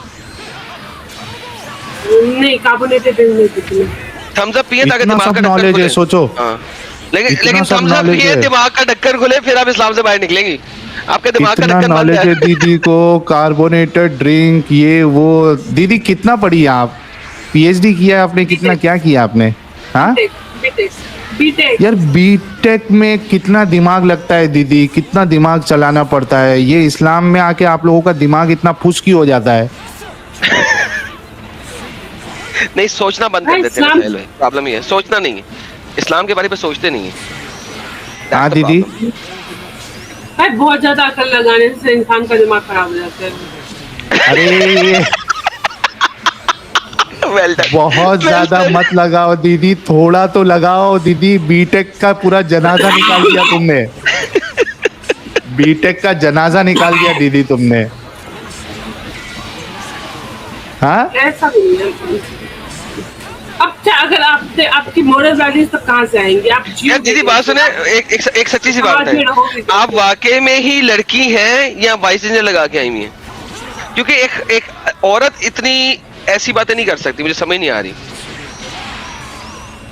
S2: नहीं कार्बोनेटेड नहीं कितने।
S3: थम्स अप पिए ताकि
S1: इतना
S3: दिमाग
S1: सब
S3: का ढक्कन
S1: नॉलेज है,
S3: खुले।
S1: सोचो।
S3: हाँ लेकिन
S1: इतना सब
S3: थम्स अप
S1: knowledge
S3: पिए,
S1: है।
S3: दिमाग का ढक्कन खुले, फिर आप इस्लाम से बाहर निकलेंगी। आपका दिमाग का
S1: कितना
S3: ढक्कन बंद
S1: नॉलेज है
S3: है।
S1: दीदी को, कार्बोनेटेड ड्रिंक ये वो। दीदी कितना पढ़ी है आप? पीएचडी किया है आपने? कितना क्या किया आपने? हाँ
S2: बीटेक, बीटेक।
S1: यार बीटेक में कितना दिमाग लगता है दीदी, कितना दिमाग चलाना पड़ता है। ये इस्लाम में आके आप लोगों का दिमाग इतना फुसकी हो जाता है।
S3: नहीं सोचना बंद कर देते हैं भाई, प्रॉब्लम ये है, सोचना नहीं है, इस्लाम के बारे में सोचते नहीं है।
S1: हाँ
S3: That's the
S1: दीदी,
S3: problem.
S2: भाई बहुत ज्यादा अकल लगाने से इंसान का दिमाग खराब हो जाता है।
S1: अरे
S3: Well done.
S1: बहुत
S3: Well
S1: ज्यादा
S3: done.
S1: मत लगाओ दीदी, थोड़ा तो लगाओ दीदी। बीटेक का पूरा जनाजा निकाल दिया तुमने, बीटेक का जनाजा निकाल दिया दीदी तुमने। हाँ
S2: ऐसा नहीं है। अब क्या अगर आपकी मोरल वैल्यूज तक कहाँ से आएंगे? आप
S3: यार दीदी बात सुने, एक सच्ची सी बात है, आप वाकई में ही लड़की हैं या वाइस इंजन लगा के आई हुई हैं? क्योंकि एक औरत इतनी ऐसी बातें नहीं कर सकती, मुझे समझ नहीं आ रही।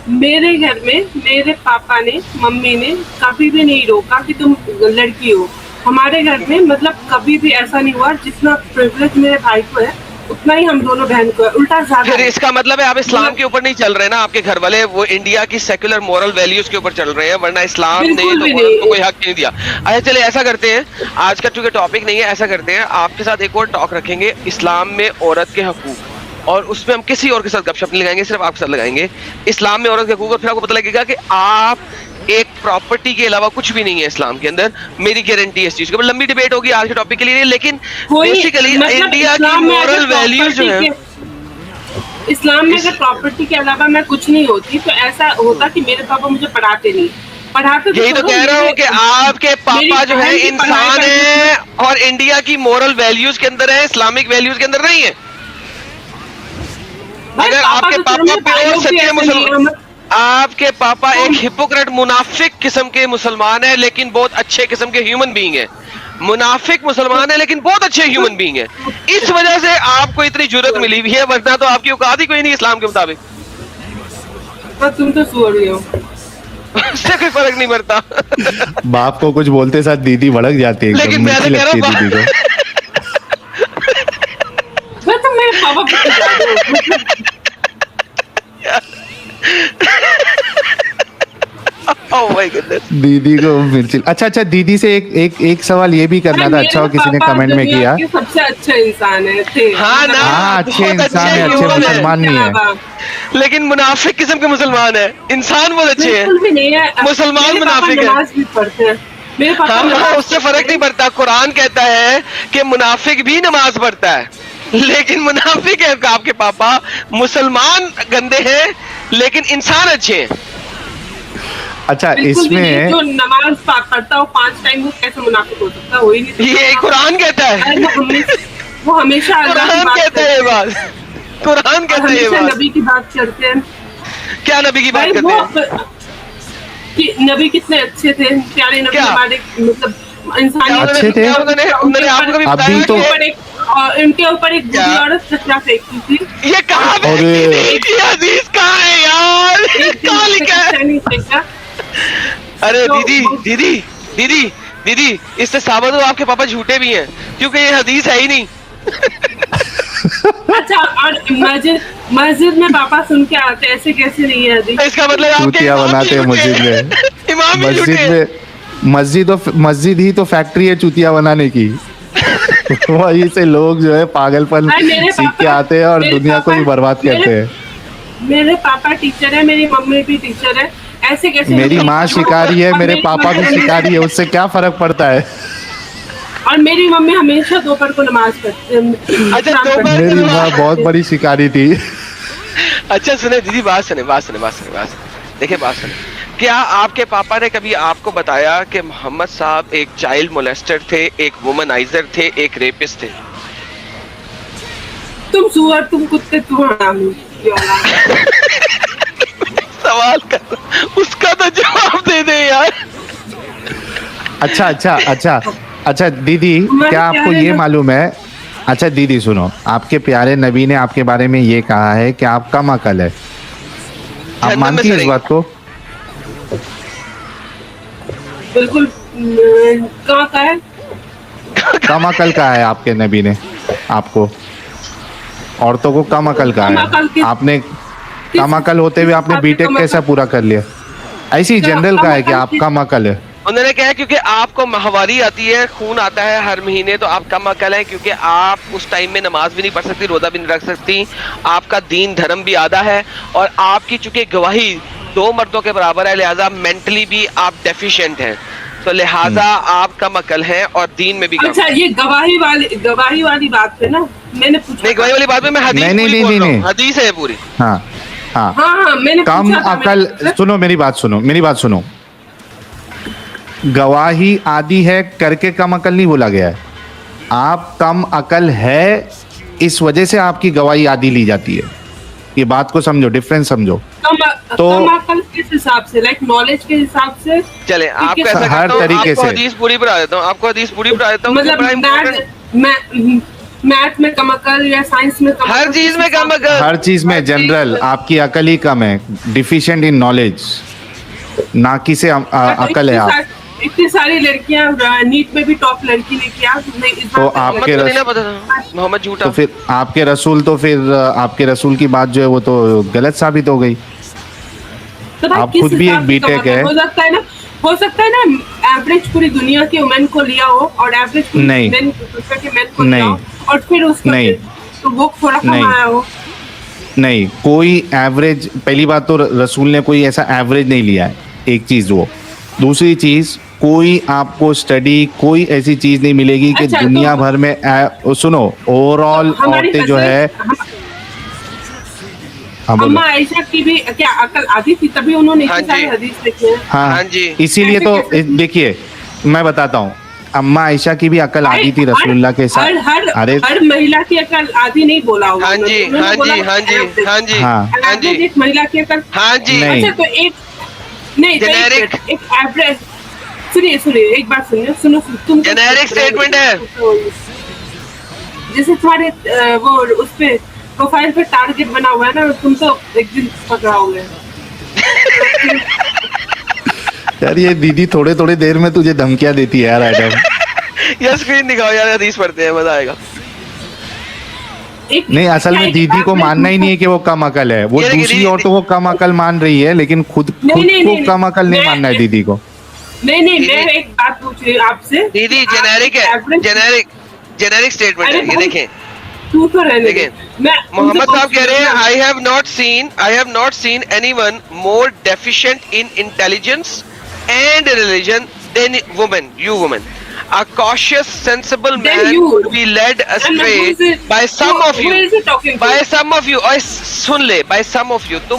S2: मेरे घर में मेरे पापा ने मम्मी ने कभी भी नहीं रोका कि तुम लड़की हो। हमारे घर में मतलब कभी भी ऐसा नहीं हुआ। जितना प्रिविलेज मेरे भाई को है उतना ही हम दोनों बहन को है, उल्टा ज्यादा
S3: फिर
S2: है।
S3: इसका मतलब है आप इस्लाम के ऊपर नहीं चल रहे ना, आपके घर वाले वो इंडिया की सेक्युलर मोरल वैल्यूज के ऊपर चल रहे हैं, वरना इस्लाम ने
S2: बिल्कुल
S3: तो
S2: भी
S3: औरत
S2: नहीं।
S3: को कोई हक नहीं दिया। अच्छा चले ऐसा करते हैं, आज का चूंकि टॉपिक नहीं है, ऐसा करते हैं आपके साथ एक और टॉक रखेंगे इस्लाम में औरत के हकूक, और उसमें हम किसी और के साथ गपशप नहीं लगाएंगे, सिर्फ आपके साथ लगाएंगे इस्लाम में औरत के हकूक। और फिर आपको पता लगेगा कि आप एक प्रॉपर्टी के अलावा कुछ भी नहीं है इस्लाम के अंदर। मेरी गारंटी है इस चीज की। लंबी डिबेट होगी आज के टॉपिक के लिए, लेकिन बेसिकली
S2: मतलब
S3: इंडिया की
S2: इस्लाम में अगर
S3: मोरल वैल्यूज जो है,
S2: इस्लाम में अगर प्रॉपर्टी के अलावा मैं कुछ नहीं होती तो ऐसा होता कि मेरे पापा मुझे पढ़ाते नहीं, पढ़ाते
S3: यही तो
S2: छोड़ो,
S3: कह रहा हूँ कि आपके पापा जो है
S2: बहन की
S3: इंसान
S2: पढ़ाई
S3: है और इंडिया की मोरल वैल्यूज के अंदर है, इस्लामिक वैल्यूज के अंदर नहीं है।
S2: भाई,
S3: अगर
S2: पापा
S3: आपके
S2: तो
S3: पापा
S2: मेरे
S3: प्योर
S2: भाइयों की
S3: सच्चे
S2: ऐसे नहीं है,
S3: मुसलमान, आपके पापा एक हिपोक्रेट मुनाफिक किस्म के मुसलमान है, लेकिन बहुत अच्छे किस्म के ह्यूमन बीइंग है। मुनाफिक मुसलमान है लेकिन बहुत अच्छे ह्यूमन बीइंग है। इस वजह से आपको इतनी जुर्रत मिली हुई है, वरना तो आपकी औकात ही कोई नहीं इस्लाम के मुताबिक।
S2: हाँ, तुम तो सुअर ही हो।
S3: उससे कोई फर्क नहीं पड़ता।
S1: बाप को कुछ बोलते साथ दीदी भड़क जाती है, एकदम
S3: लेकिन मैं तो
S1: मिर्ची
S3: कह
S1: लगती
S3: रहा
S1: है
S3: हूँ
S1: दीदी को।
S2: मैं तो मेरे पापा पे जा
S3: Oh my goodness.
S1: दीदी को मिर्ची। अच्छा दीदी से एक सवाल ये भी करना था। अच्छा किसी ने कमेंट में किया।
S2: सबसे अच्छे इंसान है थे।
S3: हाँ ना,
S1: हाँ, अच्छे
S3: बहुत
S1: इंसान है, अच्छे
S3: ह्यूमन
S1: मुसलमान नहीं है।
S3: लेकिन मुनाफिक किस्म के मुसलमान है, इंसान बहुत अच्छे हैं।
S2: बिल्कुल भी नहीं है।
S3: मुसलमान
S2: मेरे पापा
S3: मुनाफिक है।
S2: नमाज भी पढ़ते हैं। मेरे पापा
S3: हाँ
S2: नमाज
S3: उससे फर्क नहीं पड़ता। कुरान कहता है कि मुनाफिक भी नमाज पढ़ता है, लेकिन मुनाफिक है आपके पापा। मुसलमान गंदे हैं लेकिन इंसान अच्छे हैं।
S1: अच्छा
S2: बिल्कुल भी नहीं।
S1: इसमें
S2: जो नमाज पढ़ता हो 5 टाइम वो कैसे मुनाफिक हो सकता है? हो ही नहीं सकता।
S3: ये कुरान कहता है,
S2: अरे वो हमेशा अल्लाह की
S3: कुरान
S2: बात
S3: कहता है
S2: करते
S3: ये
S2: हैं।
S3: बात, कुरान
S2: और
S3: कहता है ये
S2: हमेशा
S3: बात।
S2: नबी की बात करते हैं।
S3: क्या नबी की
S2: भाई
S3: बात करते हैं?
S2: वो कि नबी कितने अच्छे थे, प्यारे नबी
S3: क्या?
S2: हमारे मतलब
S3: क्या
S2: इंसानी
S1: अच्छे थे?
S3: उन्होंने आपको कभी
S1: अभी
S3: बताया
S1: तो-
S3: कि
S2: उनके ऊपर एक
S3: क्या?
S2: बुरी औरत कचरा फेंकती थी।
S3: ये कहाँ पे
S1: अरे।
S3: ये हदीस कहाँ है यार?
S2: एक दिन
S3: कहाँ
S2: उसने
S3: लिखा है?
S2: कचरा नहीं फेंका।
S3: अरे
S2: तो
S3: दीदी
S2: वो-
S3: दीदी दीदी दीदी, इससे साबित हो आपके पापा झूठे भी हैं, क्योंकि ये हदीस है ही नहीं।
S2: अच्छा, और मस्जिद में पापा सुन के आते, ऐसे कैसे नहीं है हदीस?
S3: इसका मतलब आपके
S1: चूतिया
S3: इमाम भी
S1: बनाते हैं
S3: झूठे
S1: मस्जिद
S3: हैं।
S1: में।
S3: इमाम भी झूठे
S1: मस्जिद
S3: हैं।
S1: में मस्जिद ही तो फैक्ट्री है चूतिया बनाने की। वहीं से लोग जो है पागलपन
S2: भाई, मेरे
S1: सीख के
S2: पापा-
S1: आते हैं और
S2: मेरे
S1: दुनिया को ही
S2: पापा-
S1: बर्बाद करते
S2: मेरे-
S1: हैं।
S2: मेरे पापा टीचर है, मेरी मम्मी भी टीचर है। ऐसे कैसे?
S1: मेरी माँ शिकारी है,
S2: और
S1: मेरे
S2: मेरी
S1: पापा भी
S2: मम्मी-
S1: शिकारी है, उससे क्या फर्क पड़ता है?
S2: और मेरी मम्मी हमेशा दोपहर को नमाज पढ़ती है।
S3: अच्छा, दोपहर को
S1: मेरी
S3: नमाज-
S1: माँ बहुत बड़ी शिकारी थी।
S3: अच्छा सुने दीदी, बात सुने। देखिए बात सुने क्या आपके पापा ने कभी आपको बताया कि मोहम्मद साहब एक चाइल्ड मोलेस्टर थे, एक वुमनाइजर थे, एक रेपिस्ट थे?
S2: तुम सुअर, तुम कुत्ते, तुम हरामी की औलाद।
S3: सवाल कर, उसका तो जवाब दे दे यार।
S1: अच्छा अच्छा अच्छा अच्छा दीदी,
S2: हमारे
S1: क्या आपको
S2: प्यारे
S1: ये
S2: नबी-
S1: मालूम है? अच्छा दीदी सुनो, आपके प्यारे नबी ने आपके बारे में ये कहा है कि आप कम अकल है। आप
S3: जहन्नम में
S1: मानती है इस
S3: सड़ेंगे।
S1: बात को?
S2: बिल्कुल। कहाँ का है?
S1: कम अकल का है आपके नबी ने आपको, औरतों को कम अकल का
S2: कम अकल
S1: है।
S2: किस-
S1: आपने कम अकल होते हुए आपने
S2: किस बात पे
S1: बीटेक
S2: कम
S1: कैसा
S2: अकल?
S1: पूरा कर लिया? ऐसी
S2: कम
S1: जनरल का है कि
S2: अकल
S1: आप
S2: किस-
S1: कम अकल है।
S3: उन्होंने कहा क्योंकि आपको माहवारी आती है, खून आता है हर महीने, तो आप कम अकल हैं क्योंकि आप उस टाइम में नमाज भी नहीं पढ़ सकती, रोजा भी नहीं रख सकती, आपका दीन धर्म भी आधा है, और आपकी चूंकि गवाही 2 मर्दों के बराबर है, लिहाजा मेंटली भी आप डेफिशिएंट हैं, तो लिहाजा आप कम अकल हैं और दीन में भी कम।
S2: अच्छा, ये गवाही वाली बात है ना, मैंने पूछा।
S3: नहीं, गवाही वाली बात में मैं हदीस
S1: नहीं,
S3: पूरी
S1: नहीं,
S3: बोल
S1: नहीं,
S3: रहा हूँ,
S1: नहीं।
S3: हदीस है पूरी।
S1: हाँ हाँ,
S2: हाँ, मैंने
S1: कम
S2: पूछा था,
S1: अकल, सुनो मेरी बात सुनो, मेरी बात सुनो। गवाही आदि है करके कम अकल नहीं बोला गया है। आप कम अकल है इस वजह से आपकी गवाही आदि ली जाती है। ये बात को समझो, डिफरेंस समझो। तो-
S2: कम अकल किस हिसाब से? लाइक नॉलेज के हिसाब से?
S3: चले आपको
S2: किस-
S3: ऐसा
S1: हर
S3: करता हूँ,
S1: तरीके
S3: आपको
S1: से।
S3: हदीस पूरी पढ़ा देता हूँ, आपको हदीस पूरी पढ़ा देता हूँ।
S2: मतलब
S3: बड़ा important-
S2: मैथ में कम अकल या साइंस में कम
S3: हर
S2: अकल,
S3: चीज
S2: किस
S3: में कम
S2: हिसाब से?
S3: अकल।
S1: हर चीज में
S2: हर चीज
S1: जनरल
S2: में।
S1: आपकी अकल ही कम है, डिफिशिएंट इन नॉलेज, ना कि से अकल है आप।
S2: इतनी सारी लड़कियां नीट में भी टॉप लड़की लेके आ, नहीं, इस
S1: तो
S2: बात पे
S1: आपके
S3: मोहम्मद को नहीं ना
S1: रस-
S3: पता था, मोहम्मद झूठा।
S1: तो फिर आपके रसूल, तो फिर आपके रसूल की बात जो है वो तो गलत साबित हो गई।
S2: तो भाई
S1: आप
S2: किस
S1: खुद भी
S2: हिसाब
S1: एक
S2: से
S1: बीटेक
S2: कम अकल?
S1: है।
S2: हो सकता है ना एवरेज पूरी दुनिया के वुमेन को लिया हो और एवरेज
S1: नहीं।
S2: मेन को लिया
S1: नहीं।
S2: हो और फिर उसका
S1: नहीं।
S2: तो वो थोड़ा कम
S1: नहीं।
S2: आया हो।
S1: नहीं, कोई एवरेज, पहली बात तो रसूल ने कोई ऐसा एवरेज नहीं लिया है, एक चीज वो। दूसरी चीज, कोई आपको स्टडी, कोई ऐसी चीज नहीं मिलेगी कि
S2: अच्छा, तो-
S1: दुनिया भर में सुनो, ओवरऑल
S2: हमारी
S1: औरतें जो है, हाँ बोलो।
S2: अम्मा आयशा की भी क्या अकल आधी थी, तभी उन्होंने
S3: हाँ
S2: इतने सारे
S3: जी।
S2: हदीस लिखे हैं।
S1: हाँ
S3: हाँ जी।
S1: इसीलिए तो
S2: कैसे- कैसे?
S1: देखिए मैं बताता हूँ, अम्मा आयशा की भी अकल आधी थी रसूलुल्लाह के साथ। अरे
S2: हर महिला की अकल आधी नहीं बोला होगा
S3: हाँ जी,
S2: उन्होंने
S3: हाँ
S2: बोला
S3: जी, हाँ जी,
S2: average।
S3: हाँ जी,
S1: हाँ।
S3: हाँ
S2: Average
S3: जी,
S2: एक महिला की अकल।
S3: हाँ जी।
S1: नहीं।
S2: अच्छा, तो एक नहीं, तो
S3: Generic।
S2: एक एवरेज। सुनिए एक बात सुनिए, सुनो तुम
S3: Generic statement है।
S2: जैसे तुम्हारे वो उस पे प्रोफाइल पे टारगेट बना हुआ है ना, तुम तो एक दिन पकड़ाओगे।
S1: यार ये दीदी थोड़े थोड़े देर में तुझे धमकियां देती है यार एडम।
S3: यार स्क्रीन दिखाओ यार, हदीस पढ़ते हैं, मजा आएगा।
S1: नहीं, असल में दीदी को मानना ही नहीं है कि वो कम अकल है, वो
S3: ये देखिए,
S1: दूसरी
S3: दीदी-
S1: औरतों को कम अकल मान रही है, लेकिन खुद
S2: नहीं,
S1: को कम अकल नहीं
S2: मैं-
S1: मानना है दीदी को।
S2: नहीं,
S3: दीदी-
S2: मैं एक बात पूछ रही हूँ आपसे।
S3: दीदी
S2: आप
S3: जेनेरिक है,
S2: average-
S3: जेनेरिक स्टेटमेंट
S2: अरे
S3: है, ये
S2: भाई,
S3: देखें।
S2: तू तो रहने दे।
S3: देखिए,
S2: मैं
S3: मोहम्मद
S2: उनसे
S3: साहब कह रहे हैं,
S2: पूछ
S3: I have not seen anyone more deficient in intelligence and religion than women, you women. A cautious, sensible
S2: Then
S3: man
S2: you.
S3: would be led astray
S2: who is it-
S3: by some of
S2: who
S3: you.
S2: is he talking to?
S3: By some of you. और सुन ले, by some of you.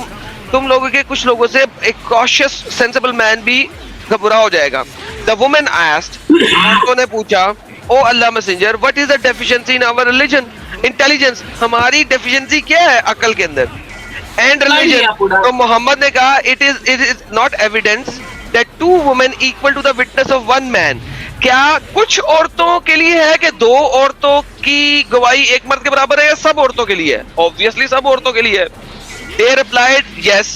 S3: तुम लोगों के कुछ लोगों से एक cautious, sensible man भी घबरा हो जाएगा। The woman asked, औरतों ने पूछा, ओ अल्लाह messenger, what is the deficiency in our religion? Intelligence, हमारी deficiency क्या है अकल के अंदर? And religion, तो मोहम्मद ने कहा, it is not evidence that 2 women equal to the witness of 1 man. क्या कुछ औरतों के लिए है कि 2 औरतों की गवाही एक मर्द के बराबर है, या सब औरतों के लिए है? Obviously सब औरतों के लिए है। They replied, yes.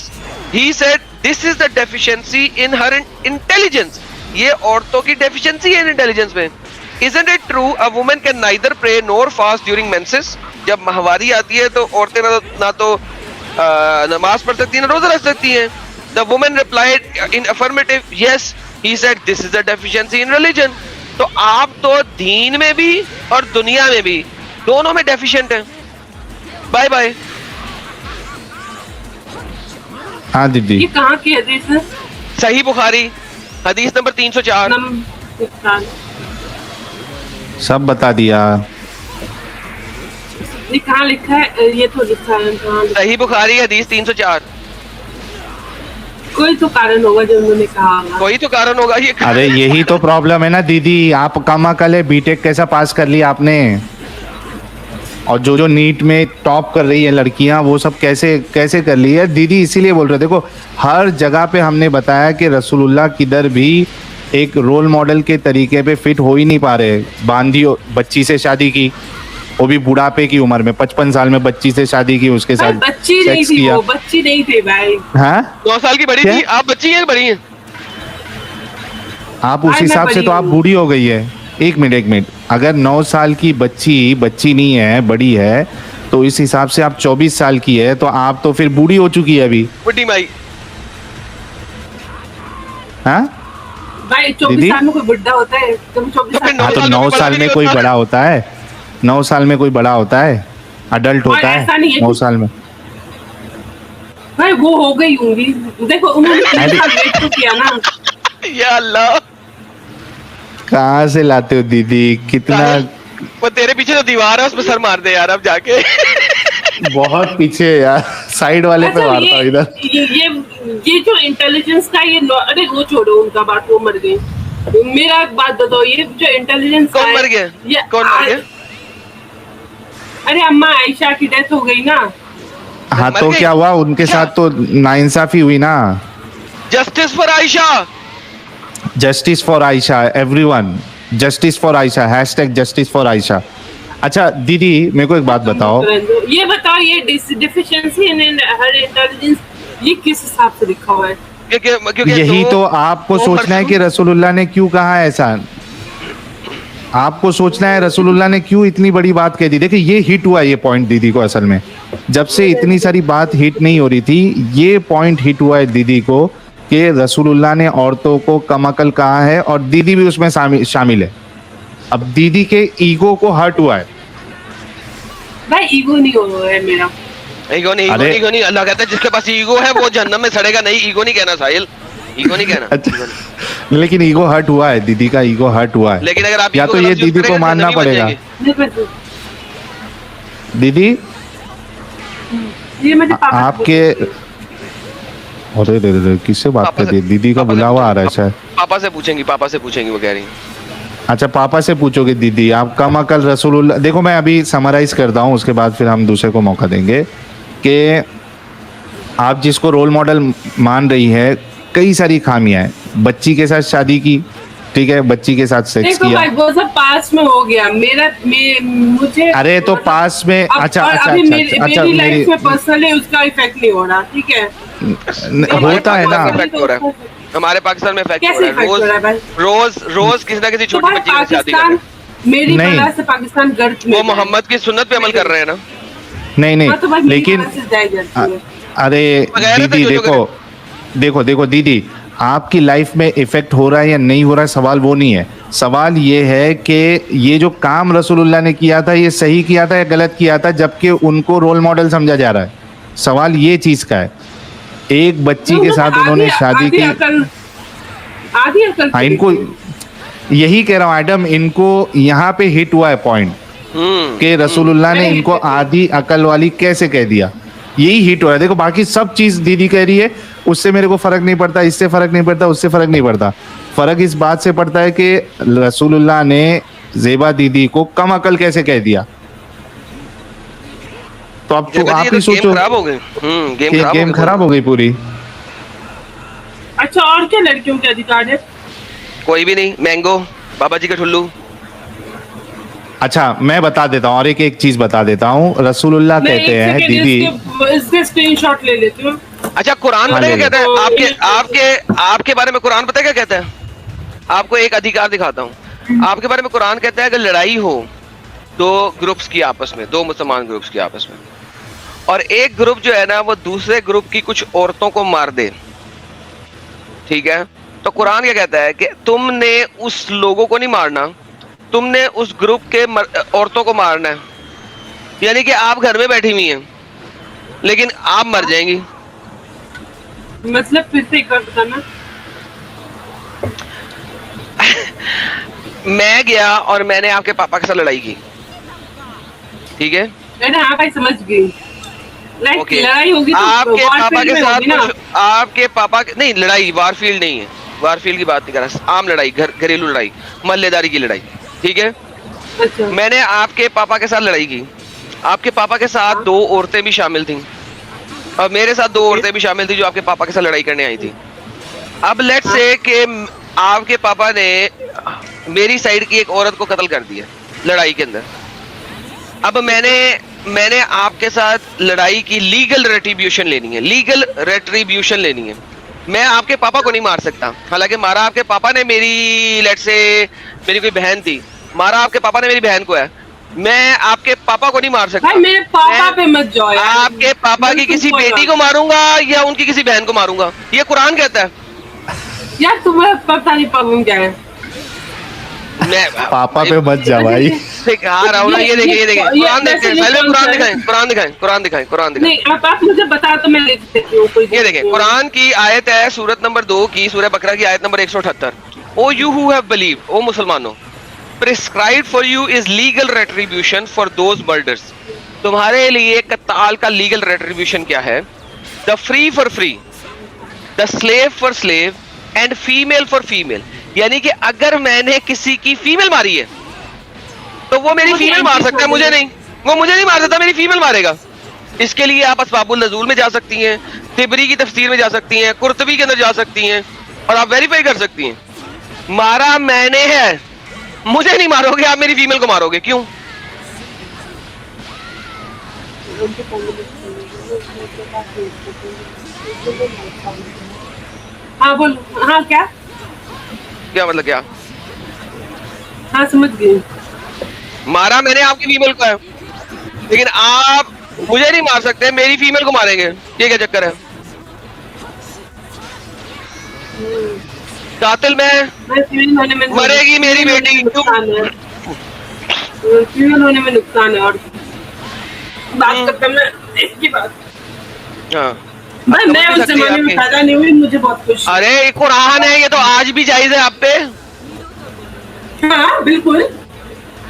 S3: He said, this is the deficiency in her intelligence. ये औरतों की deficiency है intelligence में। Isn't it true a woman can neither pray nor fast during menses? जब माहवारी आती है तो औरतें ना तो नमाज पढ़ सकती हैं, ना रोजा रख सकती हैं। The woman replied in affirmative, yes. He said, this is the deficiency in religion. तो आप तो दीन में भी और दुनिया में भी दोनों में डेफिशिएंट हैं। Bye bye.
S1: हाँ दीदी,
S2: ये कहाँ की हदीस है?
S3: सही बुखारी हदीस नंबर 304।
S2: नंबर
S1: सब बता दिया।
S2: ये कहाँ लिखा है? ये तो लिखा है कहाँ लिखा
S3: सही बुखारी हदीस 304।
S2: कोई तो कारण होगा जो उन्होंने कहा होगा।
S3: कोई तो कारण होगा ये।
S1: अरे यही तो प्रॉब्लम है ना दीदी, आप कम अकल है, बीटेक कैसा पास कर लिया आपने? और जो जो नीट में टॉप कर रही है लड़कियां, वो सब कैसे कैसे कर ली है दीदी? इसीलिए बोल रहे, देखो हर जगह पे हमने बताया कि रसूलुल्लाह किधर भी एक रोल मॉडल के तरीके पे फिट हो ही नहीं पा रहे। बांधी बच्ची से शादी की, वो भी बुढ़ापे की उम्र में, 55 साल में बच्ची से शादी की, उसके
S2: भाई
S1: साथ
S2: बच्ची नहीं
S1: सेक्स
S2: थी
S1: किया।
S2: वो, बच्ची नहीं थी भाई।
S1: हाँ
S3: 9 साल की बड़ी
S1: क्या?
S3: थी, आप बच्ची हैं बड़ी हैं?
S1: आप उस
S2: भाई, मैं
S1: हिसाब से
S2: बड़ी
S1: तो आप
S2: हूँ।
S1: बूढ़ी हो गई है। एक मिनट, अगर 9 साल की बच्ची नहीं है, बड़ी है, तो इस हिसाब से आप 24 साल की है, तो आप तो फिर बूढ़ी हो चुकी है अभी।
S3: बुड्ढी माई।
S1: हाँ
S2: भाई 24
S1: दीदी?
S2: साल में कोई बुढ़ा होता है? तुम 24
S3: तो फिर
S2: साल
S1: हाँ तो 9
S3: बड़ा
S1: साल
S3: भी
S1: में
S3: नहीं
S1: कोई
S3: होता।
S1: बड़ा होता है? 9 साल में कोई बड़ा होता है? अडल्ट
S2: और
S1: होता
S2: ऐसा
S1: है
S2: नहीं है
S1: 9
S2: कि-
S1: साल में?
S2: भाई वो हो गई होंगी। देखो उन्होंने 3 साल वेट तो किया ना।
S3: या अल्लाह।
S1: कहाँ से लाते हो दीदी? कितना
S3: साहिल, वो तेरे पीछे जो दीवार है उसमें सर मार दे यार अब जाके।
S1: बहुत पीछे है यार, साइड वाले पे
S2: अच्छा,
S1: मारता हूँ इधर।
S2: ये जो इंटेलिजेंस का ये अरे वो छोड़ो उनका बात, वो मर गई। मेरा एक बात बताओ, ये जो इंटेलिजेंस
S3: कौन मर गया? कौन मर गया?
S2: अरे अम्मा आयशा की डेथ हो गई ना।
S1: हाँ
S3: मर
S1: तो
S3: गई?
S1: क्या हुआ? उनके
S3: क्या?
S1: साथ तो नाइंसाफी हुई ना।
S3: Justice for Ayesha.
S1: Justice for Ayesha, everyone justice for Ayesha, hashtag justice for Ayesha. अच्छा दीदी मेरे को एक बात बताओ,
S2: ये बताओ, ये डिफिशिएंसी इन हर इंटेलिजेंस ये किस हिसाब से लिखा हुआ है?
S3: क्योंकि
S1: यही तो आपको
S3: दो
S1: सोचना है कि रसूलुल्लाह ने क्यों कहा ऐसा। आपको सोचना है रसूलुल्लाह ने क्यों इतनी बड़ी बात कह दी। देखिए ये हिट हुआ ये पॉइंट दीदी को, असल में जब से इतनी सारी बात हिट नहीं हो रही थी, ये पॉइंट हिट हुआ है दीदी को कि रसूलुल्लाह ने औरतों को कम अकल कहा है, और दीदी भी उसमें शामिल है। अब दीदी के ईगो को हर्ट हुआ है।
S2: भाई ईगो नहीं हो है मेरा।
S3: ईगो नहीं,
S1: अरे-
S3: ईगो नहीं। अल्लाह कहता है जिसके पास ईगो है वो जहन्नम में सड़ेगा। नहीं, ईगो नहीं कहना साहिल, ईगो नहीं कहना।
S1: अच्छा लेकिन ईगो हर्ट हुआ है, दीदी का ईगो हर्ट हुआ है।
S3: लेकिन अगर आप
S1: या
S3: ईगो
S1: तो
S3: का
S1: ये
S3: लफ्ज़ यूज़
S1: दीदी को
S3: करेंगे,
S1: मानना
S3: जहन्नमी बन
S1: पड़ेगा।
S3: जाएंगे।
S1: दीदी
S2: ये मेरे पापा को
S1: आपके, अरे रे किससे बात
S3: पापा
S1: कर
S3: से-
S1: रही है? दीदी का
S3: पापा से
S1: बुलावा आ रहा है
S3: पूछेंगी।
S1: शायद।
S3: पापा से पूछेंगी वो कह रही हैं।
S1: अच्छा पापा से पूछोगे दीदी? आप कम अकल रसूलुल्लाह, देखो मैं अभी समराइज करता हूँ, उसके बाद फिर हम दूसरे को मौका देंगे कि आप जिसको रोल मॉडल मान रही है, कई सारी खामियां हैं। बच्ची के साथ शादी की, ठीक है, बच्ची के साथ सेक्स
S2: देखो
S1: किया।
S2: भाई वो सब पास में हो गया। मुझे
S1: अरे तो पास में,
S2: अब-
S1: अच्छा
S2: और
S1: अच्छा
S2: अभी
S1: अच्छा
S2: मेरी
S1: अच्छा
S2: मेरी
S1: मेरी
S2: लाइफ में पर्सनली उसका इफेक्ट नहीं हो रहा, ठीक है?
S1: होता है ना।
S3: इफेक्ट हो रहा है हमारे पाकस्तान में, इफेक्ट हो
S2: कैसे
S3: रहा
S2: इफेक्ट हो रहा है भाई?
S3: है। रोज किसी ना किसी
S2: तो
S3: छोटी
S2: भाई
S3: बच्ची के साथ शादी कर
S2: पाकिस्तान,
S3: रहे हैं।
S2: मेरी
S1: नहीं।
S2: वजह से पाकिस्तान गर्द में
S3: वो
S2: है।
S3: मोहम्मद की सुन्नत पे अमल कर रहे हैं ना।
S1: नहीं
S2: हाँ, तो भाई मेरी
S1: लेकिन
S2: वजह से जाए जाती है।
S1: अरे
S3: बगैर
S1: दीदी
S3: तो जो
S1: देखो दीदी, आपकी लाइफ में इफेक्ट हो रहा है या नहीं हो रहा है, सवाल वो नहीं है। सवाल ये है कि ये जो काम रसूलुल्लाह ने किया था, ये सही किया था या गलत किया था, जबकि उनको रोल मॉडल समझा जा रहा है। सवाल ये चीज का है। एक बच्ची के साथ उन्होंने शादी की।
S2: आधी अकल
S1: हाँ, इनको यही कह रहा हूँ एडम, इनको यहाँ पे हिट हुआ है पॉइंट कि रसूलुल्लाह ने इनको आधी अकल वाली कैसे कह दिया। यही हिट हो रहा है। देखो बाकी सब चीज दीदी कह रही है, उससे मेरे को फर्क नहीं पड़ता, इससे फर्क नहीं पड़ता, उससे फर्क नहीं पड़ता। फर्क इस बात से पड़ता है कि रसूलुल्लाह ने ज़ेबा दीदी को कम अकल कैसे कह दिया। तो अब तो आप ही सोचो,
S3: गेम खराब हो गई।
S1: गेम खराब हो गई पूरी।
S2: अच्छा और क्या लड़कियों के अधिकार है?
S3: कोई भी नहीं। मैंगो, बाबा जी का ठुल्लू।
S1: अच्छा मैं बता देता हूँ, और एक चीज बता देता हूँ। रसूलुल्लाह
S2: मैं
S1: कहते
S2: एक
S1: हैं
S2: सेकंड
S1: दीदी,
S2: इसके स्क्रीनशॉट ले लेती हूँ।
S3: अच्छा कुरान
S1: हाँ,
S3: पता है
S1: ले
S3: क्या
S1: लो।
S3: कहता है? आपके बारे में कुरान पता है क्या कहता है? आपको एक अधिकार दिखाता हूँ। आपके बारे में कुरान कहता है अगर लड़ाई हो दो ग्रुप्स की आपस में, दो मुसलमान ग्रुप्स की आपस में, और एक ग्रुप जो है ना वो दूसरे ग्रुप की कुछ औरतों को मार दे, ठीक है, तो कुरान क्या कहता है कि तुमने उस लोगों को नहीं मारना, तुमने उस ग्रुप के औरतों को मारना है। यानी कि आप घर में बैठी हुई हैं लेकिन आप मर जाएंगी।
S2: मतलब फिर से एक बार बताना।
S3: मैं गया और मैंने आपके पापा के साथ लड़ाई की, ठीक है,
S2: मैंने हाँ भाई समझ गई। लाइक
S3: ओके
S2: लड़ाई होगी तो
S3: आपके
S2: वॉर
S3: पापा
S2: फील्ड
S3: के
S2: में
S3: साथ
S2: होगी ना।
S3: आपके पापा के नहीं लड़ाई वारफील्ड नहीं है, वारफील्ड की बात नहीं कर रहा, आम लड़ाई, घरेलू लड़ाई, मल्लेदारी की लड़ाई, ठीक है।
S2: अच्छा
S3: मैंने आपके पापा के साथ लड़ाई की, आपके पापा के साथ 2 औरतें भी शामिल थी और मेरे साथ 2 औरतें भी शामिल थी जो आपके पापा के साथ लड़ाई करने आई थी। अब लेट्स से कि आपके पापा ने मेरी साइड की एक औरत को कत्ल कर दिया लड़ाई के अंदर। अब मैंने आपके साथ लड़ाई की, लीगल रेट्रीब्यूशन लेनी है, लीगल रेट्रीब्यूशन लेनी है। मैं आपके पापा को नहीं मार सकता, हालांकि मारा आपके पापा ने मेरी, लेट्स से मेरी कोई बहन थी, मारा आपके पापा ने मेरी बहन को है, मैं आपके पापा को नहीं मार सकता।
S2: भाई मेरे पापा
S3: मैं
S2: पे मत जाओ यार।
S3: आपके पापा की किसी बेटी को मारूंगा या उनकी किसी बहन को मारूंगा, ये कुरान कहता है।
S2: यार तुम्हें पता नहीं प्रॉब्लम क्या है।
S3: मैं
S1: पापा पे मत जा भाई।
S3: सिखा रहा हूँ ना, ये देखिए कुरान देखते हैं, पहले कुरान दिखाएं, कुरान दिखाएं।
S2: नहीं आप मुझे बता तो मैं लिख देती हूँ कोई
S3: ये देखें, कुरान की आयत है सूरत नंबर 2 की, सूरह बकरा की आयत नंबर 178। O you who have believed, O मुसलमानों, prescribed for you is legal retribution for those murders. तुम्हारे लिए कत्ल का लीगल रेट्रीब्यूशन क्या है? The free for free, the slave for slave and female for female. यानी कि अगर मैंने किसी की फीमेल मारी है तो वो मेरी फीमेल मार सकता है, मुझे नहीं, वो मुझे नहीं मार सकता, मेरी फीमेल मारेगा। इसके लिए आप असबाबुल नज़ूल में जा सकती हैं, तिबरी की तफसीर में जा सकती हैं, कुर्तबी के अंदर जा सकती हैं और आप वेरीफाई कर सकती हैं। मारा मैंने है, मुझे नहीं मारोगे, आप मेरी फीमेल को मारोगे, क्यों?
S2: हाँ बोलो, हाँ क्या
S3: मतलब क्या?
S2: हाँ समझ गई।
S3: मारा मैंने आपकी फीमेल को है, लेकिन आप मुझे नहीं मार सकते, मेरी फीमेल को मारेंगे, ये क्या चक्कर है? कातिल मैं, मरेगी मेरी बेटी,
S2: फीमेल होने में नुकसान है। और बात करता मैं इसकी बात,
S3: हाँ
S2: भाई मैं उस जमाने में पैदा नहीं हुई, मुझे बहुत खुश।
S3: अरे ये कुरान है, ये तो आज भी जायज है आप पे।
S2: हाँ बिल्कुल,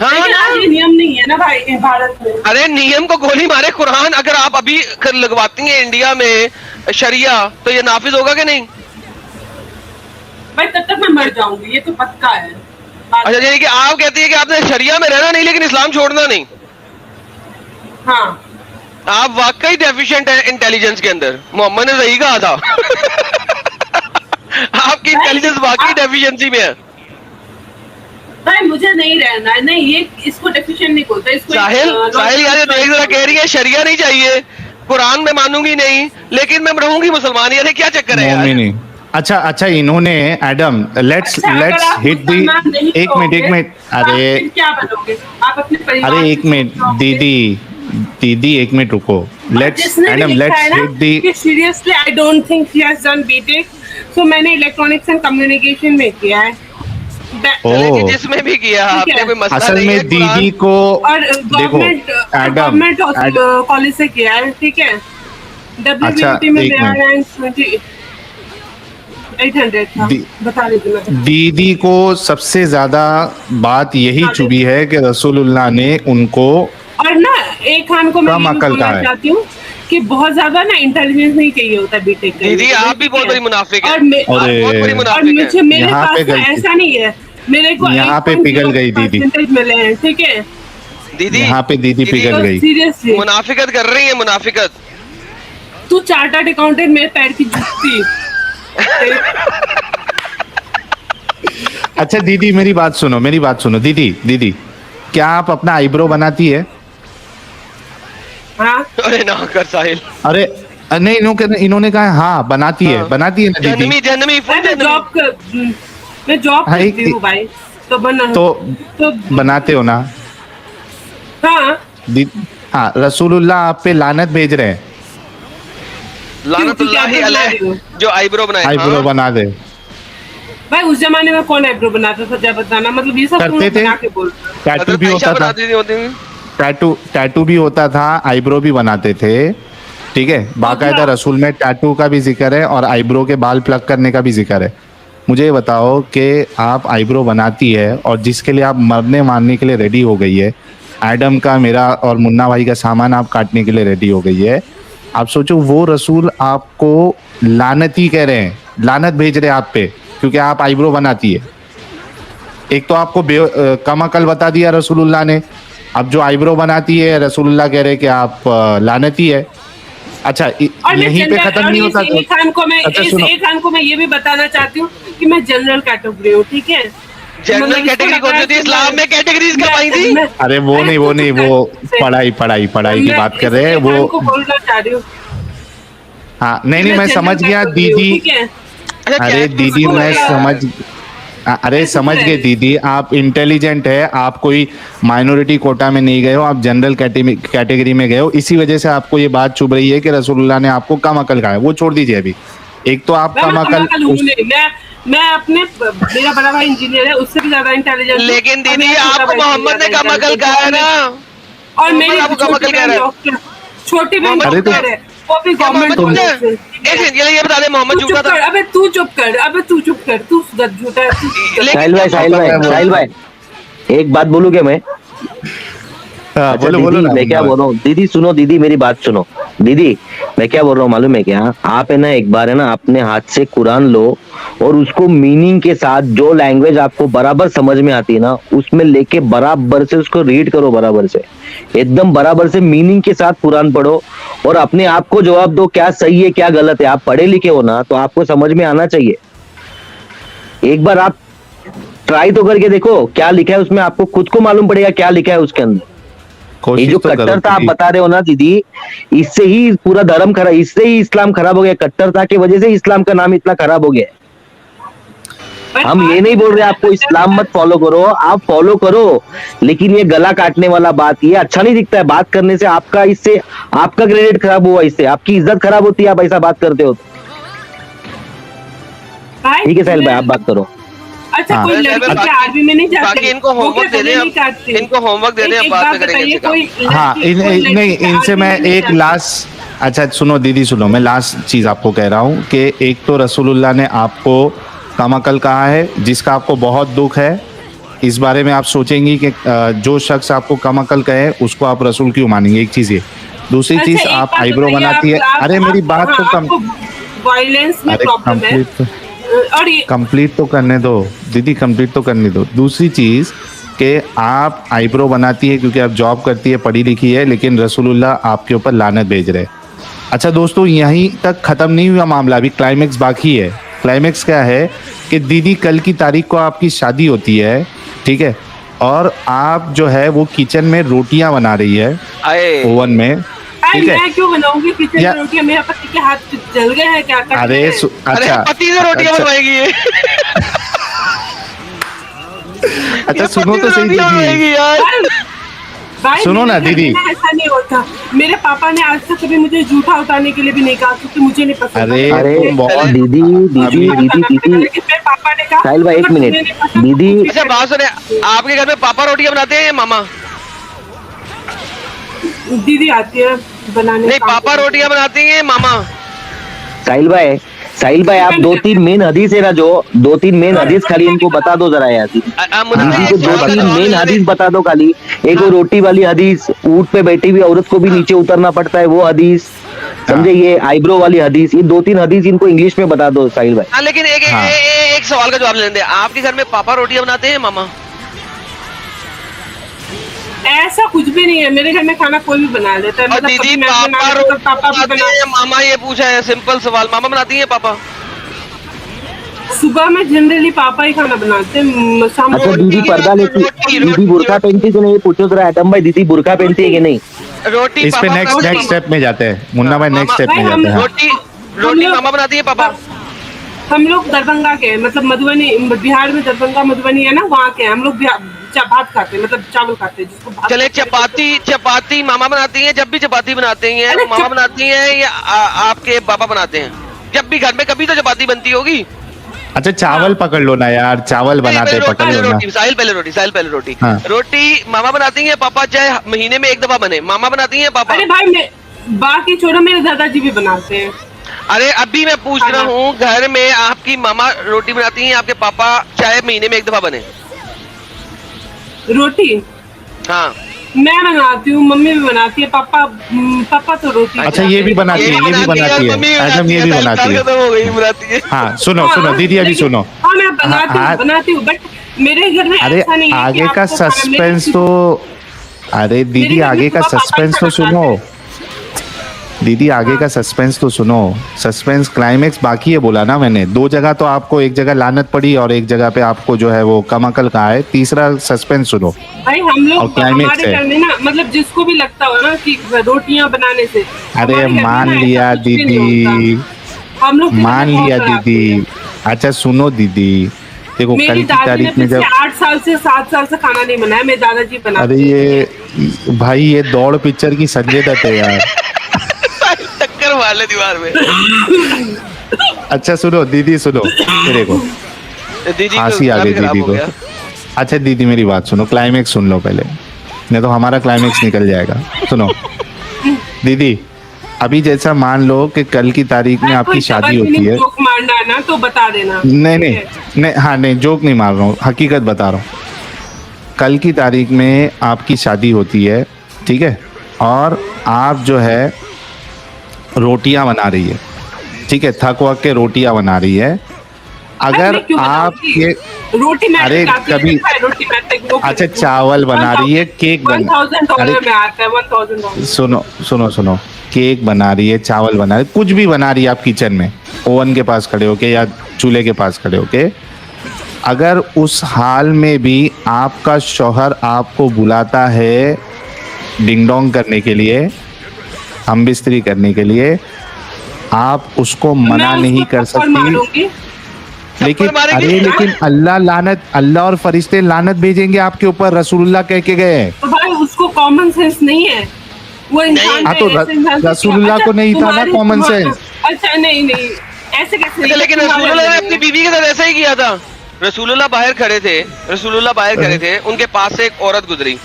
S3: हाँ
S2: लेकिन आज ये नियम नहीं है ना भाई भारत में।
S3: अरे नियम को गोली मारे कुरान, अगर आप अभी लगवाती हैं इंडिया में शरिया तो ये नाफिज होगा कि नहीं?
S2: भाई तब तक मैं मर जाऊंगी, ये तो पक्का है।
S3: अच्छा, यानी कि आप कहती है कि आपने शरिया में रहना नहीं लेकिन इस्लाम छोड़ना नहीं।
S2: हाँ
S3: आप वाकई डेफिशिएंट है इंटेलिजेंस के अंदर, मोहम्मद ने सही कहा था। आपकी इंटेलिजेंस वाकई डेफिशिएंसी में है।
S2: भाई मुझे नहीं रहना है, नहीं ये इसको डेफिशिएंट नहीं बोलते, इसको
S3: साहिल यार देख जरा, कह रही है शरिया नहीं चाहिए, कुरान में मानूंगी नहीं लेकिन मैं रहूंगी मुसलमान, यानी क्या चक्कर है यार?
S1: अच्छा इन्होंने एडम लेट्स हिट दी, एक मिनट, अरे
S2: क्या बनोगे आप अपने परिवार?
S1: अरे एक मिनट दीदी एक मिनट रुको, लेट्स एडम लेट्स हिट दी।
S2: Seriously I don't think she has done BTech, so मैंने इलेक्ट्रॉनिक्स एंड कम्युनिकेशन में किया है।
S3: जिसमें भी किया आपने कोई मसला
S1: असल
S3: नहीं है,
S1: में दीदी को
S2: और गवर्नमेंट कॉलेज से किया है, ठीक है। WBT में मेरा रैंक 800 था, बता देती मैं।
S1: दीदी को सबसे ज्यादा बात यही चुभी है कि रसूलुल्लाह ने उनको,
S2: और ना एक खान को मैं
S1: कम
S2: ये
S1: अकल
S2: बोलना
S1: का है
S2: चाहती हूँ कि बहुत ज्यादा ना इंटेलिजेंस नहीं चाहिए होता बीटेक के लिए।
S3: दीदी आप भी बहुत बड़ी मुनाफिक है,
S2: और
S3: बहुत बड़ी
S2: और
S3: मुनाफिक
S2: मुझे
S3: है।
S2: मेरे
S1: यहाँ
S2: पास
S1: पे
S2: तो
S1: गलती,
S2: ऐसा नहीं है, मेरे को
S1: यहाँ पे पिघल गई दीदी,
S2: मिले हैं, ठीक है
S3: दीदी,
S1: यहाँ पे दीदी पिघल गई।
S2: सीरियसली
S3: मुनाफिकत कर रही है, मुनाफिकत।
S2: तू चार्टर्ड अकाउंटेंट मेरे पैर की जूती।
S1: अच्छा दीदी मेरी बात सुनो दीदी क्या आप अपना आईब्रो बनाती है?
S2: हाँ
S3: अरे ना कर साहिल,
S1: अरे नहीं इन्होंने कहा हाँ बनाती है ना दीदी।
S3: जन्मी
S2: मैं जॉब करती हूँ भाई, तो
S1: बनाते हो ना? हाँ रसूलुल्लाह आप पे लानत भेज रहे हैं,
S3: लानतुल्लाहि अलैह, जो आईब्रो बनाए,
S1: आईब्रो बना दे।
S2: भाई उस जमाने में कौन आईब्रो बनाता था, जब बताना, मतलब ये सब
S1: करते थे,
S2: बना के बोल।
S1: टैटू भी होता था, टैटू भी होता था, आईब्रो भी बनाते थे, ठीक है। बाकायदा रसूल में टैटू का भी जिक्र है और आईब्रो के बाल प्लग करने का भी जिक्र है। मुझे ये बताओ कि आप आईब्रो बनाती है और जिसके लिए आप मरने मारने के लिए रेडी हो गई है, एडम का, मेरा और मुन्ना भाई का सामान आप काटने के लिए रेडी हो गई है, आप सोचो वो रसूल आपको लानती कह रहे हैं, लानत भेज रहे हैं आप पे, क्योंकि आप आईब्रो बनाती है। एक तो आपको कम अकल बता दिया रसूलुल्लाह ने, अब जो आईब्रो बनाती है रसूलुल्लाह कह रहे हैं कि आप लानती है। अच्छा
S2: और मैं
S1: यहीं पे
S2: जनरल,
S1: खत्म
S2: और
S1: नहीं
S2: इस
S1: होता
S2: एक खान को मैं
S1: अच्छा
S2: इस
S1: सुनो,
S2: एक खान को मैं ये भी बताना चाहती हूँ कि मैं जनरल कैटेगरी हूँ, ठीक है।
S3: जनरल
S2: मतलब
S3: कैटेगरी
S2: इसको
S3: कौन सी
S2: लगा
S3: होती है?
S2: कि
S3: इस्लाम में कैटेगरीज कब आई थी?
S1: अरे वो नहीं वो पढ़ाई की बात कर रहे हैं वो।
S2: को बोलना चाह रही हूँ।
S1: हाँ नहीं मैं
S2: जनरल
S1: समझ गया
S2: कैटेगरी हूँ,
S1: दीदी।
S2: ठीक है।
S3: अच्छा,
S1: अरे
S3: क्या-
S1: दीदी
S2: उसको
S1: मैं
S2: लगा-
S1: समझ, अरे समझ गए दीदी, आप इंटेलिजेंट है, आप कोई माइनॉरिटी कोटा में नहीं गए हो, आप जनरल कैटेगरी में गए हो, इसी वजह से आपको ये बात चुभ रही है कि रसूलुल्लाह ने आपको कम अकल कहा है। वो छोड़ दीजिए अभी, एक तो आप कम अकल
S2: मैं अपने, मेरा बड़ा भाई इंजीनियर है, उससे भी ज्यादा इंटेलिजेंट।
S3: लेकिन दीदी आपको मोहम्मद ने कम अकल कहा है ना,
S2: और मेरी
S3: आपको कम अकल कह रहा है।
S2: छोटी बहन
S3: मोहम्मद
S2: डॉक्टर है, वो भी
S3: क्या
S2: गवर्नमेंट
S3: मोहम्मद
S2: कॉलेज से।
S3: एक सेकंड, ये बता दे मोहम्मद झूठा था।
S2: अबे तू चुप कर, तू झूठा है, तू
S3: लेकिन
S4: साहिल भाई एक बात बोलूं क्या मैं?
S1: हाँ,
S4: अच्छा
S1: बोलो
S4: दीदी
S1: ना,
S4: मैं क्या बोल रहा हूँ, दीदी सुनो, दीदी मेरी बात सुनो। दीदी मैं क्या बोल रहा हूँ मालूम है क्या? आप है ना एक बार है ना अपने हाथ से कुरान लो और उसको मीनिंग के साथ, जो लैंग्वेज आपको बराबर समझ में आती है ना उसमें लेके बराबर से उसको रीड करो, बराबर से एकदम बराबर से मीनिंग के साथ कुरान पढ़ो और अपने आप को जवाब दो क्या सही है क्या गलत है। आप पढ़े लिखे हो ना तो आपको समझ में आना चाहिए। एक बार आप ट्राई तो करके देखो क्या लिखा है उसमें, आपको खुद को मालूम पड़ेगा क्या लिखा है उसके अंदर। ये
S1: कोशिश
S4: जो
S1: तो करो
S4: कट्टरता आप
S1: दीदी।
S4: बता रहे हो ना दीदी, इससे ही पूरा धर्म खराब, इससे ही इस्लाम खराब हो गया। कट्टरता की वजह से इस्लाम का नाम इतना खराब हो गया। हम ये नहीं बोल रहे आपको इस्लाम मत फॉलो करो, आप फॉलो करो, लेकिन ये गला काटने वाला बात ये अच्छा नहीं दिखता है। बात करने से आपका, इससे आपका क्रेडिट खराब हुआ, इससे आपकी इज्जत खराब होती है। आप ऐसा बात करते हो। ठीक है साहिल भाई आप बात करो।
S2: अच्छा
S1: हाँ।
S2: कोई लड़की क्या आर्मी में नहीं जाती?
S3: बाकी इनको होमवर्क दे दें, इनको होमवर्क दे दें, अब बाद में करेंगे इनसे काम।
S1: हाँ नहीं इनसे मैं एक लास्ट, अच्छा सुनो दीदी सुनो, मैं लास्ट चीज आपको कह रहा हूँ कि एक तो रसूलुल्लाह ने आपको कम अकल कहा है, जिसका आपको बहुत दुख है। इस बारे में आप सोचेंगी कि जो शख्स आपको कम अकल कहे उसको आप रसूल क्यों मानेंगे, एक चीज ये। दूसरी चीज आप आईब्रो बनाती है, अरे मेरी बात तो कम,
S2: वायलेंस में
S1: अरे
S2: प्रॉब्लम है और ये
S1: कंप्लीट तो करने दो दीदी, कंप्लीट तो करने दो। दूसरी चीज कि आप आईब्रो बनाती है क्योंकि आप जॉब करती है, पढ़ी लिखी है, लेकिन रसूलुल्लाह आपके ऊपर लानत भेज रहे हैं। अच्छा दोस्तों यहीं तक खत्म नहीं हुआ मामला, अभी क्लाइमेक्स बाकी है। क्लाइमेक्स क्या है कि दीदी कल की तारीख को आपकी शादी होती है, ठीक है, और आप जो है वो किचन में रोटियां बना रही है
S3: आए
S1: ओवन में, ठीक है।
S2: मैं क्यों बनाऊंगी किचन
S1: या-
S2: में रोटियां? मेरे पति के हाथ जल गए हैं क्या? कट
S1: अरे
S2: गए हैं?
S3: अरे
S1: अच्छा
S3: पति से रोटियां
S1: अच्छा,
S3: बनवाएगी ये।
S1: अच्छा
S3: ये
S1: सुनो
S3: पति
S1: तो
S3: से
S1: सही
S3: रोटियां
S1: दीदी,
S3: बनवाएगी यार।
S2: भाई
S1: सुनो
S2: मेरे
S1: ना
S2: घर
S1: दीदी।
S2: में ऐसा नहीं होता। मेरे पापा ने आज तक कभी मुझे जूठा उतारने के लिए भी नहीं कहा क्योंकि मुझे नहीं पसंद।
S1: अरे
S4: अरे
S1: तुम बहुत
S4: दीदी दीदी दीदी दीदी
S2: लेकिन मेरे पापा ने कहा
S4: साहिल भाई एक
S2: अगर तुम्हें
S4: मिनट,
S2: नहीं पसंद,
S4: दीदी
S3: अच्छा बात सुने, आपके घर में पापा रोटियां बनाते हैं या मामा?
S2: दीदी आती है बनाने।
S3: नहीं पापा रोटियां बनाती हैं या मामा?
S4: साहिल भाई आप दो तीन मेन हदीस है ना, जो दो तीन मेन हदीस खाली इनको बता दो जरा यार।
S3: मुझे
S4: दीदी
S3: एक
S4: को दो
S3: सवाल का
S4: तीन
S3: जवाब
S4: मेन
S3: देना दे।
S4: हदीस बता दो खाली। एक वो रोटी वाली हदीस, ऊंट पे बैठी हुई औरत को भी नीचे उतरना पड़ता है वो हदीस, समझे? ये आईब्रो वाली हदीस, ये दो तीन हदीस इनको इंग्लिश में बता दो साहिल भाई।
S3: हाँ लेकिन एक सवाल का जवाब लेने दे, आपके घर में पापा रोटियां बनाते हैं या मामा?
S2: ऐसा कुछ भी नहीं है, मेरे घर में खाना कोई भी बना लेता है।
S3: और
S2: मतलब
S3: दीदी
S2: कभी मैं
S3: पापा
S2: बनाती हूँ तो पापा भी
S3: बनाते हैं या मामा? ये पूछा है सिंपल सवाल, मामा बनाती हैं पापा?
S2: सुबह में जनरली पापा ही खाना बनाते हैं, शाम
S4: अच्छा
S2: को
S4: दीदी पर्दा लेती, दीदी बुरखा पहनती तो नहीं? पूछो जरा एटम भाई, दीदी बुरखा पहनती है कि नहीं?
S3: रोटी
S1: इस पे
S3: पापा
S1: नेक्स्ट
S3: बनाते हैं?
S1: स्टेप में जाते हैं मुन्ना भाई, नेक्स्ट स्टेप में
S2: भाई,
S1: जाते हैं। हाँ।
S3: रोटी मामा बनाती है पापा?
S2: हम लोग दरभंगा के हैं, मतलब मधुबनी, बिहार में दरभंगा मधुबनी है ना, वहाँ के हैं हम लोग। भात खाते हैं, मतलब चावल खाते हैं जिसको भात।
S3: चले चपाती मामा बनाती हैं? जब भी चपाती बनाते हैं
S2: अरे
S3: मामा बनाती हैं या आपके पापा बनाते हैं? जब भी घर में कभी तो चपाती बनती होगी।
S1: अच्छा चावल पकड़ लो ना यार, चावल बनाते पकड़ लो ना।
S3: साहिल पहले रोटी।
S1: हाँ।
S3: रोटी मामा बनाती हैं पापा, चाहे महीने में एक दफा बने, मामा बनाती हैं पापा?
S2: अरे भाई बाकी छोड़ो, मेरे दादाजी भी बनाते हैं।
S3: अरे अभी मैं पूछ रहा हूँ, घर में आपकी मामा रोटी बनाती हैं, आपके पापा चाहे महीने में एक दफा बने?
S2: रोटी
S3: हाँ
S2: मैं बनाती हूँ, मम्मी भी बनाती है, पापा तो रोटी
S1: अच्छा ये भी बनाती है, ये भी बनाती है मैडम, ये भी बनाती है।
S3: खत्म हो गई, बनाती है।
S1: हाँ सुनो सुनो दीदी, अभी सुनो।
S2: हाँ मैं बनाती हूँ बट मेरे घर में
S1: अरे
S2: ऐसा नहीं है कि
S1: आगे का
S2: आपको खाना
S1: सस्पेंस तो, अरे दीदी
S2: मेरे घर
S1: आगे
S2: में
S1: का
S2: पापा
S1: सस्पेंस तो
S2: अच्छा
S1: सुनो,
S2: बनाते
S1: दीदी आगे का सस्पेंस तो सुनो, सस्पेंस क्लाइमेक्स बाकी है बोला ना मैंने। दो जगह तो आपको, एक जगह लानत पड़ी और एक जगह पे आपको जो है वो कमाकल कहा है, तीसरा सस्पेंस सुनो।
S2: भाई हम
S1: और
S2: लोग
S1: climax
S2: हमारे
S1: है।
S2: घर में ना, मतलब जिसको भी लगता हो ना कि रोटियां बनाने से,
S1: अरे
S2: हमारे घर में
S1: मान
S2: ना ऐसा
S1: लिया
S2: कुछ भी नहीं
S1: दीदी,
S2: होता। हम लोग के घर में
S1: मान
S2: बहुत
S1: लिया
S2: बनाते हैं।
S1: दीदी। अच्छा सुनो दीदी, देखो कल
S2: मेरी
S1: की
S2: दादी ने
S1: तारीख में
S2: पिछले
S1: जब,
S2: 8 साल से 7 साल से खाना नहीं बनाया, मेरे दादाजी बनाते
S1: अरे ये भाई ये दौड़ पिक्चर की संजय दत्त है यार।
S3: टक्कर मार ले दीवार में।
S1: अच्छा सुनो दीदी, सुनो मेरे को
S3: दीदी को
S1: हंसी आ गई
S3: खराब
S1: दीदी
S3: हो
S1: को।
S3: गया।
S1: अच्छा दीदी मेरी बात सुनो, क्लाइमेक्स सुन लो पहले, नहीं तो हमारा क्लाइमेक्स निकल जाएगा। सुनो दीदी, अभी जैसा मान लो कि कल की तारीख में आपकी शादी होती है।
S2: जोक मारना है ना तो बता देना।
S1: नहीं नहीं नहीं, हाँ नहीं जोक नहीं मार रहा हूँ, हकीकत बता रहा हूँ। कल की तारीख में आपकी शादी होती है, ठीक है, और आप जो है रोटियां बना रही है, ठीक है, थक वक के रोटियां बना रही है। अगर
S2: मैं क्यों
S1: आप
S2: बनाऊंगी?
S1: ये,
S2: रोटी मैं
S1: अरे कभी,
S2: रोटी मैं
S1: अच्छा चावल बना रही है, केक बना,
S2: $1000 में आता है, $1000।
S1: सुनो सुनो सुनो, केक बना रही है, चावल बना रही है, कुछ भी बना रही है आप किचन में, ओवन के पास खड़े होके या चूल्हे के पास खड़े होके, अगर उस हाल में भी आपका शौहर आपको बुलाता है डिंग डोंग करने के लिए, हम बिस्तरी करने के लिए, आप उसको मना नहीं कर सकती। लेकिन अरे लेकिन अल्लाह और फरिश्ते लानत भेजेंगे आपके ऊपर, रसूलुल्लाह कह के गए हैं।
S2: तो भाई उसको कॉमन सेंस नहीं है, वो इंसान
S1: हाँ तो रसूलुल्लाह को नहीं था ना कॉमन सेंस।
S2: अच्छा नहीं ऐसे कैसे?
S3: अच्छा, लेकिन रसूलुल्लाह ने अपनी बीवी के साथ ऐसा ही किया था। रसूलुल्लाह बाहर खड़े थे, उनके पास से एक औरत गुजरी,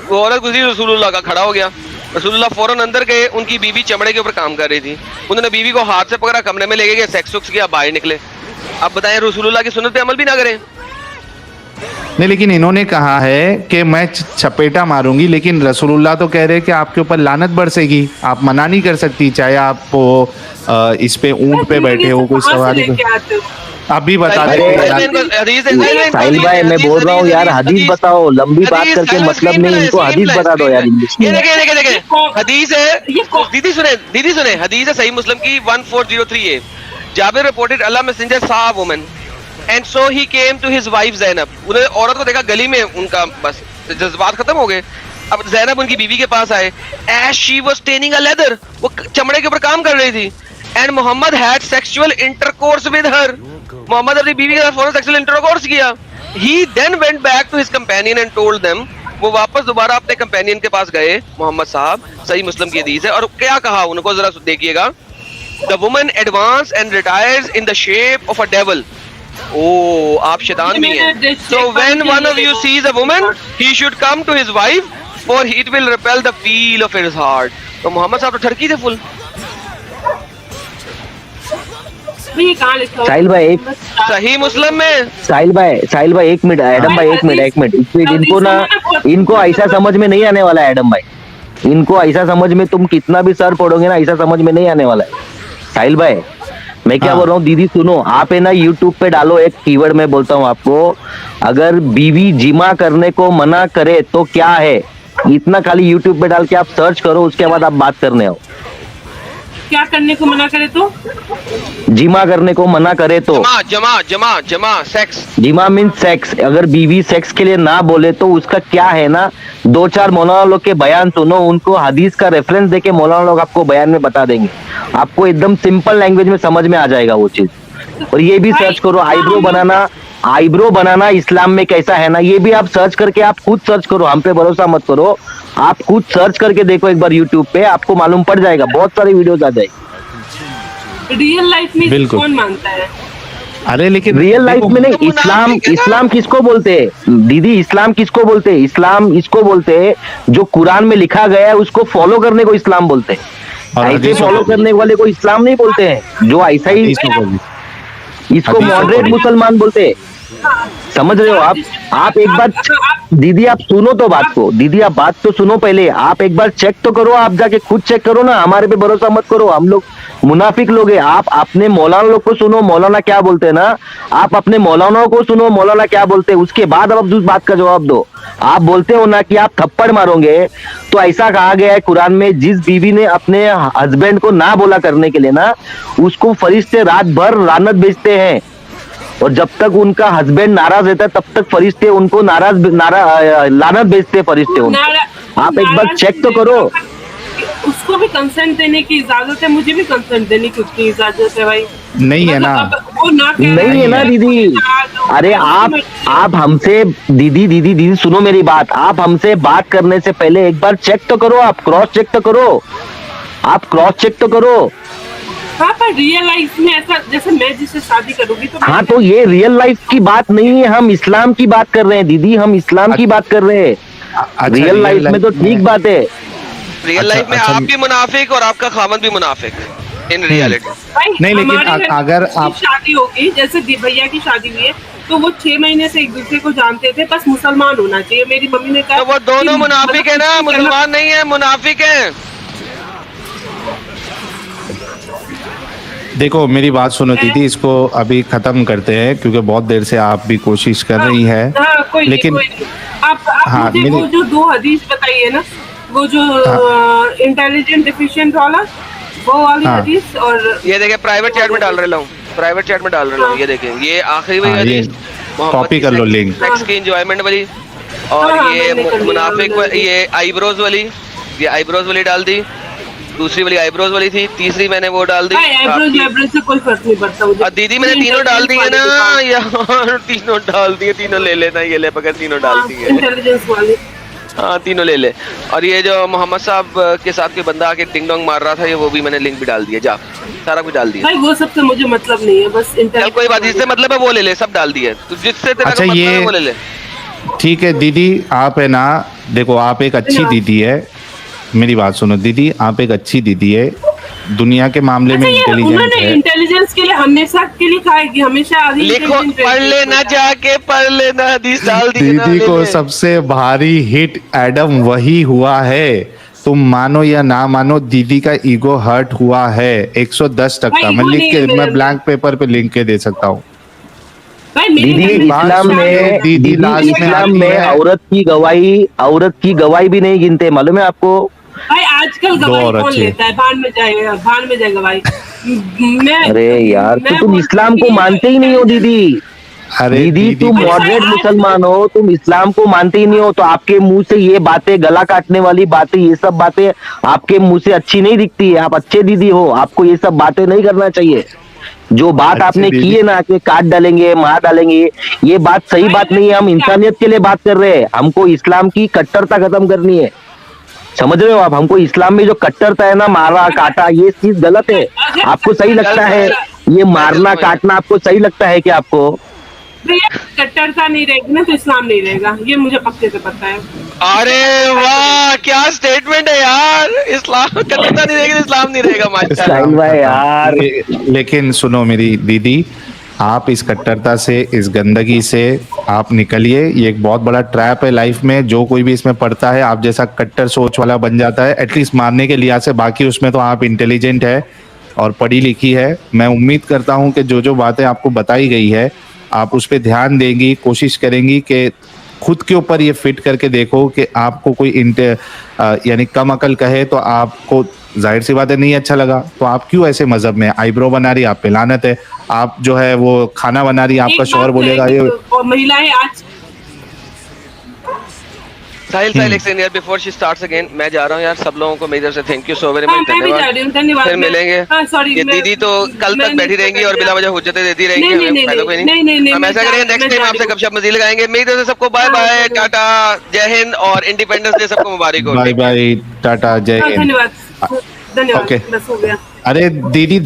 S3: वो औरत गुजरी, रसूलुल्लाह का खड़ा हो गया। रसूलुल्लाह फौरन अंदर गए, उनकी बीवी चमड़े के ऊपर काम कर रही थी, उन्होंने बीवी को हाथ से पकड़ा, कमरे में ले गए, सेक्स वक्स किया, बाहर निकले। अब बताएं रसूलुल्लाह की सुन्नत पे अमल भी ना करें?
S1: नहीं लेकिन इन्होंने कहा है कि मैं चपेटा मारूंगी, लेकिन रसूलुल्लाह तो कह रहे हैं कि आपके ऊपर लानत बरसेगी, आप मना नहीं कर सकती, चाहे आप इस पे ऊंट पे बैठे हो, कोई सवारी अभी बता दे।
S4: साहिल भाई मैं बोल रहा हूँ यार, हदीस बताओ, लंबी बात करके मतलब नहीं, इनको हदीस बता दो यार इंग्लिश में।
S3: देखिए हदीस है, दीदी सुने, हदीस है सही मुस्लिम की 1403A। Jabir reported Allah messenger saw a woman and so he came to his wife Zainab। उन्होंने औरत को देखा गली में, उनका बस जज्बात खत्म हो गए। अब जैनब उनकी बीवी के पास आए, as she was staining a leather, वो चमड़े के ऊपर काम कर रही थी, and Mohammad had sexual intercourse with her। Mohammad अपनी बीवी के साथ फौरन सेक्सुअल इंटरकोर्स किया। He then went back to his companion and told them, वो वापस दोबारा अपने कंपेनियन के पास गए, मोहम्मद साहब, सही मुस्लिम की हदीस है, और क्या कहा उनको जरा देखिएगा। The woman advanced and retires in the shape of a devil। Oh, आप शैतान भी हैं। So when one of you sees a woman, he should come to his wife, for it will repel the feel of his heart। तो मोहम्मद साहब तो ठरकी थे full.
S4: साहिल भाई एक
S3: सही मुस्लिम में,
S4: साहिल भाई एक मिनट, एडम भाई एक मिनट, इनको ना, इनको ऐसा समझ में नहीं आने वाला है एडम भाई, इनको ऐसा समझ में, तुम कितना भी सर पढ़ोगे ना, ऐसा समझ में नहीं आने वाला है। साहिल भाई मैं क्या बोल रहा हूँ, दीदी सुनो, आप है ना यूट्यूब पे डालो एक कीवर्ड, मैं बोलता हूँ आपको, अगर बीवी जिमा करने को मना करे तो क्या है, इतना खाली यूट्यूब पे डाल के आप सर्च करो, उसके बाद आप बात करने आओ।
S2: क्या करने को मना करे तो?
S4: जिमा करने को मना करे तो,
S3: जमा सेक्स,
S4: जिमा मीन सेक्स, अगर बीवी सेक्स के लिए ना बोले तो उसका क्या है ना, 2-4 मौलाना लोग के बयान सुनो, उनको हदीस का रेफरेंस देके मौलाना लोग आपको बयान में बता देंगे, आपको एकदम सिंपल लैंग्वेज में समझ में आ जाएगा वो चीज। और ये भी सर्च करो, आईब्रो बनाना इस्लाम में कैसा है ना, ये भी आप सर्च करके आप खुद सर्च करो, हम पे भरोसा मत करो, आप खुद सर्च करके देखो एक बार यूट्यूब पे, आपको मालूम पड़ जाएगा, बहुत सारी वीडियोस आ जाएगी।
S2: रियल लाइफ में कौन मानता है?
S1: अरे लेकिन
S4: रियल लाइफ में नहीं, इस्लाम किसको बोलते हैं दीदी, इस्लाम किसको बोलते हैं, इस्लाम इसको बोलते हैं जो कुरान में लिखा गया है उसको फॉलो करने को इस्लाम बोलते हैं, ऐसे फॉलो करने वाले को इस्लाम नहीं बोलते हैं, जो ऐसा ही इसको मॉडरेट मुसलमान बोलते हैं। समझ रहे हो आप एक बार दीदी आप सुनो तो बात को, दीदी आप बात तो सुनो पहले, आप एक बार चेक तो करो, आप जाके खुद चेक करो ना, हमारे पे भरोसा मत करो, हम लोग मुनाफिक लोग हैं। आप अपने मौलाना लोग को सुनो, मौलाना क्या बोलते हैं ना, आप अपने मौलानाओं को सुनो, मौलाना क्या बोलते हैं, उसके बाद आप उस बात का जवाब दो। आप बोलते हो ना कि आप थप्पड़ मारोगे, तो ऐसा कहा गया है कुरान में, जिस बीवी ने अपने हस्बैंड को ना बोला करने के लिए ना, उसको फरिश्ते रात भर लानत भेजते हैं, और जब तक उनका हस्बैंड नाराज रहता है तब तक फरिश्ते उनको लानत भेजते हैं फरिश्ते उनको। आप एक बार चेक तो करो।
S2: उसको भी कंसेंट देने की इजाजत है, मुझे भी कंसेंट देने की उतनी इजाजत है भाई।
S1: नहीं है ना,
S2: वो ना कह रहा
S4: नहीं है ना दीदी। अरे आप हमसे दीदी सुनो मेरी बात, आप हमसे बात करने से पहले एक बार चेक तो करो, आप क्रॉस चेक तो करो, आप क्रॉस चेक तो करो।
S2: हाँ, पर रियल लाइफ में ऐसा, जैसे मैं जिससे शादी करूंगी तो
S4: हाँ, तो ये रियल लाइफ की बात नहीं है, हम इस्लाम की बात कर रहे हैं दीदी, हम इस्लाम की बात कर रहे हैं। रियल लाइफ में तो ठीक बात है।
S3: रियल लाइफ में आप भी मुनाफिक और आपका खामद भी मुनाफिक इन रियलिटी।
S1: नहीं, लेकिन अगर आप
S2: शादी होगी, जैसे भैया की शादी हुई है, तो वो 6 महीने से एक दूसरे को जानते थे, बस मुसलमान होना चाहिए। मेरी मम्मी ने कहा
S3: तो वो दोनों मुनाफिक है ना, मुसलमान नहीं है, मुनाफिक है।
S1: देखो मेरी बात सुनो दीदी, इसको अभी खत्म करते हैं क्योंकि बहुत देर से आप भी कोशिश कर रही है। लेकिन
S2: कोई नहीं। आप
S1: हाँ,
S2: मुझे वो जो 2 हदीस बताई है ना, वो जो इंटेलिजेंट डिफिशिएंट वाला, वो वाली हदीस, और
S3: ये देखिए प्राइवेट चैट में डाल रहा हूँ, प्राइवेट चैट में डाल रहा हूँ, ये देखिए ये आखिरी वाली हदीस,
S1: कॉपी कर लो लिंक,
S3: सेक्स की एंजॉयमेंट वाली, और ये मुनाफिक, ये आईब्रोज वाली, ये आईब्रोज वाली डाल दी, दूसरी वाली आईब्रोज वाली थी, तीसरी मैंने वो डाल दी।
S2: आईब्रोज से कोई फर्क नहीं पड़ता मुझे।
S3: दीदी मैंने तीनों डाल दिए ना यार, तीनों डाल दिए, तीनों ले लेना, ये ले पकड़, तीनों डाल दिए,
S2: इंटेलिजेंस वाली।
S3: हाँ तीनों ले ले। और ये जो मोहम्मद साहब के साथ कोई बंदा आके टिंग डोंग मार रहा था, ये वो भी मैंने लिंक भी डाल दिया, जा सारा कुछ डाल दिया
S2: भाई। वो सबसे मुझे मतलब नहीं है, बस
S3: चल कोई बात, जिससे मतलब है वो ले ले, सब डाल दिया, तो जिससे तेरा
S1: अच्छा,
S3: मतलब
S1: ये
S3: है वो ले ले।
S1: ठीक है दीदी, आप है ना, देखो आप एक अच्छी दीदी है, मेरी बात सुनो दीदी, आप एक अच्छी दीदी है, दुनिया के मामले में इंटेलिजेंट है।
S2: इंटेलिजेंस के लिए हमेशा के लिए खाएगी, हमेशा
S3: लिखो, पढ़ लेना, जाके पढ़ लेना, हदीस डाल दी
S1: दीदी को सबसे भारी हिट एडम वही हुआ है, तुम मानो या ना मानो, दीदी का ईगो हर्ट हुआ है 110%। मैं लिख के, मैं ब्लैंक पेपर पे लिख के दे सकता हूँ।
S4: दीदी इस्लाम में औरत की गवाही भी नहीं गिनते, मालूम है आपको?
S2: भाई आजकल गवाही कौन लेता है, भान में जाए गवाही।
S4: अरे यार, तो तुम इस्लाम को मानते ही नहीं हो दीदी।
S1: अरे
S4: दीदी तुम मॉडरेट मुसलमान हो, तुम इस्लाम को मानते ही नहीं हो, तो आपके मुंह से ये बातें, गला काटने वाली बातें, ये सब बातें आपके मुंह से अच्छी नहीं दिखती है। आप अच्छे दीदी हो, आपको ये सब बातें नहीं करना चाहिए। जो बात आपने की है ना कि काट डालेंगे, मार डालेंगे, ये बात सही बात नहीं है। हम इंसानियत के लिए बात कर रहे हैं, हमको इस्लाम की कट्टरता खत्म करनी है, समझ रहे हो आप? हमको इस्लाम में जो कट्टरता है ना, मारा काटा, ये चीज गलत है। आपको सही लगता है ये मारना काटना, आपको सही लगता है कि आपको?
S2: कट्टरता नहीं रहेगी ना तो इस्लाम नहीं रहेगा, ये मुझे पक्के से पता है।
S3: अरे वाह, क्या स्टेटमेंट है यार, इस्लाम कट्टरता नहीं रहेगी तो इस्लाम नहीं रहेगा, माशाल्लाह
S4: यार।
S1: लेकिन सुनो मेरी दीदी, आप इस कट्टरता से, इस गंदगी से आप निकलिए। ये एक बहुत बड़ा ट्रैप है लाइफ में, जो कोई भी इसमें पड़ता है आप जैसा कट्टर सोच वाला बन जाता है, एटलीस्ट मारने के लिहाज से। बाकी उसमें तो आप इंटेलिजेंट है और पढ़ी लिखी है। मैं उम्मीद करता हूं कि जो जो बातें आपको बताई गई है आप उस पर ध्यान देंगी, कोशिश करेंगी कि खुद के ऊपर ये फिट करके देखो कि आपको कोई यानी कम अकल कहे तो आपको जाहिर सी बात है नहीं अच्छा लगा, तो आप क्यों ऐसे मजहब में आईब्रो बना रही, आप पे लानत है। आप जो है वो खाना बना रही, आपका शौहर बोलेगा ये
S2: महिलाएं आज।
S3: साहिल एक सेकंड यार, बिफोर शी स्टार्ट्स अगेन, मैं जा रहा हूँ यार, सब लोगों को मेरी तरफ से thank you so very much, धन्यवाद। फिर मिलेंगे। ये दीदी तो कल तक बैठी रहेंगी और बिना वजह हुज्जतें देती रहेंगी, हम ऐसा करेंगे नेक्स्ट टाइम आपसे गपशप मजीद लगाएंगे। मेरी तरफ से सबको बाय बाय, टाटा, जय हिंद और इंडिपेंडेंस डे सबको मुबारक हो।
S1: बाय बाय, टाटा, जय हिंद,
S2: धन्यवाद।
S1: ओके।
S2: बस हो गया।
S1: अरे दीदी